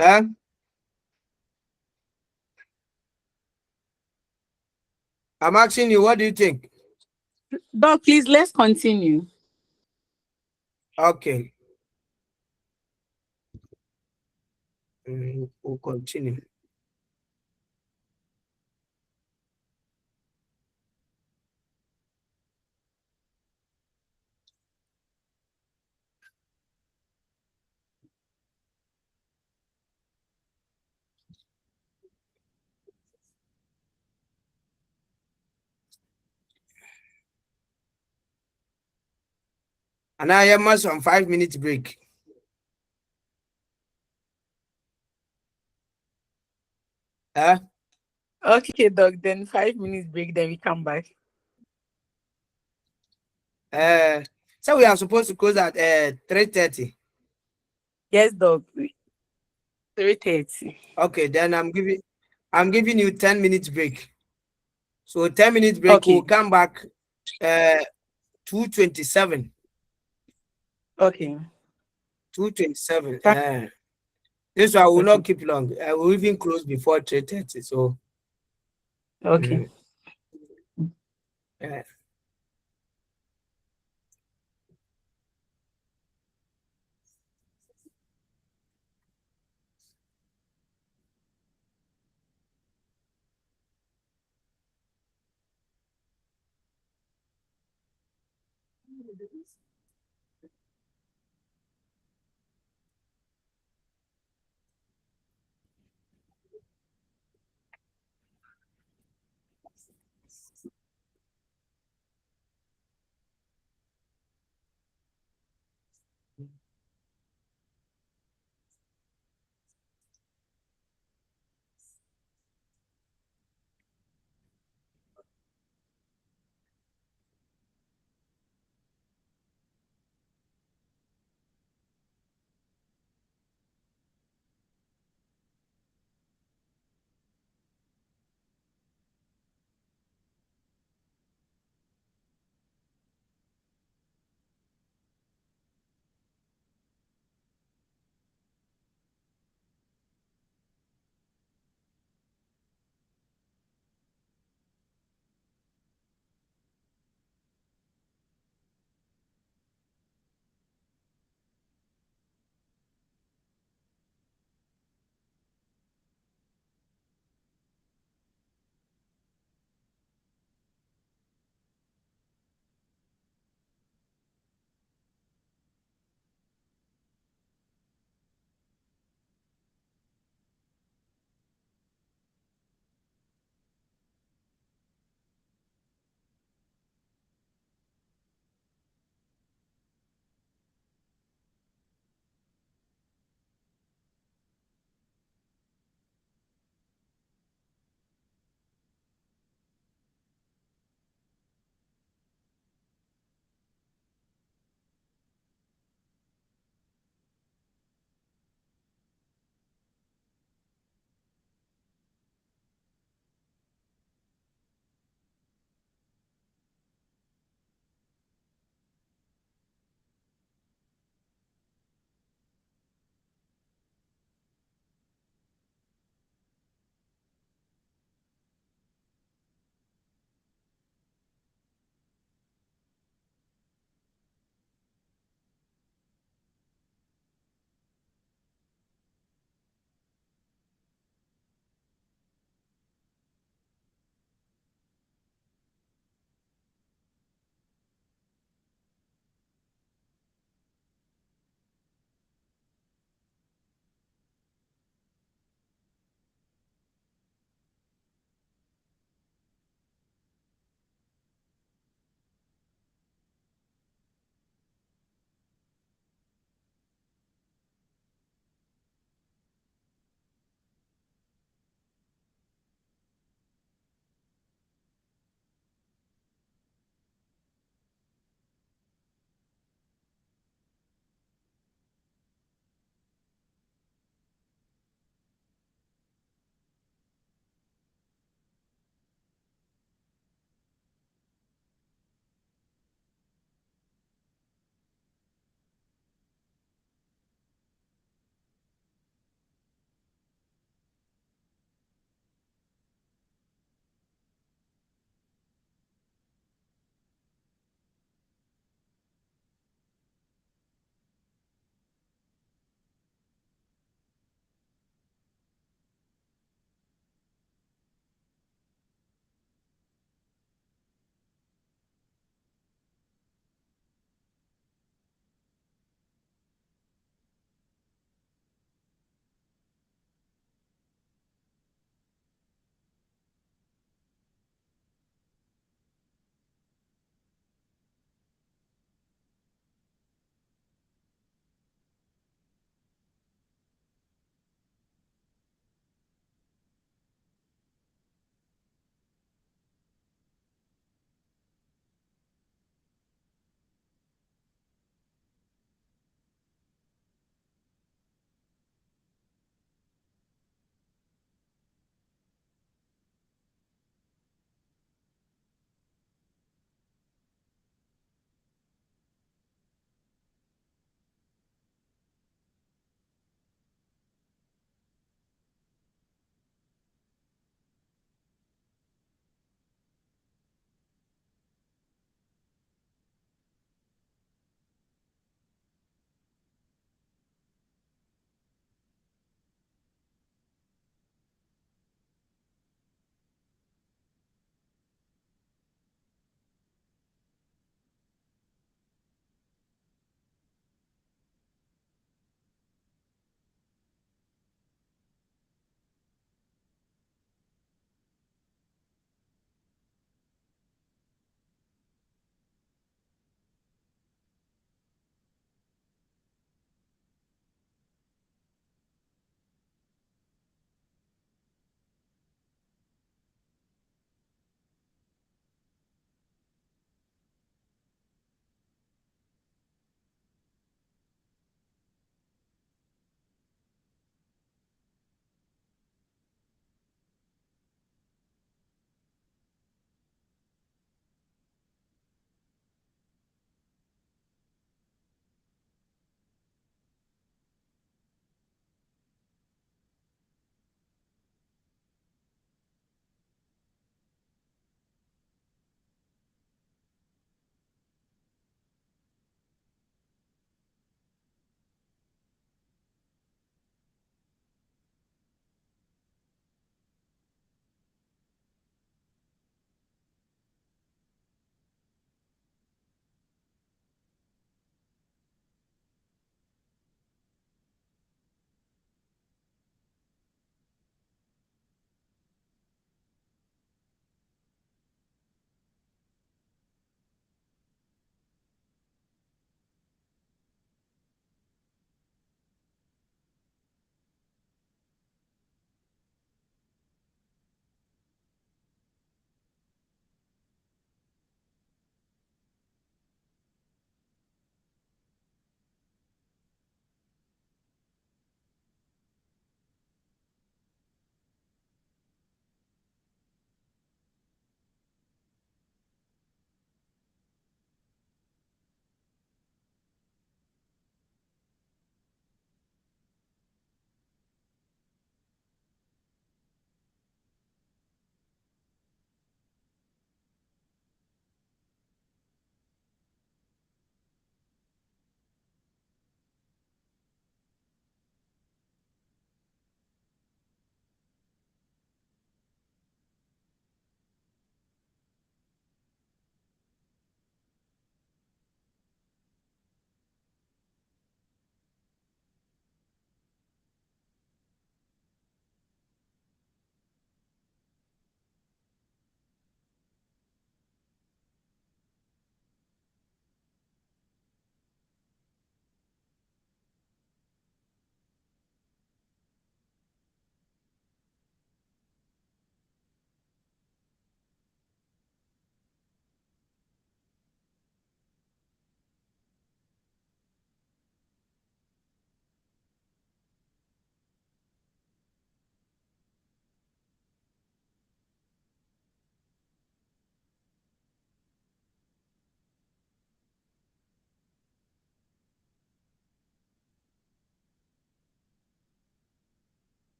Huh? I'm asking you, what do you think? Doc, please, let's continue. Okay. We'll continue. And I am on 5 minutes break. Huh? Okay, Doc, then 5 minutes break, then we come back. So we are supposed to close at 3:30. Yes, Doc. 3:30. Okay, then I'm giving you 10 minutes break. So 10 minutes break, Okay. we'll come back 2:27. Okay. 2:27. This one will Okay. not keep long. I will even close before 3:30. So Okay. uh,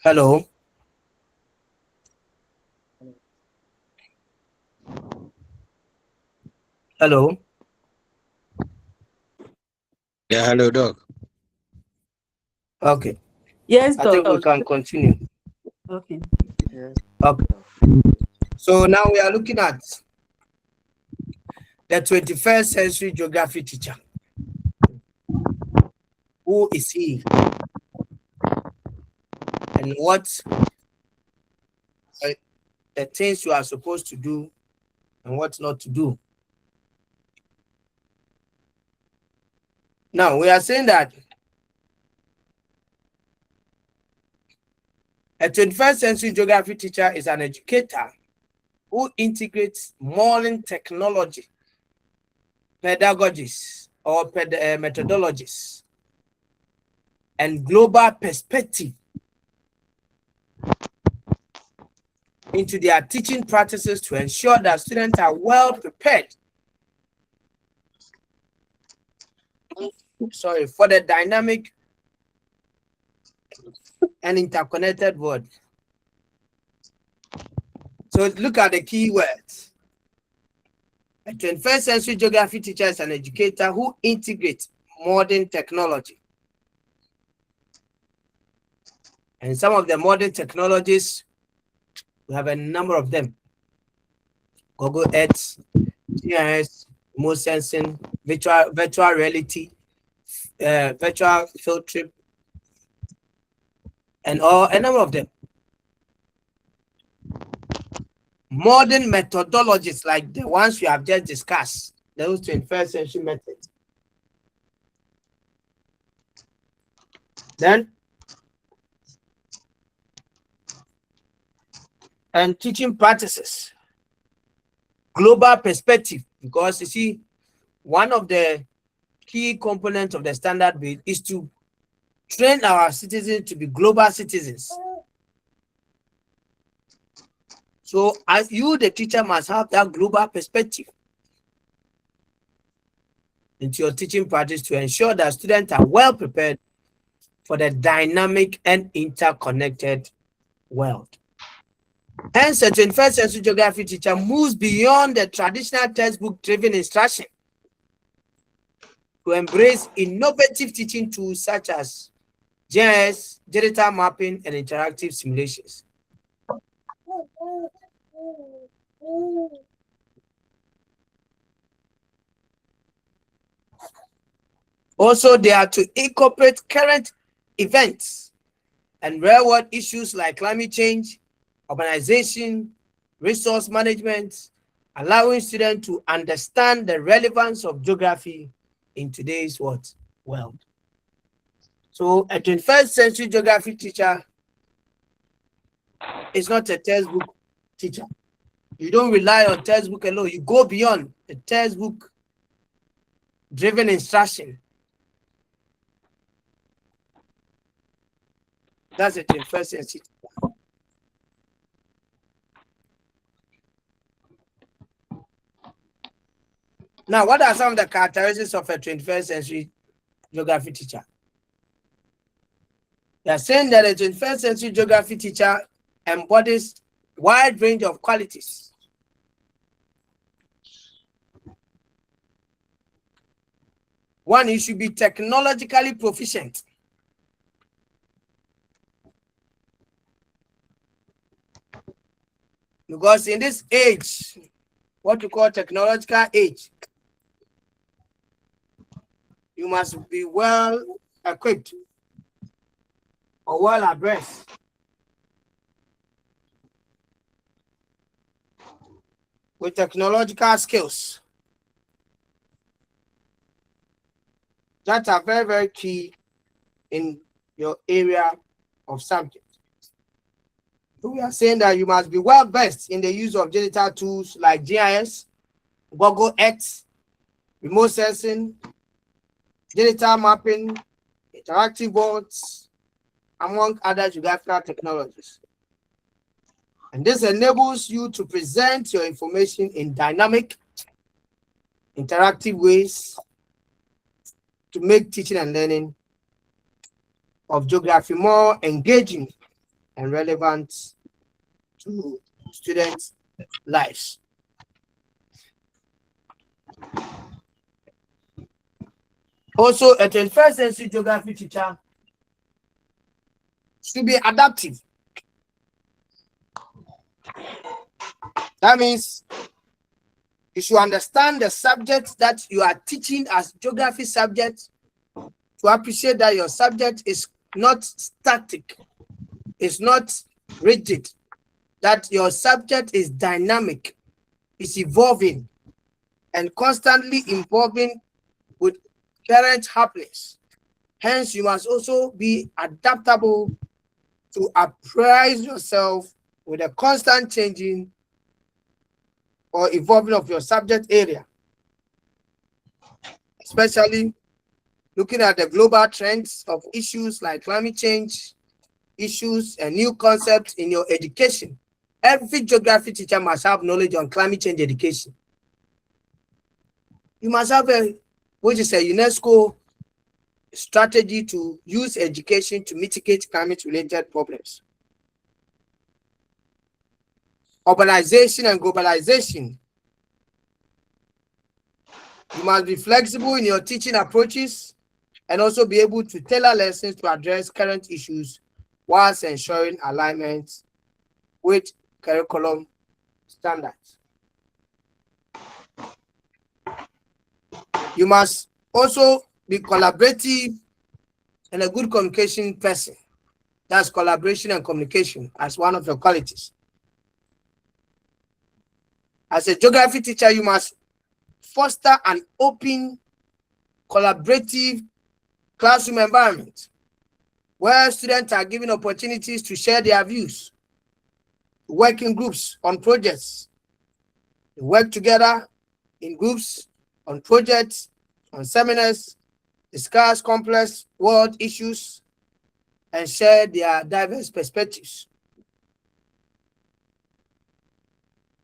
Hello. Hello. Yeah, hello, Doc. Okay. Yes, I think we Doc. can continue. Okay. Yes. Okay. So now we are looking at the 21st century geography teacher. Who is he? And what are the things you are supposed to do and what not to do? Now, we are saying that a 21st century geography teacher is an educator who integrates modern technology, pedagogies, or methodologies, and global perspective into their teaching practices to ensure that students are well prepared for the dynamic and interconnected world. So look at the key words. A 21st century geography teacher is an educator who integrates modern technology. And some of the modern technologies, we have a number of them. Google Earth, GIS, remote sensing, virtual reality, virtual field trip, and a number of them. Modern methodologies like the ones we have just discussed, those 21st century methods. Then, and teaching practices, global perspective, because you see, one of the key components of the standard base is to train our citizens to be global citizens. So as you, the teacher, must have that global perspective into your teaching practice to ensure that students are well prepared for the dynamic and interconnected world. Hence, a 21st century geography teacher moves beyond the traditional textbook-driven instruction to embrace innovative teaching tools such as GIS, digital mapping, and interactive simulations. Also, they are to incorporate current events and real-world issues like climate change, urbanization, resource management, allowing students to understand the relevance of geography in today's world. So a 21st century geography teacher is not a textbook teacher. You don't rely on textbook alone. You go beyond the textbook driven instruction. That's a 21st century. Now, what are some of the characteristics of a 21st century geography teacher? They are saying that a 21st century geography teacher embodies a wide range of qualities. One, you should be technologically proficient. Because in this age, what we call technological age, you must be well equipped or well abreast with technological skills that are very, very key in your area of subject. So we are saying that you must be well versed in the use of digital tools like GIS, Google Earth, remote sensing, digital mapping, interactive boards, among other geographical technologies. And this enables you to present your information in dynamic, interactive ways to make teaching and learning of geography more engaging and relevant to students' lives. Also, a 21st century geography teacher should be adaptive. That means you should understand the subject that you are teaching as geography subject, to appreciate that your subject is not static, it's not rigid, that your subject is dynamic, is evolving, and constantly evolving with current happenings. Hence, you must also be adaptable to apprise yourself with a constant changing or evolving of your subject area, especially looking at the global trends of issues like climate change, issues and new concepts in your education. Every geography teacher must have knowledge on climate change education. You must have which is a UNESCO strategy to use education to mitigate climate-related problems. Urbanization and globalization. You must be flexible in your teaching approaches and also be able to tailor lessons to address current issues whilst ensuring alignment with curriculum standards. You must also be collaborative and a good communication person. That's collaboration and communication as one of your qualities. As a geography teacher, you must foster an open, collaborative classroom environment where students are given opportunities to share their views, work in groups on projects, work together in groups on projects, on seminars, discuss complex world issues, and share their diverse perspectives.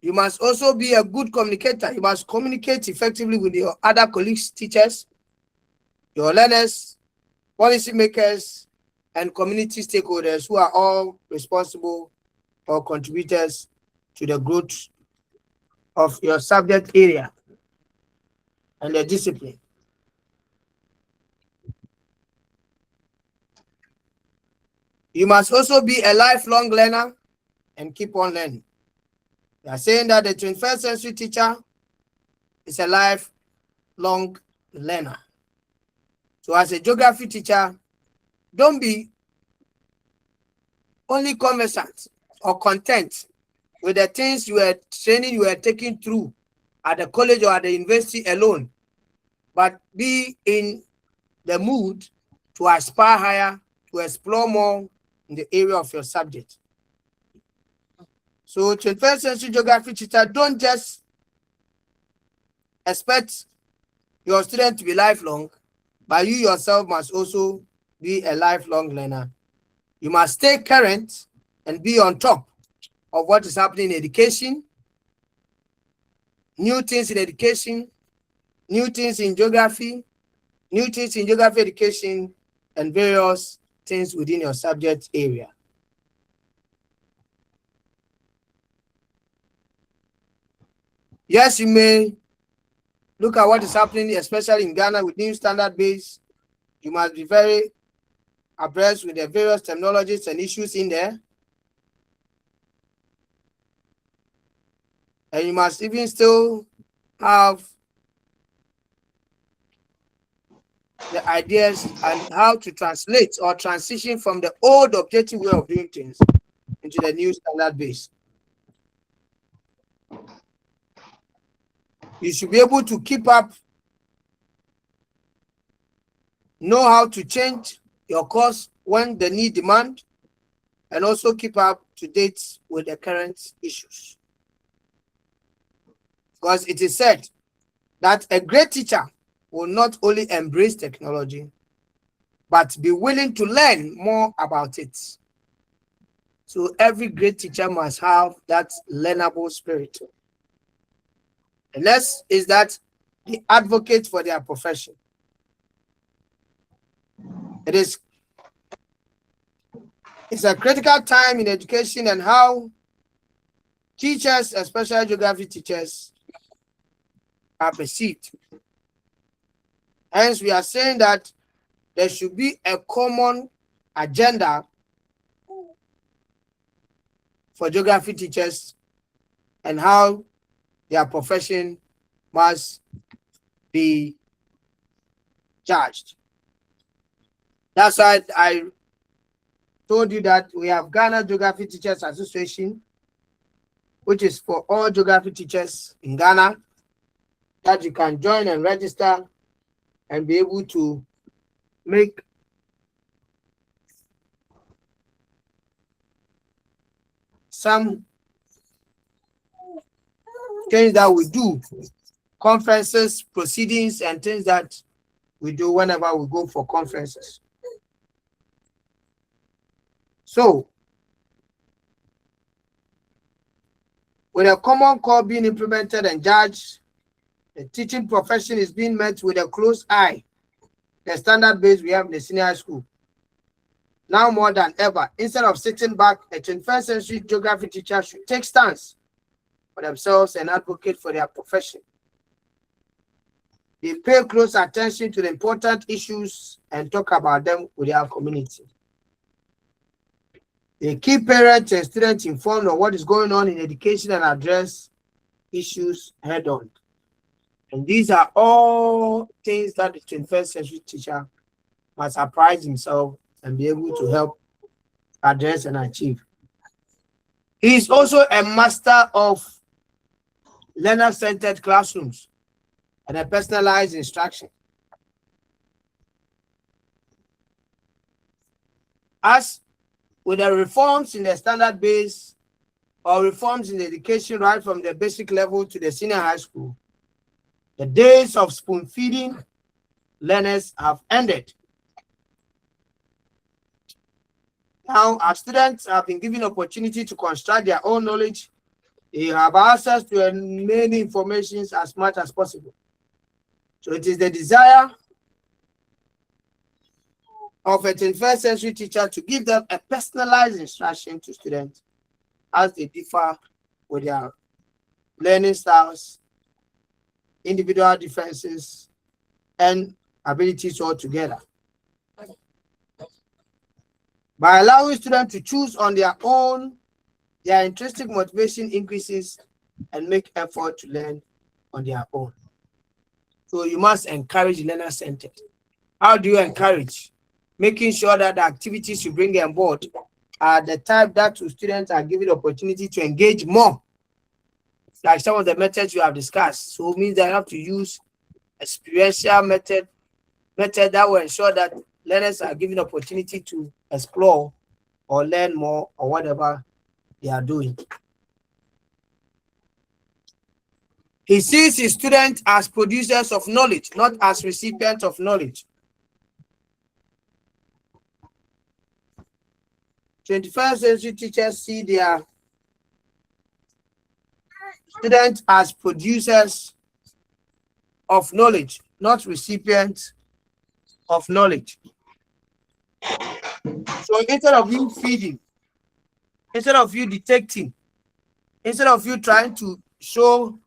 You must also be a good communicator. You must communicate effectively with your other colleagues, teachers, your learners, policymakers, and community stakeholders who are all responsible or contributors to the growth of your subject area and the discipline. You must also be a lifelong learner and keep on learning. They are saying that the 21st century teacher is a lifelong learner. So as a geography teacher, don't be only conversant or content with the things you were training you were taking through at the college or at the university alone, but be in the mood to aspire higher, to explore more in the area of your subject. So 21st century geography teacher, don't just expect your student to be lifelong, but you yourself must also be a lifelong learner. You must stay current and be on top of what is happening in education, new things in education, new things in geography, new things in geography education, and various things within your subject area. Yes, you may look at what is happening, especially in Ghana with new standard base. You must be very abreast with the various terminologies and issues in there. And you must even still have the ideas and how to translate or transition from the old objective way of doing things into the new standard base. You should be able to keep up, know how to change your course when the need demand, and also keep up to date with the current issues. Because it is said that a great teacher will not only embrace technology, but be willing to learn more about it. So every great teacher must have that learnable spirit. The next is that they advocate for their profession. It is It's a critical time in education and how teachers, especially geography teachers, are perceived. Hence, we are saying that there should be a common agenda for geography teachers and how their profession must be judged. That's why I told you that we have Ghana Geography Teachers Association, which is for all geography teachers in Ghana, that you can join and register and be able to make some things that we do, conferences, proceedings, and things that we do whenever we go for conferences. So, with a common core being implemented and judged, the teaching profession is being met with a close eye. The standard base we have in the senior high school. Now more than ever, instead of sitting back, a 21st century geography teacher should take stance for themselves and advocate for their profession. They pay close attention to the important issues and talk about them with their community. They keep parents and students informed of what is going on in education and address issues head on. And these are all things that the 21st century teacher must apprise himself and be able to help address and achieve. He is also a master of learner-centered classrooms and a personalized instruction. As with the reforms in the standard base or reforms in education right from the basic level to the senior high school, the days of spoon-feeding learners have ended. Now, our students have been given opportunity to construct their own knowledge. They have access to many informations as much as possible. So it is the desire of a 21st century teacher to give them a personalized instruction to students as they differ with their learning styles, individual differences, and abilities altogether. By allowing students to choose on their own, their intrinsic motivation increases and make effort to learn on their own. So you must encourage learner-centered. How do you encourage? Making sure that the activities you bring on board are the type that students are given the opportunity to engage more. Like some of the methods you have discussed. So it means they have to use experiential method that will ensure that learners are given the opportunity to explore or learn more or whatever they are doing. He sees his students as producers of knowledge, not as recipients of knowledge. 21st century teachers see their students as producers of knowledge, not recipients of knowledge. So instead of you feeding, instead of you detecting, instead of you trying to show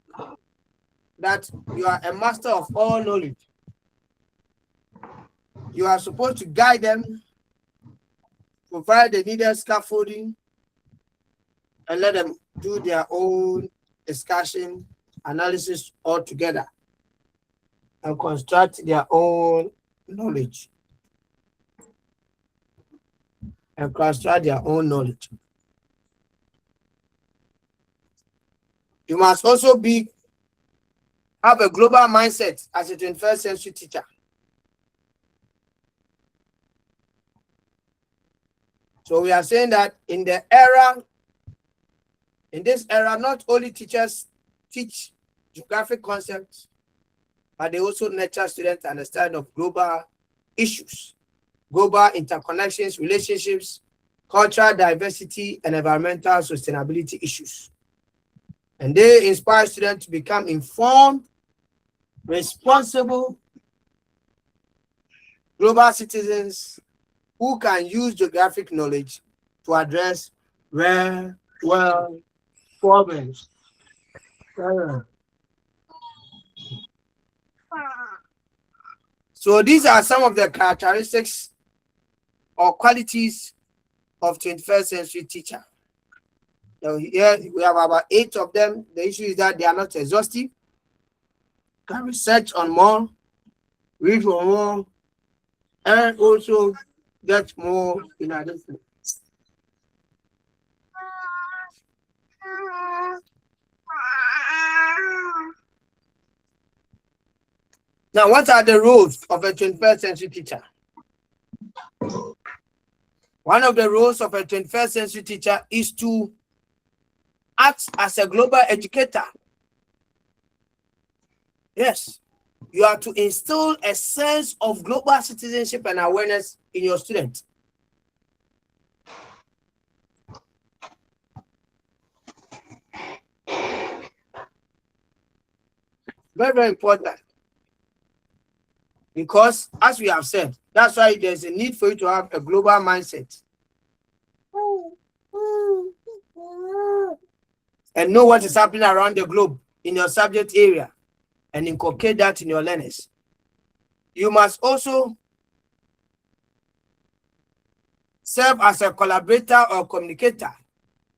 that you are a master of all knowledge, you are supposed to guide them, provide the needed scaffolding, and let them do their own discussion, analysis all together, and construct their own knowledge. And construct their own knowledge. You must also have a global mindset as a 21st century teacher. So we are saying that in this era, not only teachers teach geographic concepts, but they also nurture students' understanding of global issues, global interconnections, relationships, cultural diversity, and environmental sustainability issues. And they inspire students to become informed, responsible, global citizens who can use geographic knowledge to address real world problems. So these are some of the characteristics or qualities of 21st century teacher. Now here we have about 8 of them. The issue is that they are not exhaustive. Can research on more, read for more, and also get more in addition. Now, what are the roles of a 21st century teacher? One of the roles of a 21st century teacher is to act as a global educator. Yes, you are to instill a sense of global citizenship and awareness in your students. Very, very important. Because, as we have said, that's why there's a need for you to have a global mindset. And know what is happening around the globe in your subject area and inculcate that in your learners. You must also serve as a collaborator or communicator,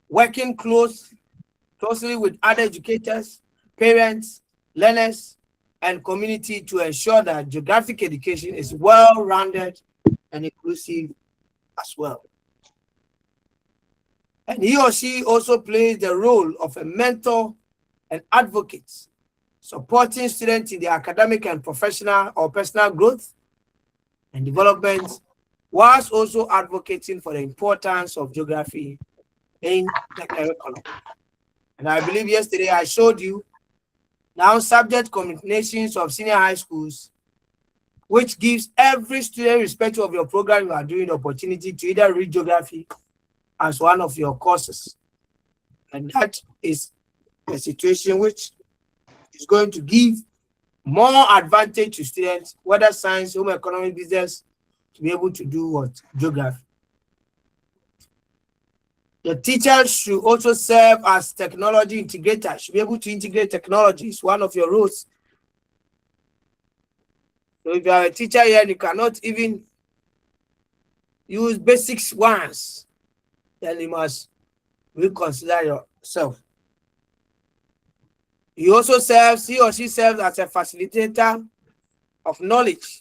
working closely with other educators, parents, learners, and community to ensure that geographic education is well-rounded and inclusive as well. And he or she also plays the role of a mentor and advocate, supporting students in their academic and professional or personal growth and development, whilst also advocating for the importance of geography in the curriculum. And I believe yesterday I showed you now subject combinations of senior high schools, which gives every student, irrespective of your program you are doing, the opportunity to either read geography as one of your courses. And that is a situation which is going to give more advantage to students, whether science, home economic, business, to be able to do what? Geography. The teachers should also serve as technology integrators, should be able to integrate technology. It's one of your roles. So if you are a teacher here and you cannot even use basics ones, then you must reconsider yourself. He or she serves as a facilitator of knowledge,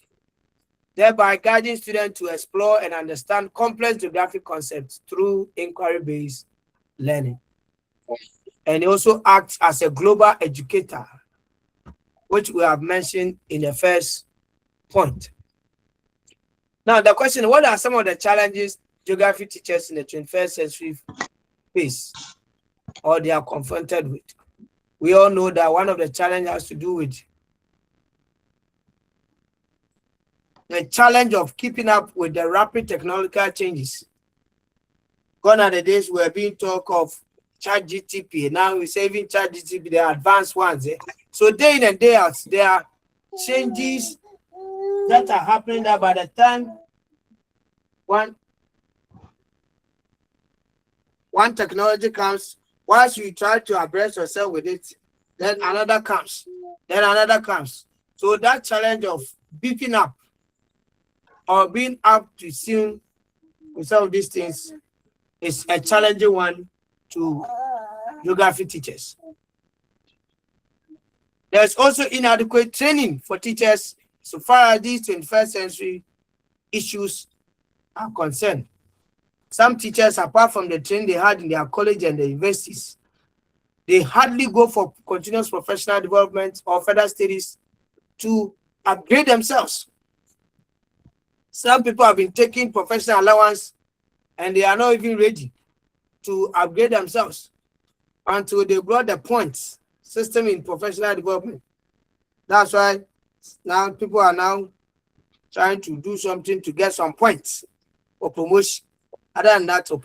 thereby guiding students to explore and understand complex geographic concepts through inquiry-based learning. And he also acts as a global educator, which we have mentioned in the first point. Now, the question, what are some of the challenges geography teachers in the 21st century face or they are confronted with? We all know that one of the challenges has to do with the challenge of keeping up with the rapid technological changes. Gone are the days we're being talk of ChatGPT. Now we're saving ChatGPT, the advanced ones. So day in and day out, there are changes that are happening that by the time one technology comes, once you try to abreast yourself with it, then another comes, then another comes. So that challenge of beefing up or being up to tune with some of these things is a challenging one to geography teachers. There's also inadequate training for teachers so far as these 21st century issues are concerned. Some teachers, apart from the training they had in their college and the universities, they hardly go for continuous professional development or further studies to upgrade themselves. Some people have been taking professional allowance and they are not even ready to upgrade themselves until they brought the points system in professional development. That's why now people are now trying to do something to get some points for promotion. Other than that, and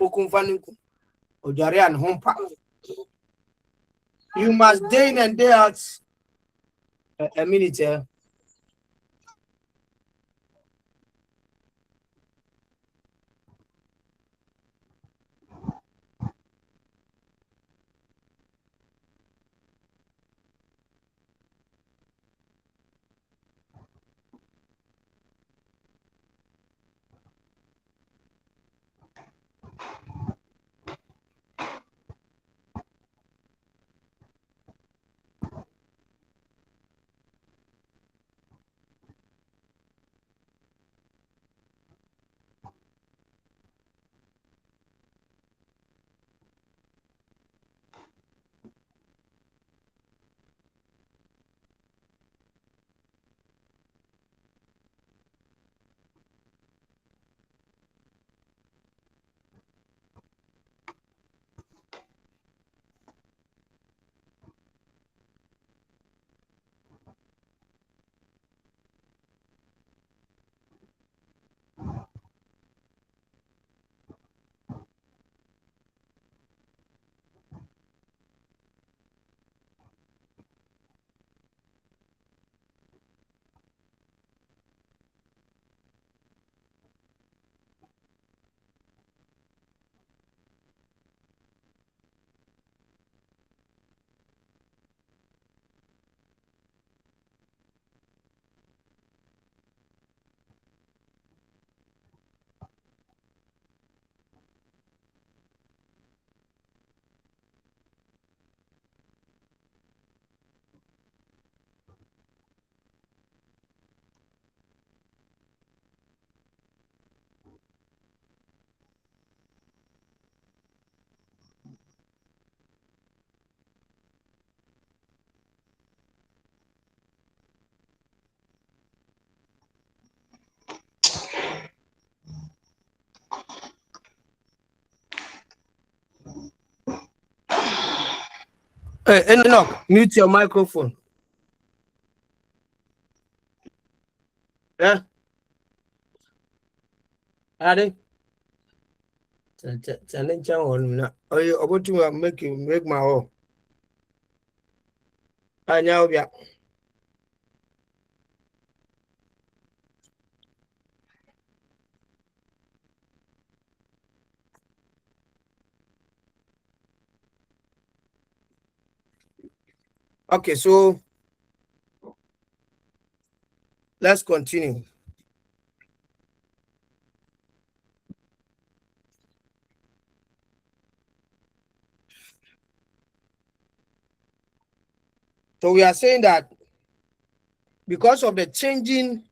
home park. You must day in and day out. A minute here. Hey, Enoch, mute your microphone. Yeah. Ade. Challenge on na. Oh, you about to make my own. Anya obia. Okay, so let's continue. So we are saying that because of the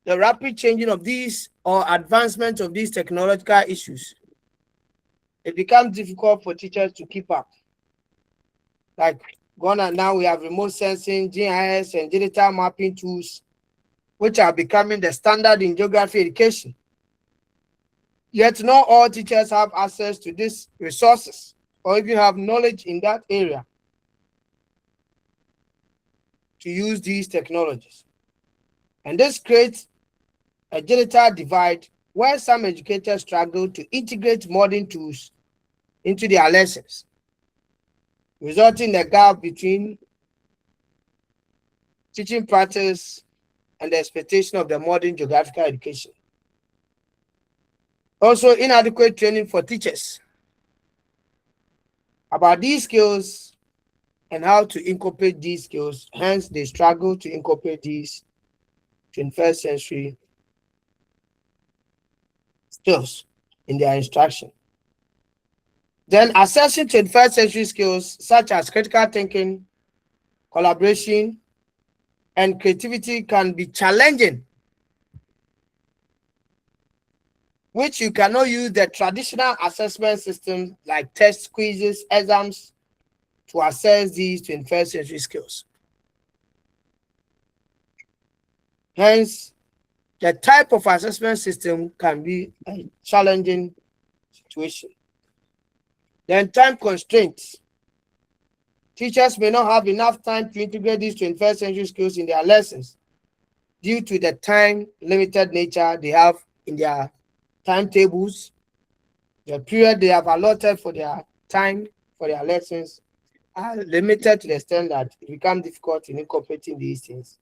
rapid changing of these or advancement of these technological issues, it becomes difficult for teachers to keep up. Like Ghana now, we have remote sensing, GIS, and digital mapping tools, which are becoming the standard in geography education. Yet not all teachers have access to these resources or even have knowledge in that area to use these technologies. And this creates a digital divide where some educators struggle to integrate modern tools into their lessons, resulting in a gap between teaching practice and the expectation of the modern geographical education. Also, inadequate training for teachers about these skills and how to incorporate these skills. Hence, they struggle to incorporate these 21st century skills in their instruction. Then, assessing 21st century skills such as critical thinking, collaboration, and creativity can be challenging, which you cannot use the traditional assessment system like tests, quizzes, exams to assess these 21st century skills. Hence, the type of assessment system can be a challenging situation. Then time constraints. Teachers may not have enough time to integrate these 21st century skills in their lessons due to the time limited nature they have in their timetables. The period they have allotted for their time for their lessons are limited to the extent that it becomes difficult in incorporating these things.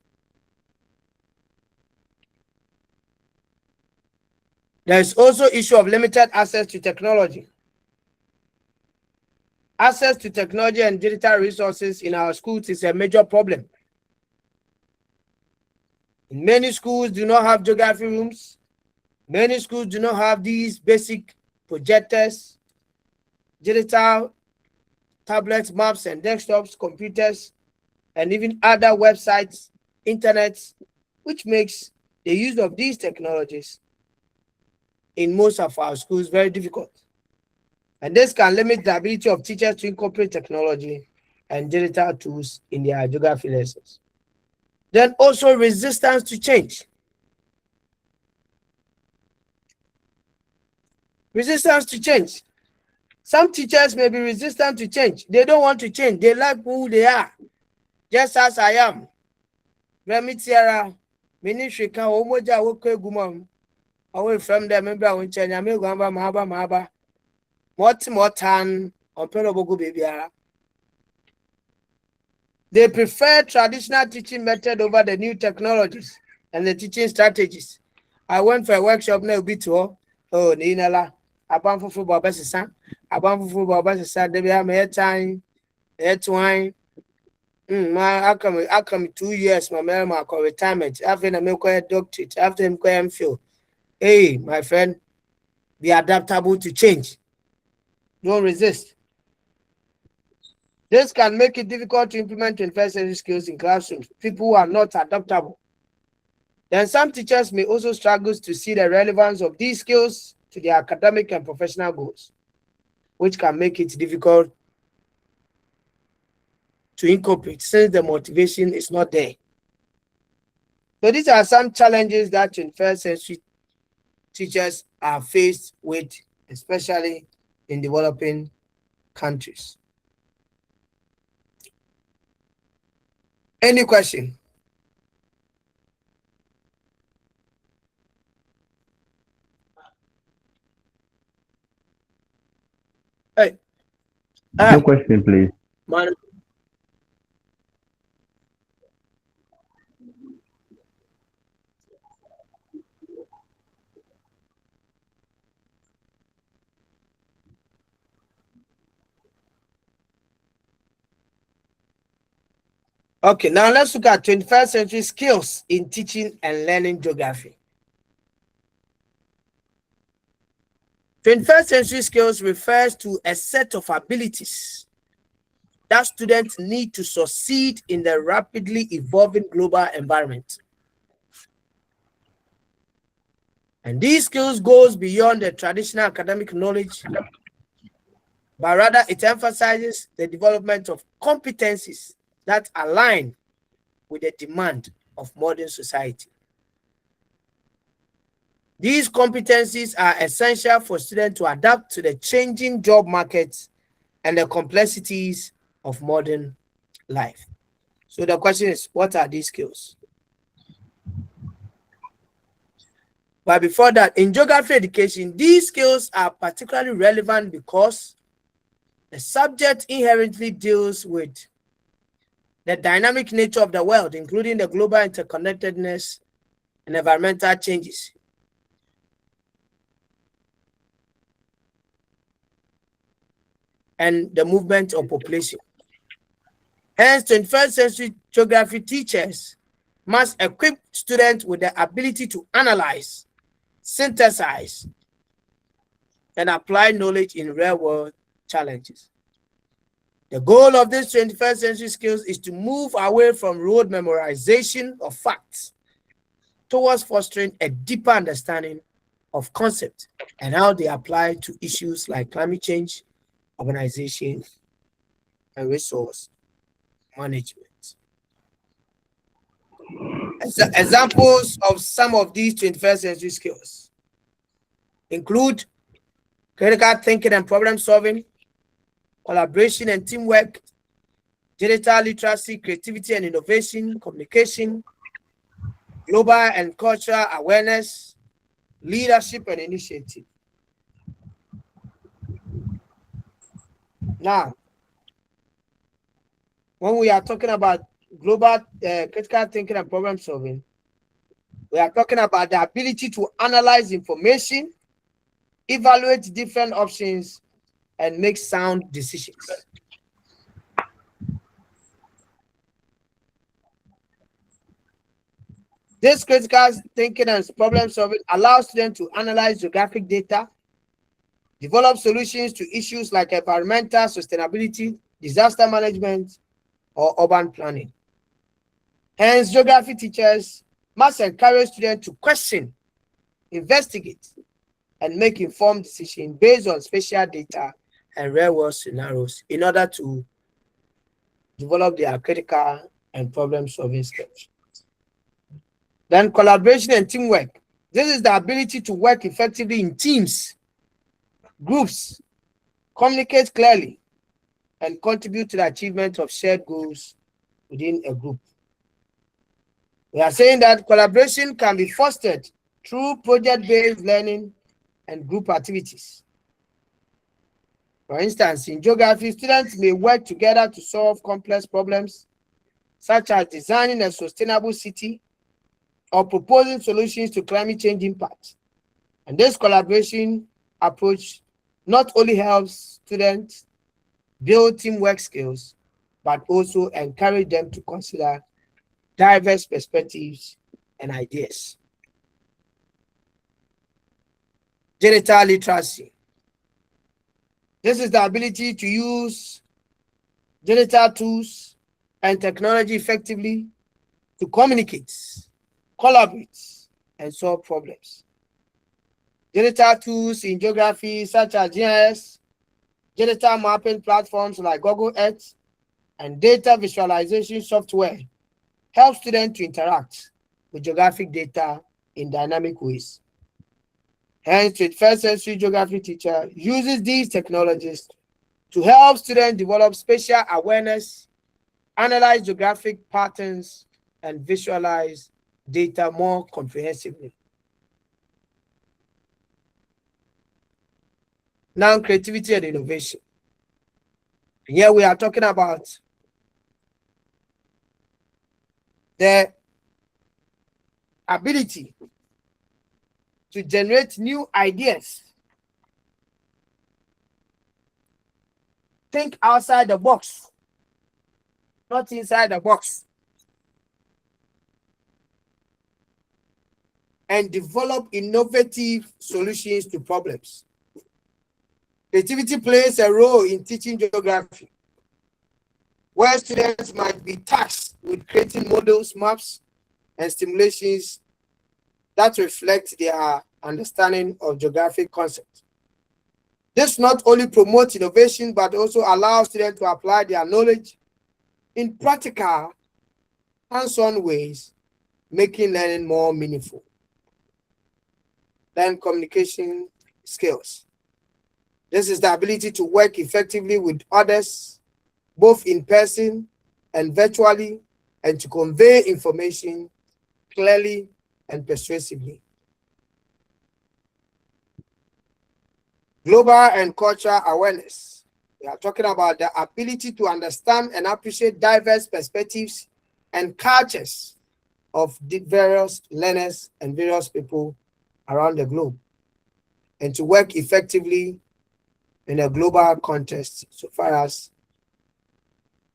There is also issue of limited access to technology. Access to technology and digital resources in our schools is a major problem. Many schools do not have geography rooms. Many schools do not have these basic projectors, digital tablets, maps, and desktops, computers, and even other websites, internet, which makes the use of these technologies in most of our schools very difficult. And this can limit the ability of teachers to incorporate technology and digital tools in their geography lessons. Then also resistance to change. Resistance to change. Some teachers may be resistant to change. They don't want to change. They like who they are, just as I am. Remitiara, Minishika, Omoja, Okegumam, away from them, maybe I will change. I may go Mahaba. What more time on Perobogo baby? They prefer traditional teaching method over the new technologies and the teaching strategies. I went for a workshop now, Bito. Oh, Ninala, Abam for football, Bessa, Abam for football, Bessa, they have my time, wine. I come 2 years, my man, my retirement. After I make a doctorate, after I'm going feel. Hey, my friend, be adaptable to change. Don't resist. This can make it difficult to implement 21st century skills in classrooms. People who are not adaptable. Then some teachers may also struggle to see the relevance of these skills to their academic and professional goals, which can make it difficult to incorporate since the motivation is not there. So these are some challenges that 21st century teachers are faced with, especially in developing countries. Any question? Hey. No question, please. Man. Okay, now let's look at 21st century skills in teaching and learning geography. 21st century skills refers to a set of abilities that students need to succeed in the rapidly evolving global environment. And these skills goes beyond the traditional academic knowledge, but rather it emphasizes the development of competencies that align with the demand of modern society. These competencies are essential for students to adapt to the changing job markets and the complexities of modern life. So the question is, what are these skills? But before that, in geography education, these skills are particularly relevant because the subject inherently deals with the dynamic nature of the world, including the global interconnectedness and environmental changes. And the movement of population. Hence, 21st century geography teachers must equip students with the ability to analyze, synthesize, and apply knowledge in real-world challenges. The goal of these 21st century skills is to move away from rote memorization of facts towards fostering a deeper understanding of concepts and how they apply to issues like climate change, urbanization, and resource management. Examples of some of these 21st century skills include critical thinking and problem solving, collaboration and teamwork, digital literacy, creativity and innovation, communication, global and cultural awareness, leadership and initiative. Now, when we are talking about global critical thinking and problem solving, we are talking about the ability to analyze information, evaluate different options, and make sound decisions. This critical thinking and problem solving allows students to analyze geographic data, develop solutions to issues like environmental sustainability, disaster management, or urban planning. Hence, geography teachers must encourage students to question, investigate, and make informed decisions based on spatial data and real-world scenarios in order to develop their critical and problem-solving skills. Then collaboration and teamwork. This is the ability to work effectively in teams, groups, communicate clearly, and contribute to the achievement of shared goals within a group. We are saying that collaboration can be fostered through project-based learning and group activities. For instance, in geography, students may work together to solve complex problems, such as designing a sustainable city or proposing solutions to climate change impacts. And this collaboration approach not only helps students build teamwork skills, but also encourage them to consider diverse perspectives and ideas. Digital literacy. This is the ability to use digital tools and technology effectively to communicate, collaborate, and solve problems. Digital tools in geography such as GIS, digital mapping platforms like Google Earth, and data visualization software help students to interact with geographic data in dynamic ways. Hence, 21st century geography teacher uses these technologies to help students develop spatial awareness, analyze geographic patterns, and visualize data more comprehensively. Now, creativity and innovation. Here we are talking about the ability to generate new ideas. Think outside the box, not inside the box. And develop innovative solutions to problems. Creativity plays a role in teaching geography, where students might be tasked with creating models, maps, and simulations that reflect their understanding of geographic concepts. This not only promotes innovation, but also allows students to apply their knowledge in practical, hands-on ways, making learning more meaningful. Then communication skills. This is the ability to work effectively with others, both in person and virtually, and to convey information clearly and persuasively. Global and cultural awareness. We are talking about the ability to understand and appreciate diverse perspectives and cultures of the various learners and various people around the globe, and to work effectively in a global context so far as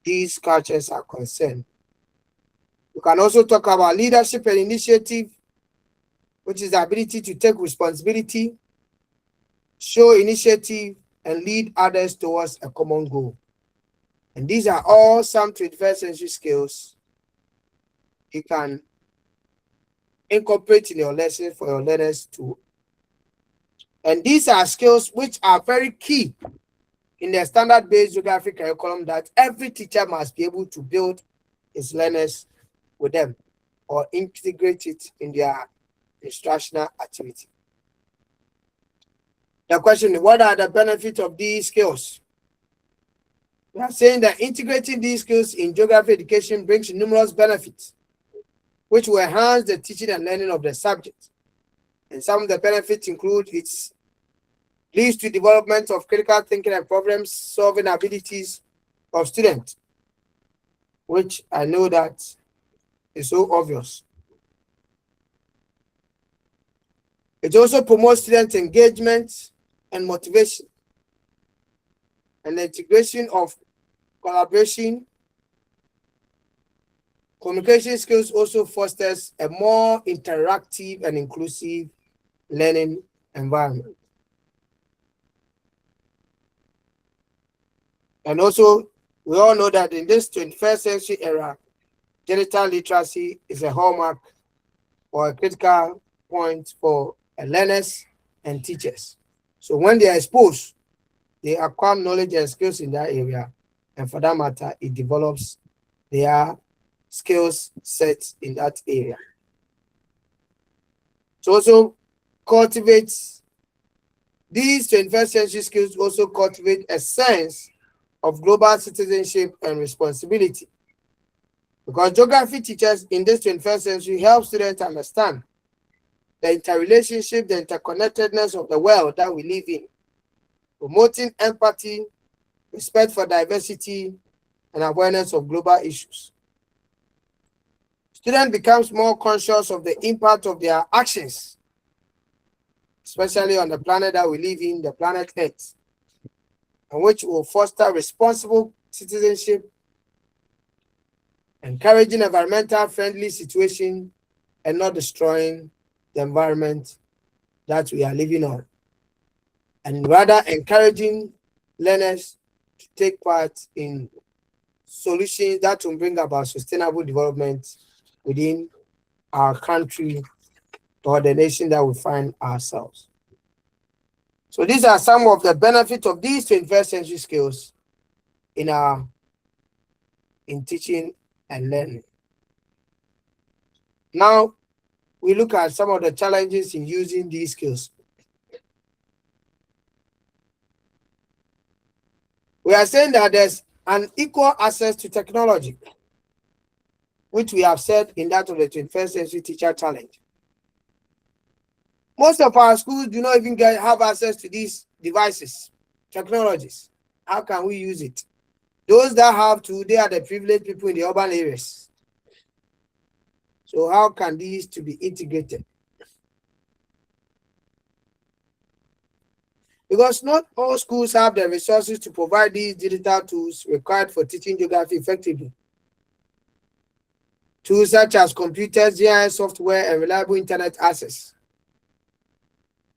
these cultures are concerned. We can also talk about leadership and initiative, which is the ability to take responsibility, show initiative, and lead others towards a common goal. And these are all some 21st century skills you can incorporate in your lesson for your learners too. And these are skills which are very key in the standard-based geography curriculum that every teacher must be able to build his learners with them or integrate it in their instructional activity. The question is, what are the benefits of these skills? We are saying that integrating these skills in geography education brings numerous benefits, which will enhance the teaching and learning of the subject. And some of the benefits include it leads to development of critical thinking and problem-solving abilities of students, which I know that is so obvious. It also promotes student engagement and motivation, and the integration of collaboration. Communication skills also fosters a more interactive and inclusive learning environment. And also, we all know that in this 21st century era, digital literacy is a hallmark or a critical point for learners and teachers. So when they are exposed, they acquire knowledge and skills in that area. And for that matter, it develops their skills sets in that area. So also cultivates these 21st century skills also cultivate a sense of global citizenship and responsibility. Because geography teachers in this 21st century help students understand the interrelationship, the interconnectedness of the world that we live in, promoting empathy, respect for diversity, and awareness of global issues. Student becomes more conscious of the impact of their actions, especially on the planet that we live in, the planet Earth, and which will foster responsible citizenship, encouraging environmental friendly situation, and not destroying the environment that we are living on, and rather encouraging learners to take part in solutions that will bring about sustainable development within our country or the nation that we find ourselves. So these are some of the benefits of these 21st century skills in teaching and learning. Now we look at some of the challenges in using these skills. We are saying that there's and equal access to technology, which we have said in that of the 21st Century Teacher Challenge. Most of our schools do not even have access to these devices, technologies. How can we use it? Those that have to, they are the privileged people in the urban areas. So how can these to be integrated? Because not all schools have the resources to provide these digital tools required for teaching geography effectively. Tools such as computers, GIS software, and reliable internet access.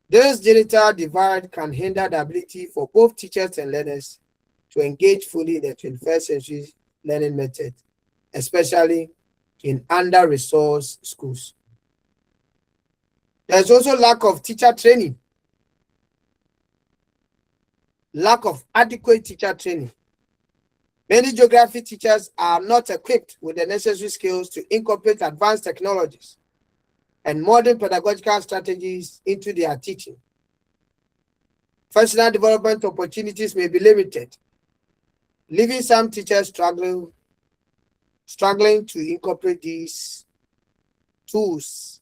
This digital divide can hinder the ability for both teachers and learners to engage fully in the 21st century learning method, especially in under-resourced schools. There's also lack of teacher training. Lack of adequate teacher training. Many geography teachers are not equipped with the necessary skills to incorporate advanced technologies and modern pedagogical strategies into their teaching. Personal development opportunities may be limited, leaving some teachers struggling to incorporate these tools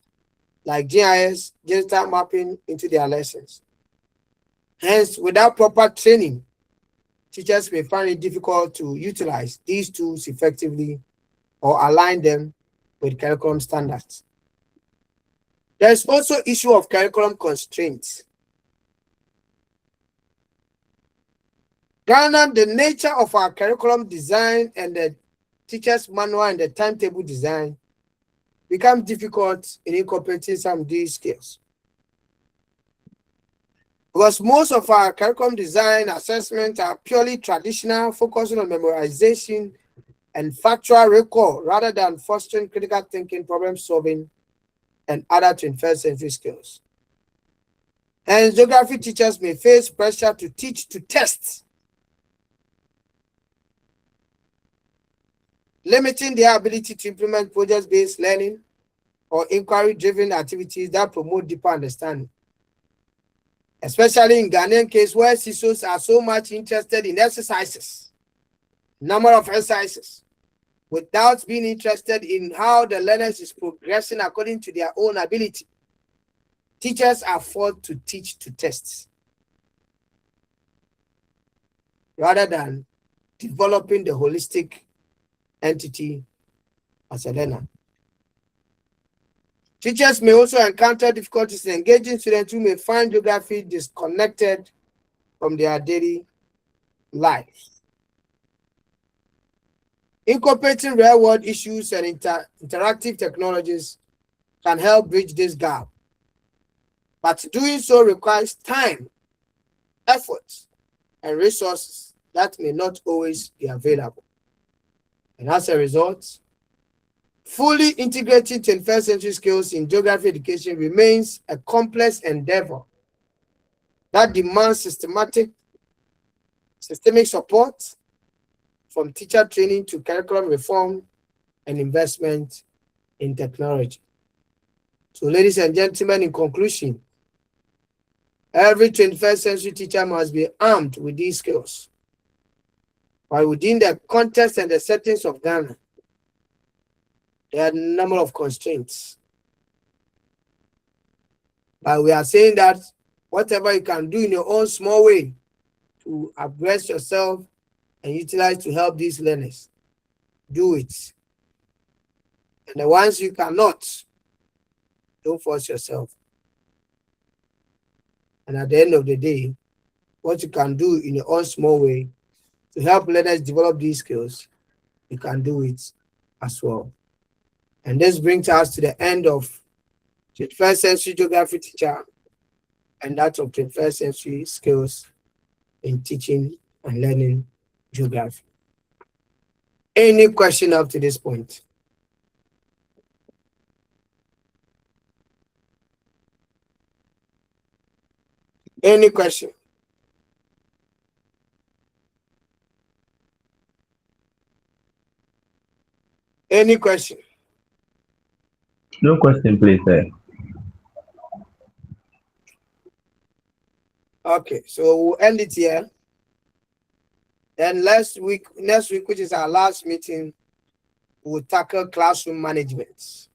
like GIS, digital mapping into their lessons. Hence, without proper training, teachers may find it difficult to utilize these tools effectively or align them with curriculum standards. There is also issue of curriculum constraints. Ghana, the nature of our curriculum design and the teacher's manual and the timetable design becomes difficult in incorporating some of these skills. Because most of our curriculum design assessments are purely traditional, focusing on memorization and factual recall rather than fostering critical thinking, problem solving, and other 21st century skills. And geography teachers may face pressure to teach to test, limiting their ability to implement project-based learning or inquiry-driven activities that promote deeper understanding. Especially in Ghanaian case where CISOs are so much interested in exercises, number of exercises, without being interested in how the learners is progressing according to their own ability. Teachers are forced to teach to test rather than developing the holistic entity as a learner. Teachers may also encounter difficulties in engaging students who may find geography disconnected from their daily lives. Incorporating real-world issues and interactive technologies can help bridge this gap, but doing so requires time, effort, and resources that may not always be available. And as a result, fully integrating 21st century skills in geography education remains a complex endeavor that demands systemic support from teacher training to curriculum reform and investment in technology. So ladies and gentlemen, in conclusion, every 21st century teacher must be armed with these skills. While within the context and the settings of Ghana, there are a number of constraints. But we are saying that whatever you can do in your own small way to address yourself and utilize to help these learners, do it. And the ones you cannot, don't force yourself. And at the end of the day, what you can do in your own small way to help learners develop these skills, you can do it as well. And this brings us to the end of 21st century geography teacher and that of 21st century skills in teaching and learning geography. Any question up to this point? Any question? Any question? No question, please, sir. Okay, so we'll end it here. Then next week, which is our last meeting, we'll tackle classroom management.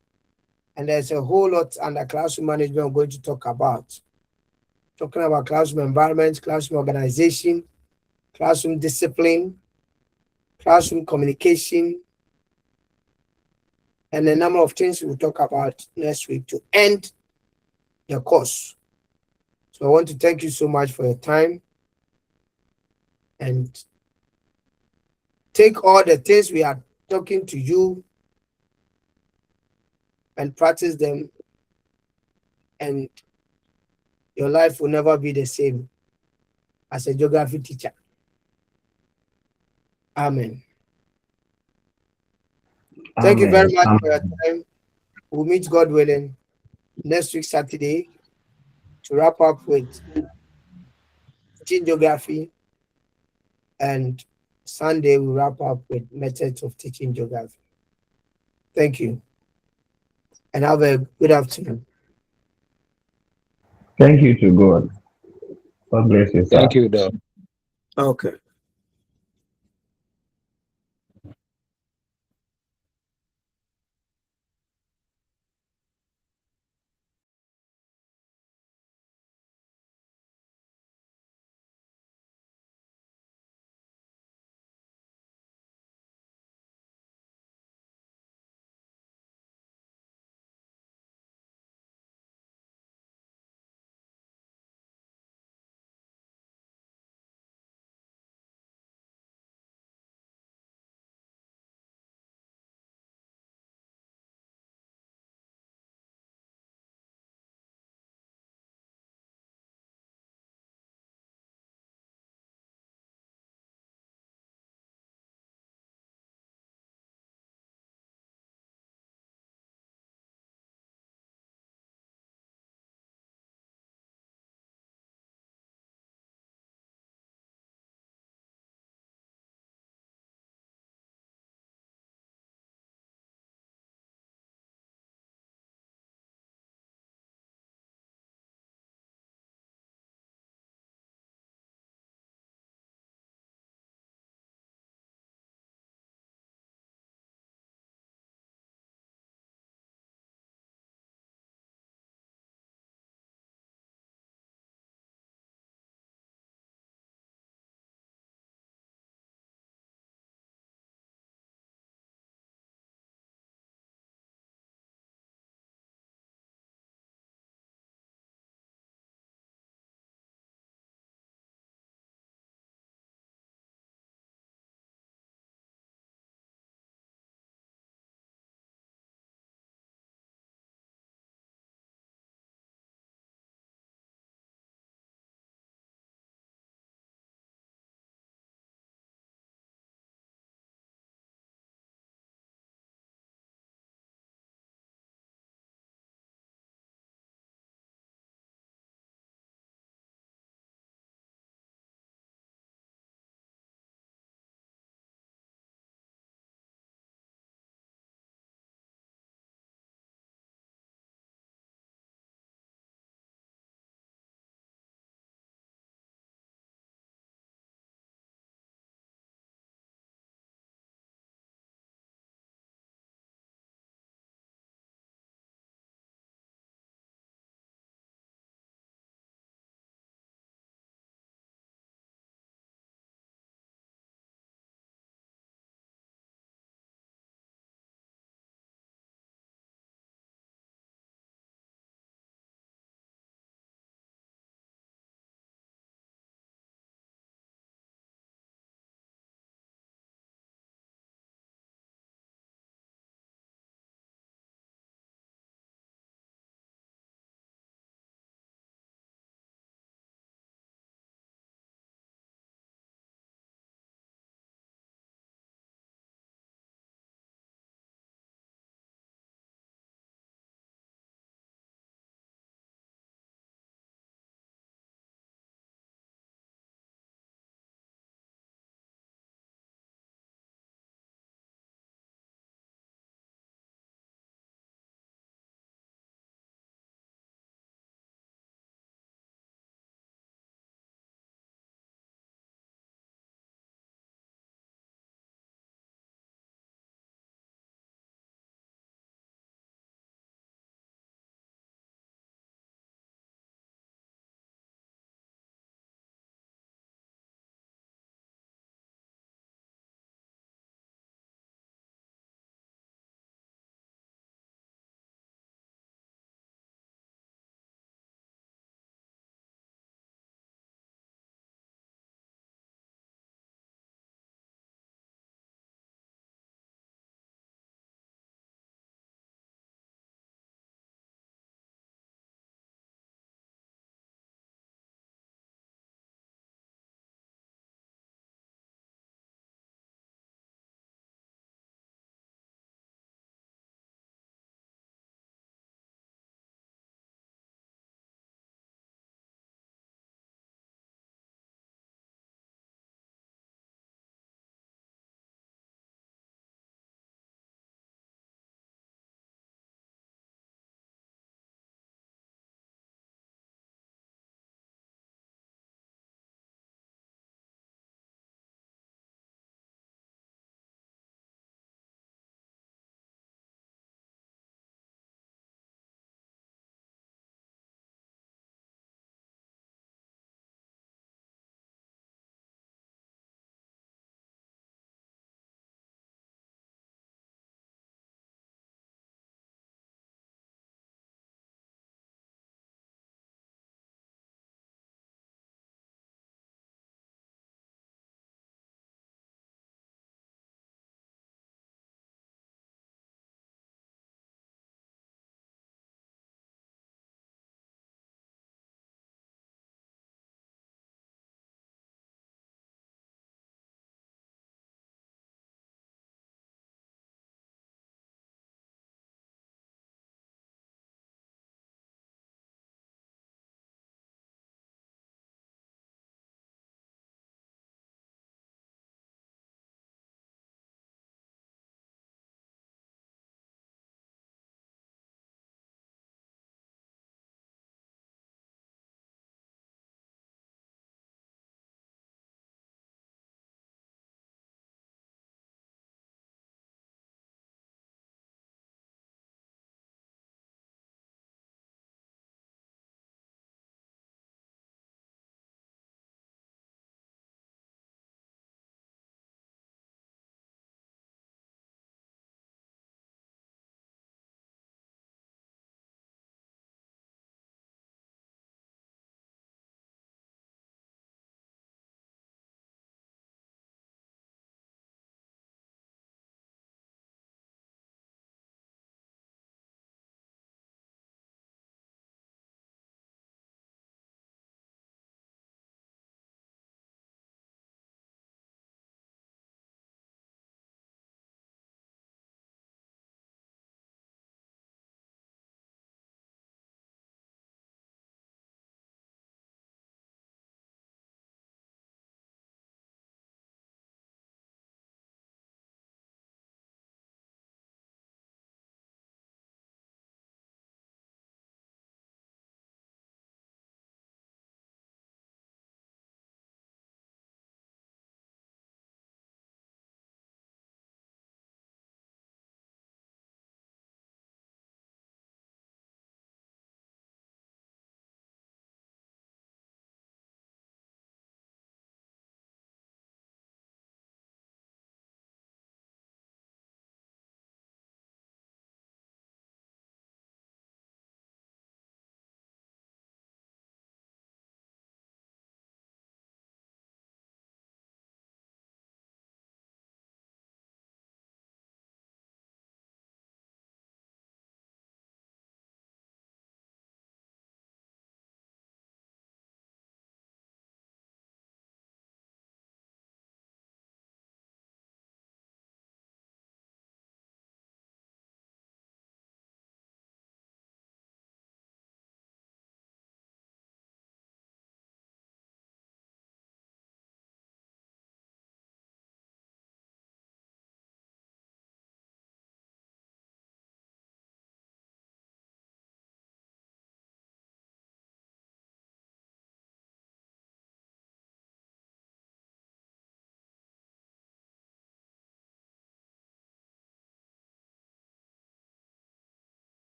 And there's a whole lot under classroom management we're going to talk about. Talking about classroom environment, classroom organization, classroom discipline, classroom communication, and a number of things we'll talk about next week to end the course. So I want to thank you so much for your time, and take all the things we are talking to you and practice them, and your life will never be the same as a geography teacher. Amen. Thank you very much for your time. We'll meet, God willing, next week, Saturday, to wrap up with teaching geography, and Sunday we'll wrap up with methods of teaching geography. Thank you, and have a good afternoon. Thank you to God. God bless you, sir. Thank you, Doc. Okay.